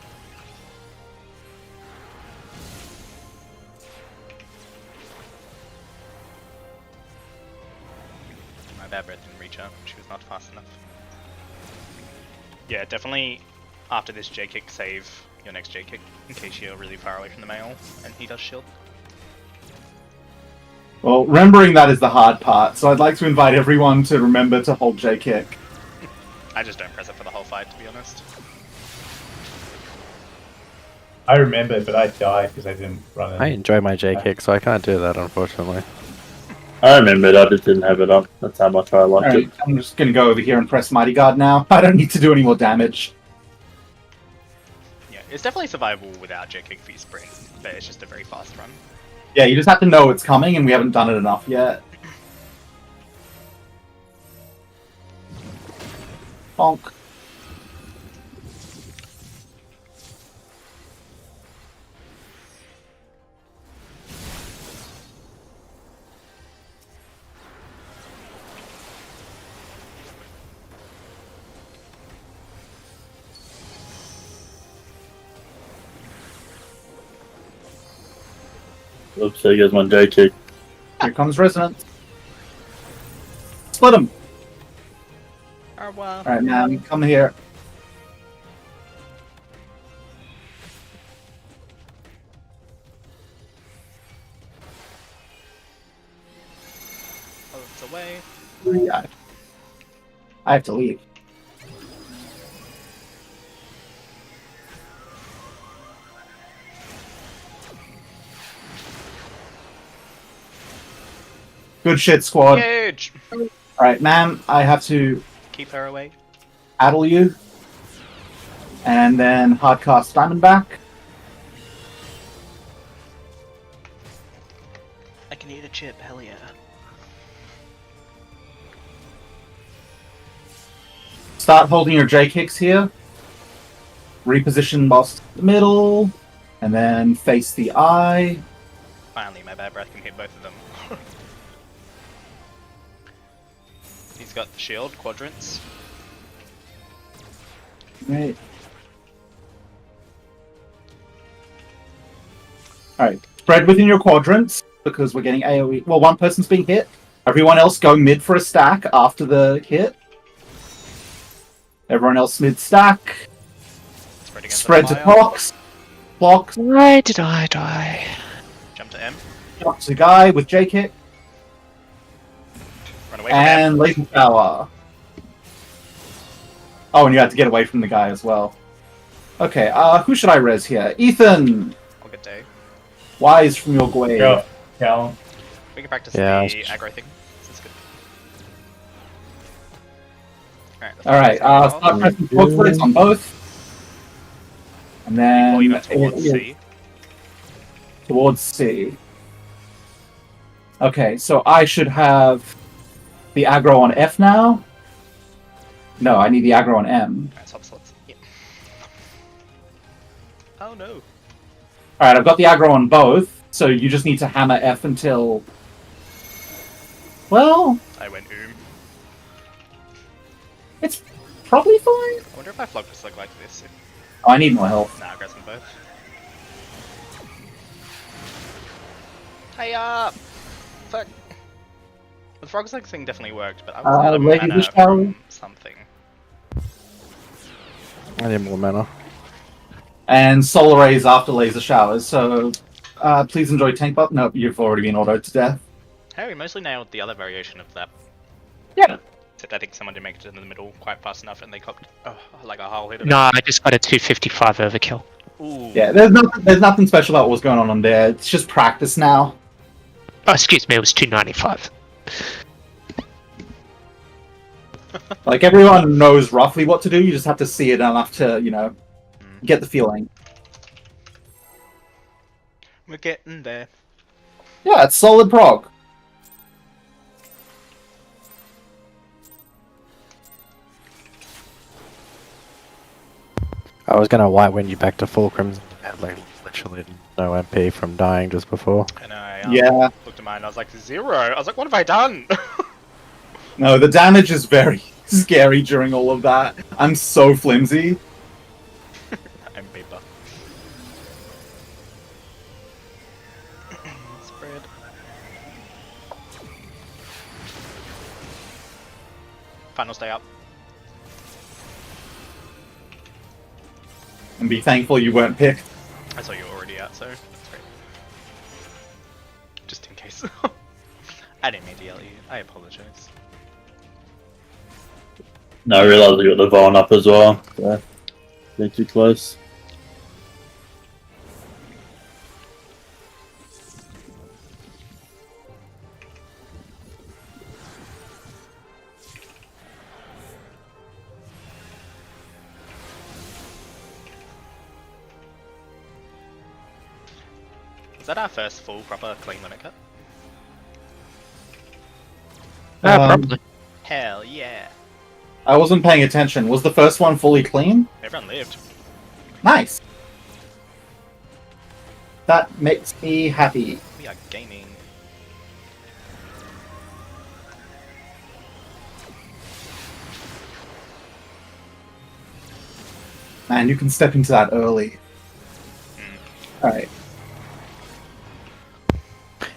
My bad breath didn't reach her. She was not fast enough. Yeah, definitely after this J-kick, save your next J-kick in case you're really far away from the male and he does shield. Well, remembering that is the hard part, so I'd like to invite everyone to remember to hold J-kick. I just don't press it for the whole fight, to be honest. I remember, but I died because I didn't run it. I enjoy my J kick, so I can't do that, unfortunately. I remembered, I just didn't have it up. That's how much I liked Alright, it. I'm just gonna go over here and press Mighty Guard now. I don't need to do any more damage. Yeah, it's definitely survivable without J-kick for your sprint, but it's just a very fast run. Yeah, you just have to know it's coming, and we haven't done it enough yet. Bonk. Oops, there goes my J kick. Here comes Resonance. Split him! Alright, man, come here. Oh, it's away. Yeah. I have to leave. Good shit, squad. Huge! Alright, ma'am, I have to Keep her away. addle you. And then hardcast Diamondback. I can eat a chip, hell yeah. Start holding your J kicks here. Reposition boss to the middle. And then face the eye. Finally, my bad breath can hit both of them. He's got the shield, quadrants. Right. Alright, spread within your quadrants, because we're getting AoE. Well, one person's being hit. Everyone else go mid for a stack after the hit. Everyone else mid stack. Spread against Spread the to fire. Pox. Block. Why did I die? Jump to M. Up to the guy with J kick. Run away from M. And laser shower. Oh, and you had to get away from the guy as well. Okay, who should I res here? Ethan! All good day. Wise from your Gwei. Go, Cal. We can practice Yeah. the aggro thing. This is good. Alright, start pressing forward flips on both. And then Or even towards C. Towards C. Okay, so I should have the aggro on F now. No, I need the aggro on M. Alright, swap slots. Yep. Oh no. Alright, I've got the aggro on both, so you just need to hammer F until... Well, I went it's probably fine. I wonder if I flog this like this. Oh, I need more health. Nah, grab them both. Hey up! Fuck. The frog slug thing definitely worked, but I was out of laser mana shower? from something. I need more mana. And solar rays after laser showers, so please enjoy tank butt. Nope, you've already been autoed to death. Hey, we mostly nailed the other variation of that. Yeah. Except I think someone did make it in the middle quite fast enough and they copped like a whole hit of No, I just got a 255 overkill. it. Ooh. Yeah, there's nothing special about what's going on there. It's just practice now. Oh, excuse me, it was 295. Like, everyone knows roughly what to do, you just have to see it enough to, you know, get the feeling. We're getting there. Yeah, it's solid prog. I was gonna white wind you back to full crimson. I had like literally no MP from dying just before. And I Yeah. looked at mine and I was like, 0! I was like, what have I done? No, the damage is very scary during all of that. I'm so flimsy. I'm paper. Spread. Final stay up. And be thankful you weren't picked. I saw you were already out, so that's great. Just in case. I didn't mean to yell at you. I apologize. No, I realised I got the Vaughn up as well. So, they're too close. Is that our first full proper clean limit cut? Probably. Hell yeah. I wasn't paying attention. Was the first one fully clean? Everyone lived. Nice. That makes me happy. We are gaming. Man, you can step into that early. Alright.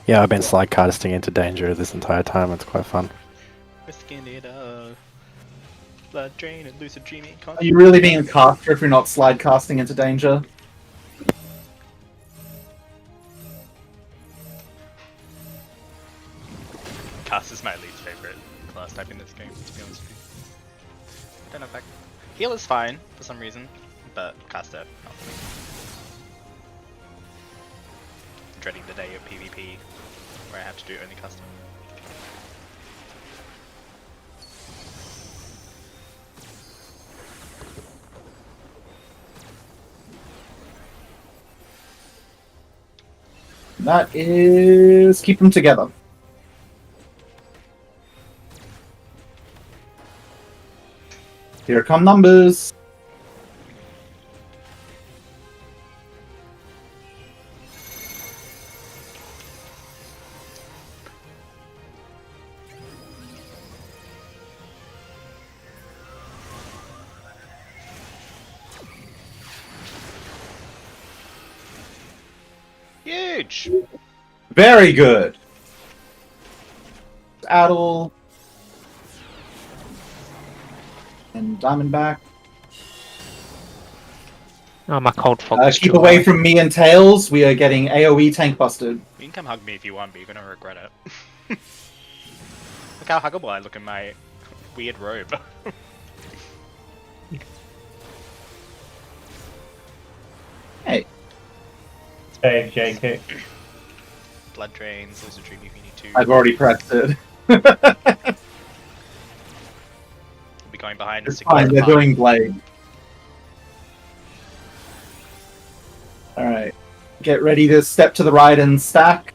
Yeah, I've been slide casting into danger this entire time. It's quite fun. Risking it up. Blood drain and lucid dreaming. Are you really being a caster if you're not slide casting into danger? Cast is my least favorite class type in this game, to be honest with you. I don't know if I... Heal is fine, for some reason, but caster, not for me. Dreading the day of PvP, where I have to do only caster. That is... keep them together. Here come numbers. Huge! Very good. Adel. And Diamondback. Oh, my cold fog. was Keep too away high. from me and Tails. We are getting AoE tank busted. You can come hug me if you want, but you're gonna regret it. Look how huggable I look in my weird robe. Hey, Hey, JK. Blood drains, lizard dream if you need to. I've already pressed it. We'll be going behind and It's fine. the They're party. doing blade. All right. Get ready to step to the right and stack.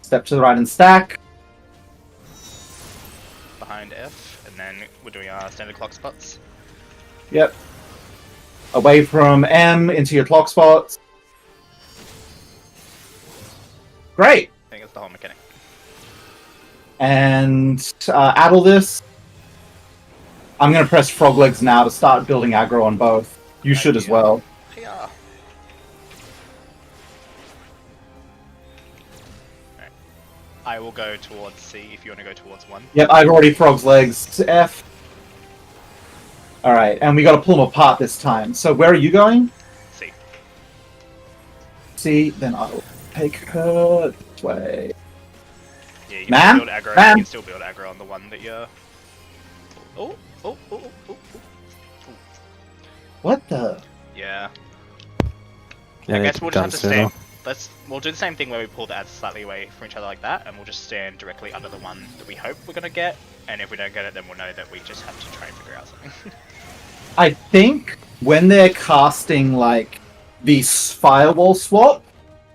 Step to the right and stack. Behind F, and then we're doing our standard clock spots. Yep. Away from M into your clock spots. Great. I think that's the whole mechanic. And addle this. I'm going to press frog legs now to start building aggro on both. You should as well. Yeah. Alright. I will go towards C if you want to go towards 1. Yep, I've already frog's legs to F. Alright, and we got to pull them apart this time. So where are you going? C. C, then I'll take her this way. Yeah, you can Ma'am? still build aggro. Ma'am? You can still build aggro on the one that you're. Oh. What the? Yeah. Yeah, I need guess to be we'll just done have to sooner. stand. We'll do the same thing where we pull the ads slightly away from each other like that, and we'll just stand directly under the one that we hope we're gonna get. And if we don't get it, then we'll know that we just have to try and figure out something. I think when they're casting, like, the firewall swap,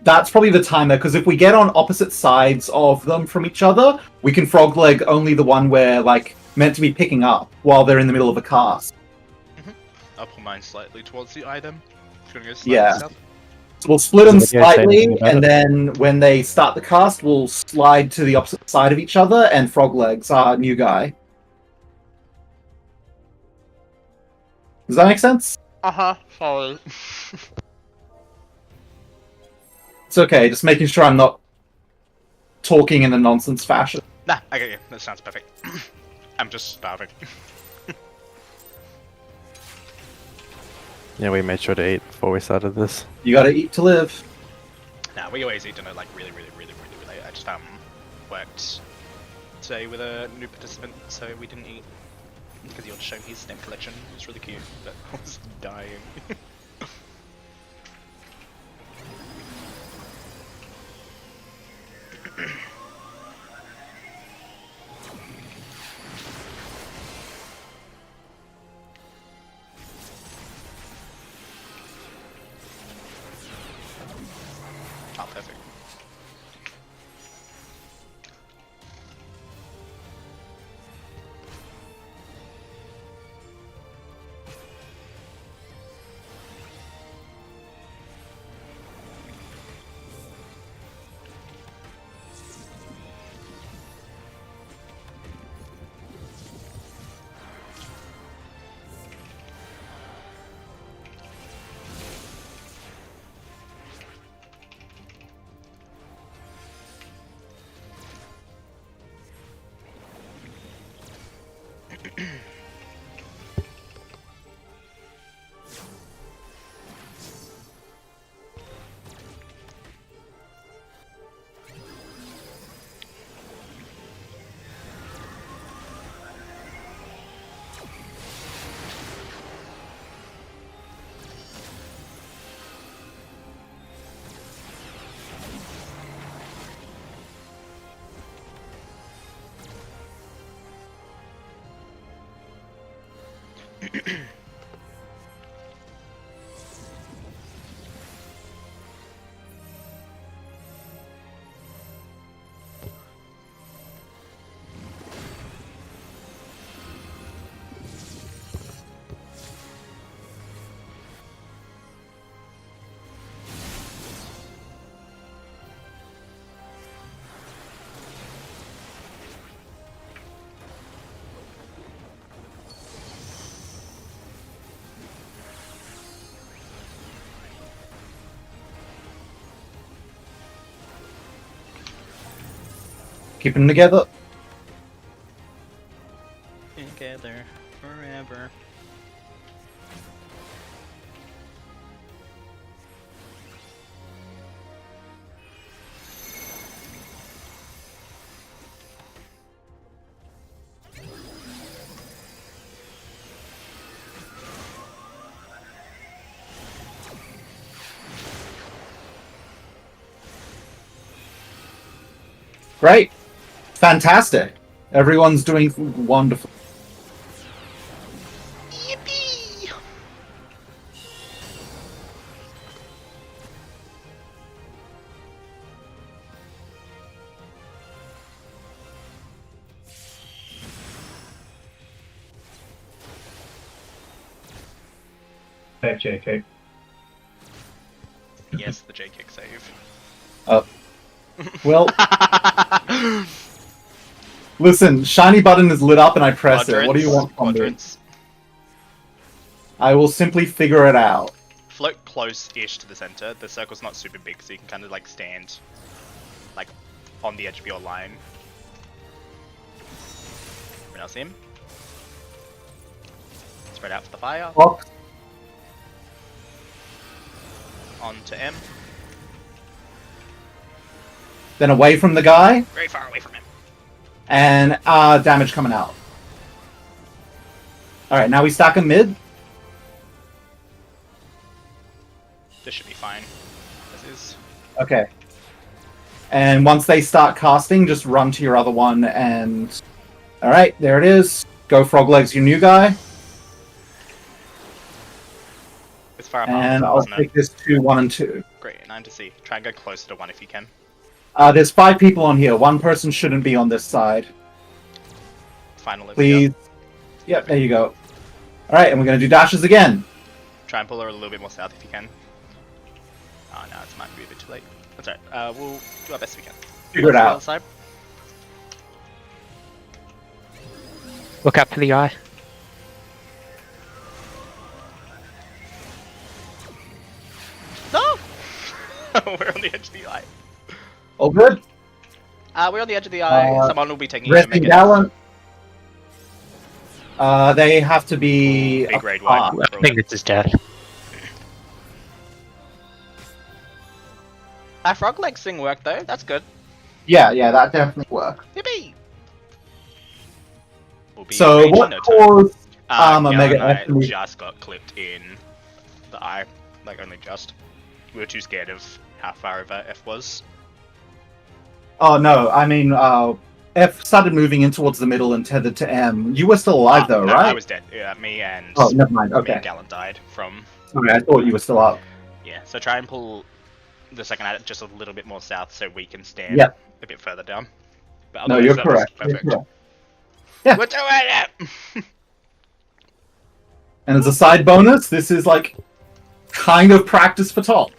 that's probably the time there, because if we get on opposite sides of them from each other, we can frog leg only the one we're, like, meant to be picking up while they're in the middle of a cast. I'll pull mine slightly towards the item. It's gonna go slightly Yeah. south. So we'll split them Does the video say slightly, anything about and it? then when they start the cast, we'll slide to the opposite side of each other, and frog legs, our new guy. Does that make sense? Sorry. It's okay, just making sure I'm not talking in a nonsense fashion. Nah, I get you. That sounds perfect. I'm just starving. Yeah, we made sure to eat before we started this. You gotta eat to live. Nah, we always eat dinner like really late. I just worked today with a new participant, so we didn't eat because he wanted to show me his stamp collection. It was really cute, but I was dying. Oh, perfect. Keep them together. Together forever. Great. Fantastic. Everyone's doing wonderful. Yippee! Save JK. Yes, the J kick save. Well, listen, shiny button is lit up and I press it. What do you want from me? Quadrants. I will simply figure it out. Float close-ish to the center. The circle's not super big, so you can kind of like stand like on the edge of your line. Everyone else in. Spread out for the fire. Box. On to M. Then away from the guy, Very far away from him. and damage coming out. Alright, now we stack him mid. This should be fine. This is. Okay. And once they start casting, just run to your other one and... Alright, there it is. Go Froglegs, your new guy. It's far And apart, I'll isn't take it? this to 1 and 2. Great, 9 to C. Try and go closer to 1 if you can. There's 5 people on here. 1 person shouldn't be on this side. Final Olivia. Please. Yep, there you go. Alright, and we're going to do dashes again. Try and pull her a little bit more south if you can. Oh no, it might be a bit too late. That's alright. We'll do our best we can. Figure it The out. other side. Look up for the eye. No! We're on the edge of the eye. All good? We're on the edge of the eye. Someone will be taking Resting Omega. Gallant. They have to be... Big grade apart. one. I think this is death. Our frog legs thing worked though. That's good. Yeah, that definitely worked. Yippee! We'll be So raging what no time. caused Gala Omega and I F to be... just got clipped in the eye. Like only just. We were too scared of how far over F was. Oh no, I mean, F started moving in towards the middle and tethered to M. You were still alive though, No, right? I was dead. Yeah, me and Oh, never mind, me okay. and Gallant died from. Sorry, I thought you were still up. Yeah, so try and pull the second at it just a little bit more south so we can stand Yep. a bit further down. But No, otherwise, you're that was correct. You're Perfect. correct. Yeah. We're doing it! And as a side bonus, this is like kind of practice for top.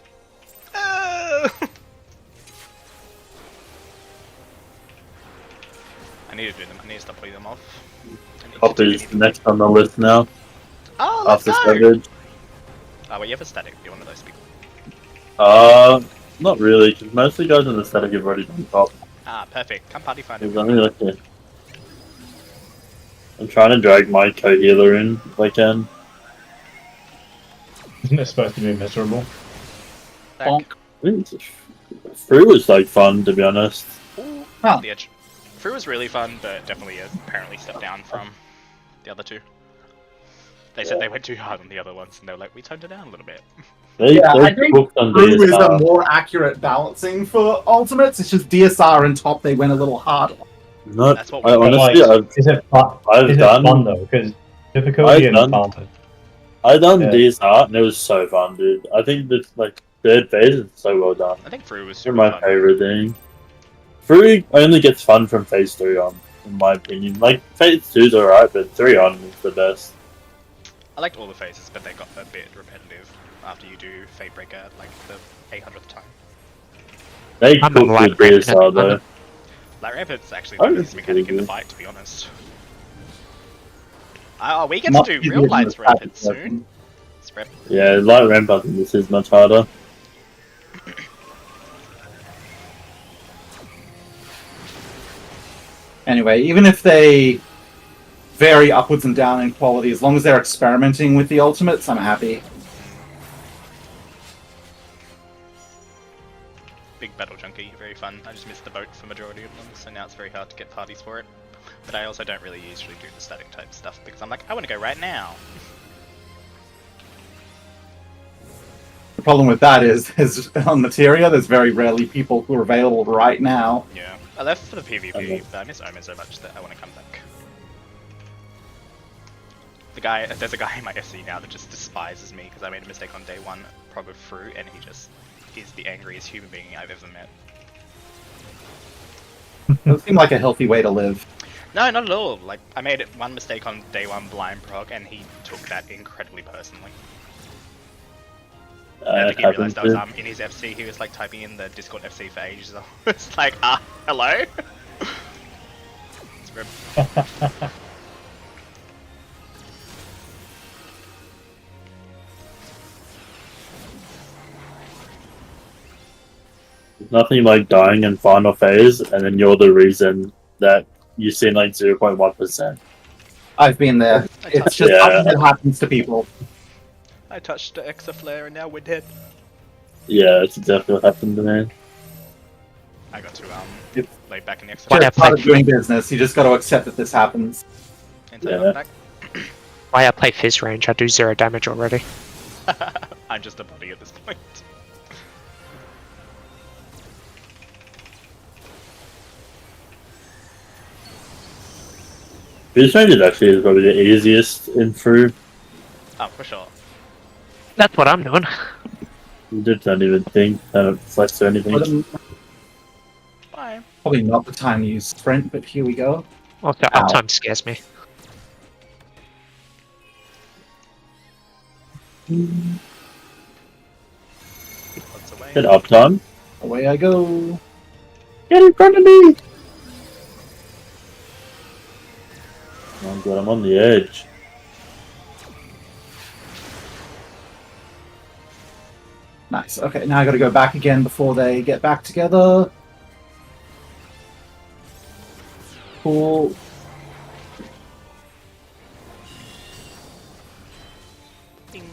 I need to do them. I need to stop putting them off. Top is next on the list now. Oh, let's After go! Savage. Oh, wait, you have a static. You're one of those people. Not really, because most of the guys in the static have already done top. Ah, perfect. Come party find There's it. only like a... I'm trying to drag my co-healer in if I can. Isn't it supposed to be miserable? Bonk. Free was like fun, to be honest. Ooh, Huh. the edge. Free was really fun, but definitely apparently stepped down from the other two. They said they went too hard on the other ones, and they were like, we toned it down a little bit. They I think booked on Brew is a DSR. more accurate balancing for ultimates. It's just DSR and top they went a little hard. Not, That's what I we- honestly, Like, is it fun? I've Is it done- fun though? Because difficulty I've and done- fun. I done Yeah. DSR and it was so fun, dude. I think that like third phase is so well done. I think Free was They're super my fun. favorite thing. Free only gets fun from phase 3 on, in my opinion. Like phase 2's alright, but 3 on is the best. I liked all the phases, but they got a bit repetitive after you do Fate Breaker at like the 800th time. They I'm cook a light with DSR rampant. though. Light Rampant's actually Oh, the that's easiest mechanic in the pretty good. fight, to be honest. Oh, we get Much to do easier real than lights the rampant static soon. version. Spread. Yeah, light ramp I think this is much harder. Anyway, even if they vary upwards and down in quality, as long as they're experimenting with the ultimates, I'm happy. Big Battle Junkie, very fun. I just missed the boat for majority of them, so now it's very hard to get parties for it. But I also don't really usually do the static type stuff because I'm like, I want to go right now. The problem with that is on Materia, there's very rarely people who are available right now. Yeah. I left for the PvP, Okay. but I miss Omen so much that I want to come back. There's a guy in my SC now that just despises me because I made a mistake on day 1, prog fruit, and he just is the angriest human being I've ever met. Doesn't seem like a healthy way to live. No, not at all. Like, I made one mistake on day 1 blind prog, and he took that incredibly personally. I don't think he realized I was in his FC. He was like typing in the Discord FC for ages. I was like, hello? It's grim. Nothing like dying in final phase, and then you're the reason that you see like 0.1%. I've been there. It's just Yeah. something that happens to people. I touched the Exaflare and now we're dead. Yeah, it's definitely what happened to me. I got to lay back in the It's Why Exaflare. not part play- of doing business. You just got to accept that this happens. Until Yeah. I'm back. Why I play Fizz range? I do 0 damage already. I'm just a body at this point. This range is actually probably the easiest in through. Oh, for sure. That's what I'm doing. You just don't even think, don't flex or anything. Bye. Probably not the time to use sprint, but here we go. Also, Ow. uptime scares me. What's away? Get uptime. Away I go. Get in front of me! Oh god, I'm on the edge. Nice. Okay, now I got to go back again before they get back together. Cool. Ding.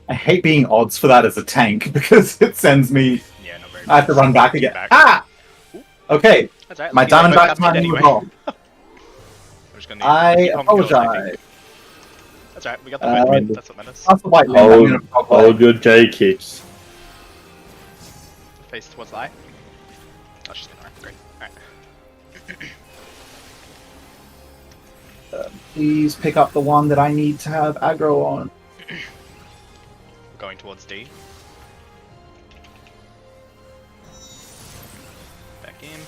I hate being odds for that as a tank because it sends me. Yeah, not very I have to much. run back again. Ah! Okay, That's right, my let's keep going Diamondback back up timing anyway. was off. We're just gonna I keep on going, I think. apologize. That's right, we got the red mid, Uh, that's what matters. That's the white man. Hold- I'm gonna prog Hold your J kicks. Face towards the eye. Oh, she's gonna run. Great. Alright. Please pick up the one that I need to have aggro on. We're going towards D. Back in.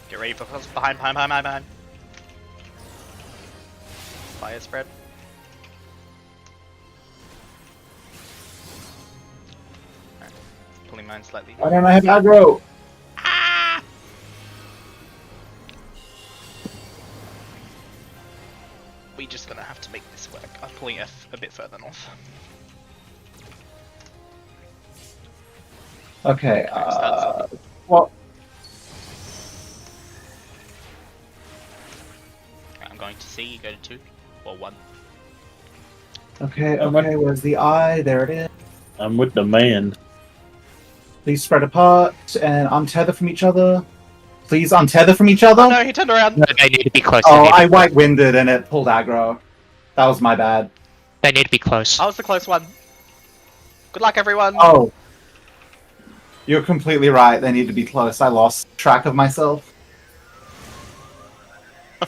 Get ready for behind. Fire spread. Alright. Pulling mine slightly. Why don't I have aggro? We're just gonna have to make this work. I'm pulling F a bit further north. Okay, Starts. well, I'm going to C, you go to 2 or 1. okay, where's the eye? There it is. I'm with the man. Please spread apart and untether from each other. Please untether from each other. Oh no, he turned around! No, they need to be close. Oh, they, need I to, white-winded and it pulled aggro. That was my bad. they need to be close. I was the close one. Good luck, everyone! Oh. You're completely right. They need to be close. I lost track of myself.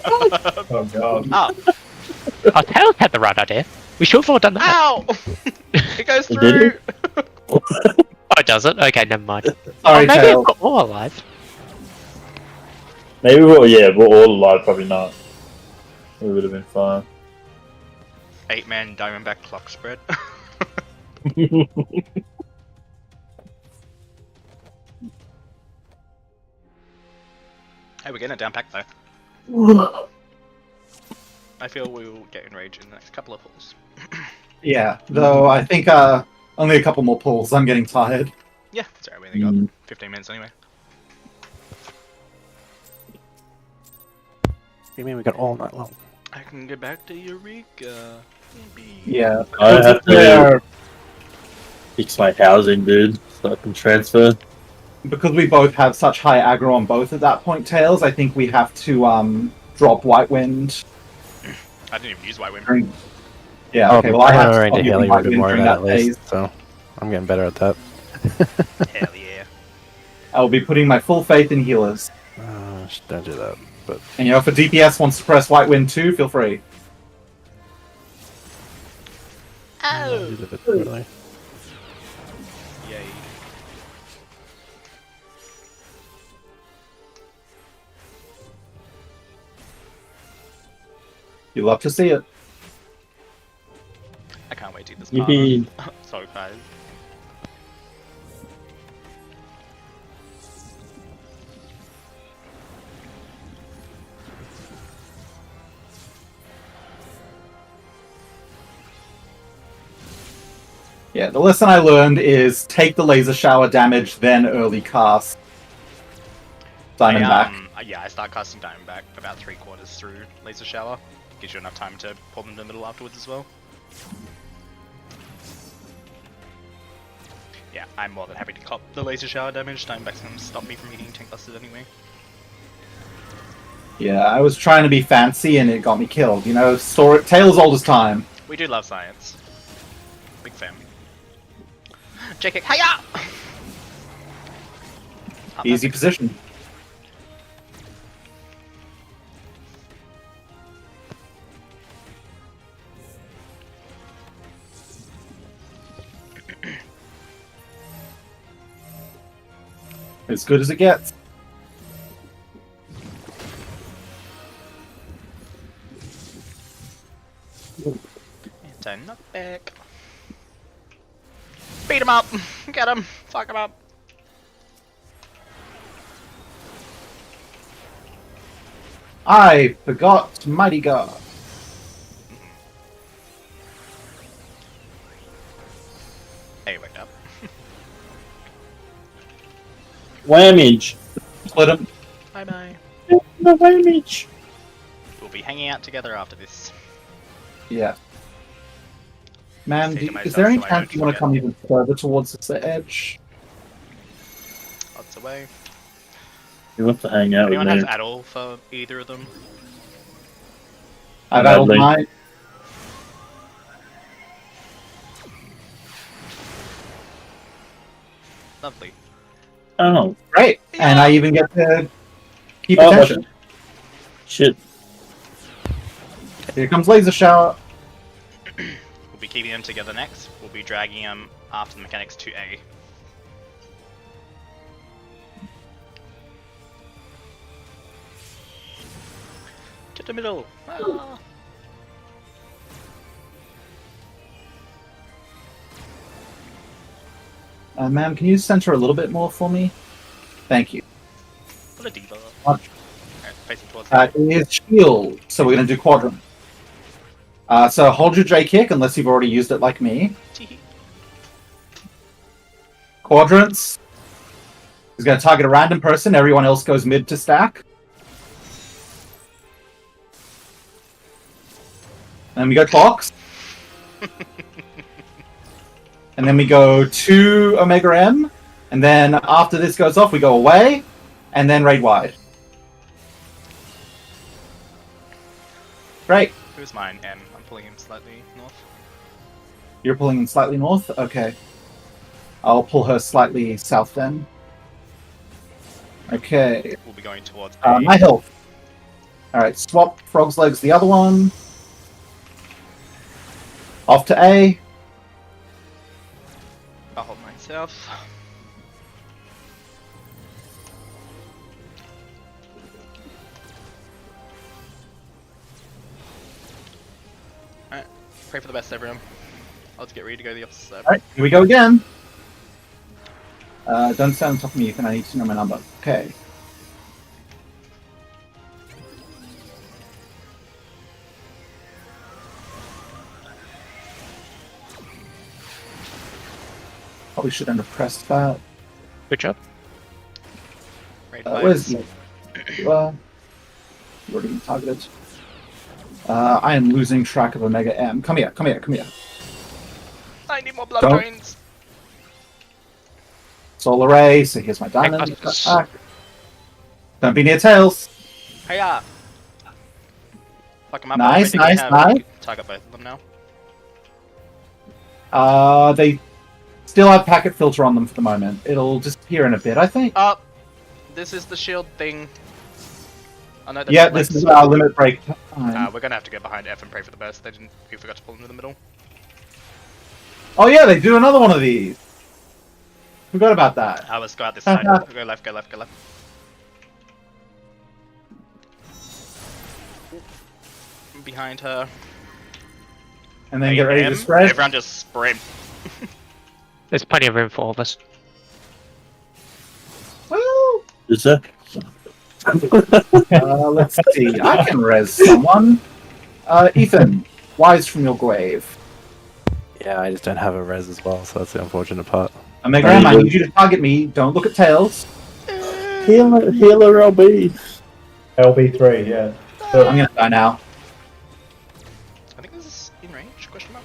Oh god. Oh, Oh, Tails had the right idea. We should have all done that. ow! It goes Did through! Oh, does it? Okay, never mind. Sorry, Oh, maybe Tails. we're all alive. Maybe we're all alive, probably not. We would have been fine. 8-man Diamondback clock spread. Hey, we're getting it down packed though. I feel we will get enraged in the next couple of pulls. Yeah, though I think only a couple more pulls. I'm getting tired. Yeah, that's alright, we only got 15 minutes anyway. You mean we got all night long? I can get back to Eureka. Maybe. Yeah. I have to There- fix my housing, dude, so I can transfer. because we both have such high aggro on both at that point, Tails, I think we have to drop White Wind. I didn't even use White Wind. during- Yeah, okay, well I have to already stop Haley using White would Wind more during of that that phase. list, so I'm getting better at that. Hell yeah. I will be putting my full faith in healers. Don't do that. But And if a DPS wants to press White Wind too, feel free. you did it really. Yay. You love to see it. I can't wait to do this Yippee. part. So guys. Yeah, the lesson I learned is take the laser shower damage, then early cast Diamondback. Yeah, I start casting Diamondback about 3/4 through Laser Shower. Gives you enough time to pull them in the middle afterwards as well. Yeah, I'm more than happy to cop the Laser Shower damage. Diamondback's gonna stop me from getting tank busted anyway. Yeah, I was trying to be fancy and it got me killed. Story tale as old as time. We do love science. Big fan. J-kick, hiya! Easy position. As good as it gets. Knockback. Beat him up! Get him! Fuck him up! I forgot Mighty God. Hey, wake up. Whammage. Split him. Bye bye. No whammage. We'll be hanging out together after this. Yeah. Man, Say to is myself there any so I chance don't you want to forget. come even further towards the edge? Lots away. You want to hang out with Anyone me? have Addle for either of them? I've Badly. added mine. Lovely. Oh, Great. And I even get to keep Oh, attention. shit. Here comes Laser Shower. We'll be keeping them together next. We'll be dragging them after the mechanics to A. To the middle. Ah. Ma'am, can you center a little bit more for me? Thank you. What a diva. What? Alright, facing towards That is shield. So we're going to do quadrant. So hold your J kick unless you've already used it like me. Tee-hee. Quadrants. He's going to target a random person. Everyone else goes mid to stack. And then we go clocks. And then we go to Omega M. And then after this goes off, we go away. And then raid wide. Great. Who's mine? M. I'm pulling him slightly north. You're pulling him slightly north? Okay. I'll pull her slightly south then. Okay. We'll be going towards A. My health. Alright, swap Frog's Legs the other one. Off to A. I'll hold myself. Alright, pray for the best, everyone. I'll just get ready to go the opposite side. Alright, here we go again. Don't stand on top of me, and I need to know my number. Okay. Probably shouldn't have pressed that. Good job. Raid Where's vibes. you already been targeted. I am losing track of Omega M. Come here, come here, come here. I need more blood Don't- drains. Soul Array, so here's my diamond. Hypothesis. Ah. Don't be near tails. Hiya! Fuck him up. Nice, I think nice, I have nice. Target both of them now. They still have packet filter on them for the moment. It'll disappear in a bit, I think. Up! this is the shield thing. I know Yeah, this is our limit break time. We're gonna have to go behind F and pray for the best. We forgot to pull into the middle. Oh yeah, they do another one of these. Forgot about that. Let's go out this side. Go left, go left, go left. Behind her. And then get ready to AM, spread. Everyone just sprint. There's plenty of room for all of us. Well, Is there? let's see. I can res someone. Ethan, wise from your grave. Yeah, I just don't have a res as well, so that's the unfortunate part. Omegram, I need you to target me. Don't look at tails. Healer LB. LB3, yeah. So I'm gonna die now. I think this is in range? Question mark.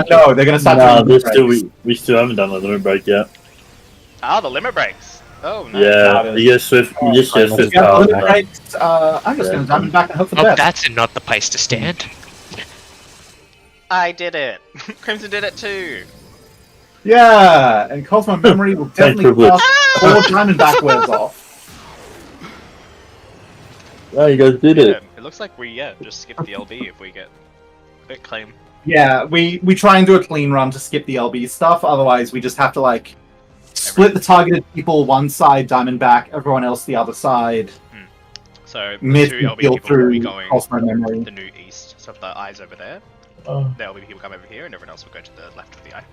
No, they're gonna start Nah, doing this limit still we still haven't done the limit break yet. The limit breaks. Oh, nice. Yeah, you get swift. You just get swift breaks. Yeah, power. limit breaks. I'm just gonna diamond back and hope for the Oh, best. that's not the place to stand. I did it. Crimson did it too. Yeah, and Cosmo Memory will definitely privilege. pass all Diamondback wears off. Oh, you guys did it. It looks like we just skip the LB if we get quick claim. Yeah, we try and do a clean run to skip the LB stuff, otherwise we just have to like split the targeted people one side Diamondback, everyone else the other side. So the Myth two and LB peel people will be through going Cosmo Memory. the new east. So if the eye's over there, Oh. the LB people come over here, and everyone else will go to the left of the eye.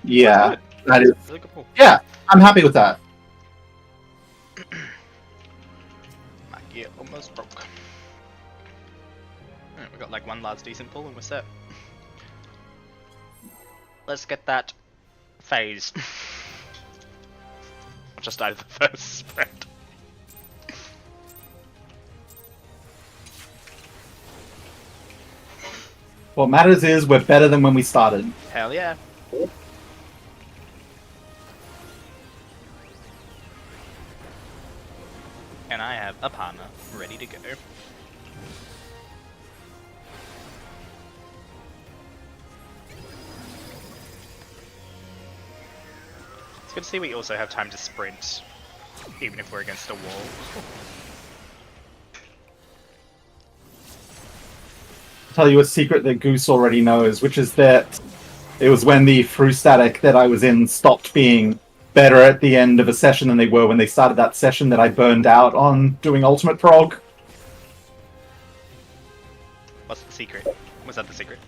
Yeah, Good. that is. Really good pull. Yeah, I'm happy with that. My gear almost broke. Alright, we got like one last decent pull and we're set. Let's get that phase. Just out of the first spread. What matters is we're better than when we started. Hell yeah. And I have a partner ready to go. It's good to see we also have time to sprint, even if we're against a wall. Tell you a secret that Goose already knows, which is that it was when the Fru Static that I was in stopped being better at the end of a session than they were when they started that session that I burned out on doing Ultimate Prog. What's the secret? Was that the secret?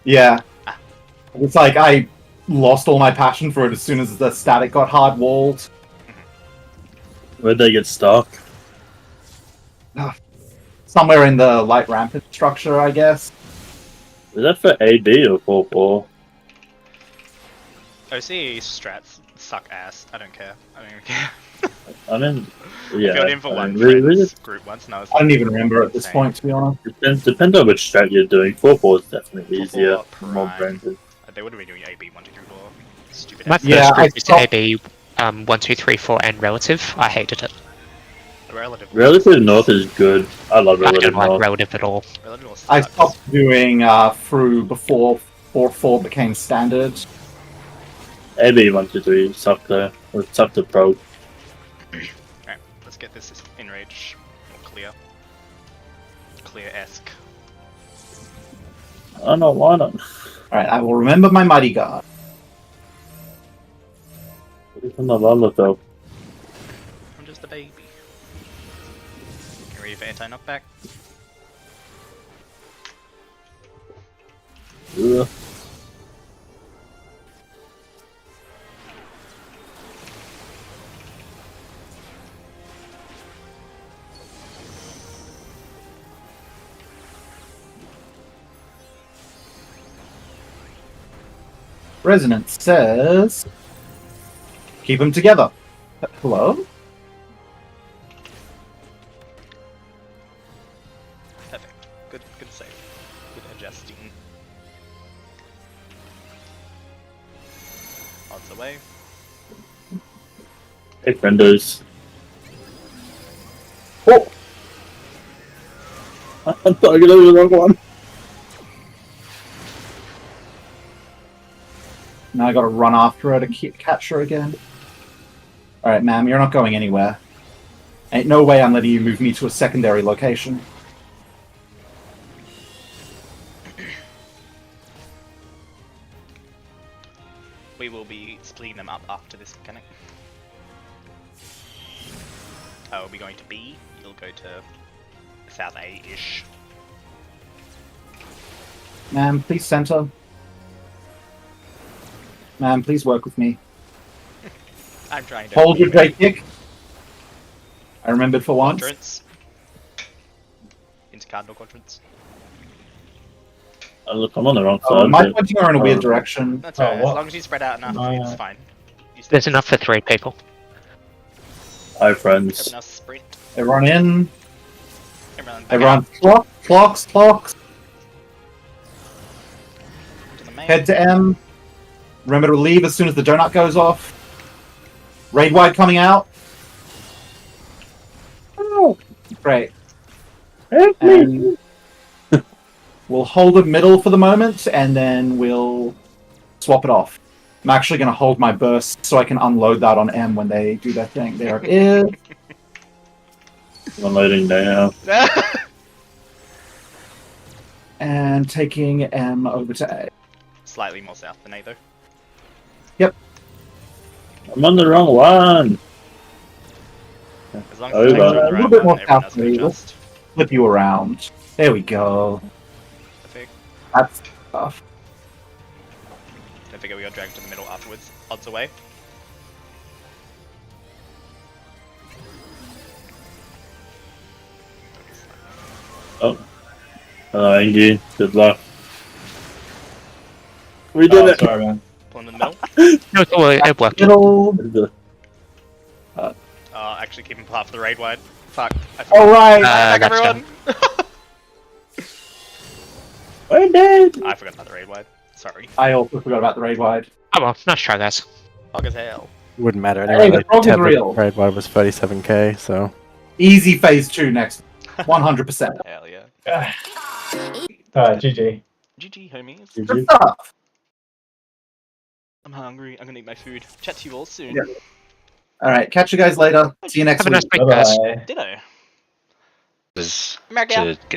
Yeah. It's like I lost all my passion for it as soon as the static got hard walled. Where'd they get stuck? Somewhere in the light rampant structure, I guess. Is that for AB or 4-4? OCE strats suck ass. I don't care. I don't even care. I mean, yeah. I filled in for I one mean, really, friend's really group once, and I was I don't like, even remember at this insane. point, to be honest. depends on which strat you're doing. 4-4 is definitely 4-4 easier, prime. more branded. They would have been doing AB 1, 2, 3, 4. Stupid My ass. first Yeah, I group was stopped- AB 1, 2, 3, 4, and relative. I hated it. Relative. Relative North is good. I love I Relative didn't like North. relative at all. Relative North I sucks. stopped doing Fru before 4-4 became standard. AB 1, 2, 3 is tough though. It's tough to probe. Alright, let's get this in rage. More clear. Clear-esque. I don't know, why not? Alright, I will remember my Mighty Guard. It's on the Lala though. I'm just a baby. You ready for anti-knockback? Ugh. Resonance says... Keep them together. Hello? Perfect. Good save. Good adjusting. Odds away. Hey, friendos. Oh! I'm targeting the wrong one. Now I gotta run after her to catch her again. Alright, ma'am, you're not going anywhere. Ain't no way I'm letting you move me to a secondary location. We will be splitting them up after this mechanic. I will be going to B, you'll go to South A-ish. Ma'am, please center. Ma'am, please work with me. I'm trying to Hold your great kick. I remembered for once. quadrants. Into cardinal quadrants. Look, I'm on the wrong Oh, side. my but- pointing are in a weird direction. That's Oh, alright, as what? long as you spread out enough, it's fine. You still There's enough for 3 people. Hi, friends. everyone else sprint. Everyone in. Everyone back Everyone out clocks. to the main. Head to M. Remember to leave as soon as the donut goes off. Raid wide coming out. Oh, great. And we'll hold the middle for the moment, and then we'll swap it off. I'm actually going to hold my burst so I can unload that on M when they do their thing. There it is. I'm loading now. And taking M over to A. Slightly more south than A though. I'm on the wrong one. As long as Over. the text A the little right bit one, more everyone else south, can maybe. adjust. Flip you around. There we go. Perfect. That's tough. Don't forget we got dragged to the middle afterwards. Odds away. Angie, good luck. We did Oh, it. sorry, man. Pull in the middle. No, it worked. Middle. Actually keep him part for the raid wide. Fuck. I forgot. Alright. Back that's everyone! We're dead. I forgot about the raid wide. Sorry. I also forgot about the raid wide. Oh well, nice try, guys. Fuck as hell. Wouldn't matter Hey, anyway. the frog is Tether real. Raid wide was 37k, so Easy phase 2 next. 100%. Hell yeah. Alright, GG. GG homies. Good stuff. I'm hungry. I'm gonna eat my food. Chat to you all soon. Yeah. Alright, catch you guys later. See you next Have a week. nice week, guys. Bye-bye. Ditto. Was America. to get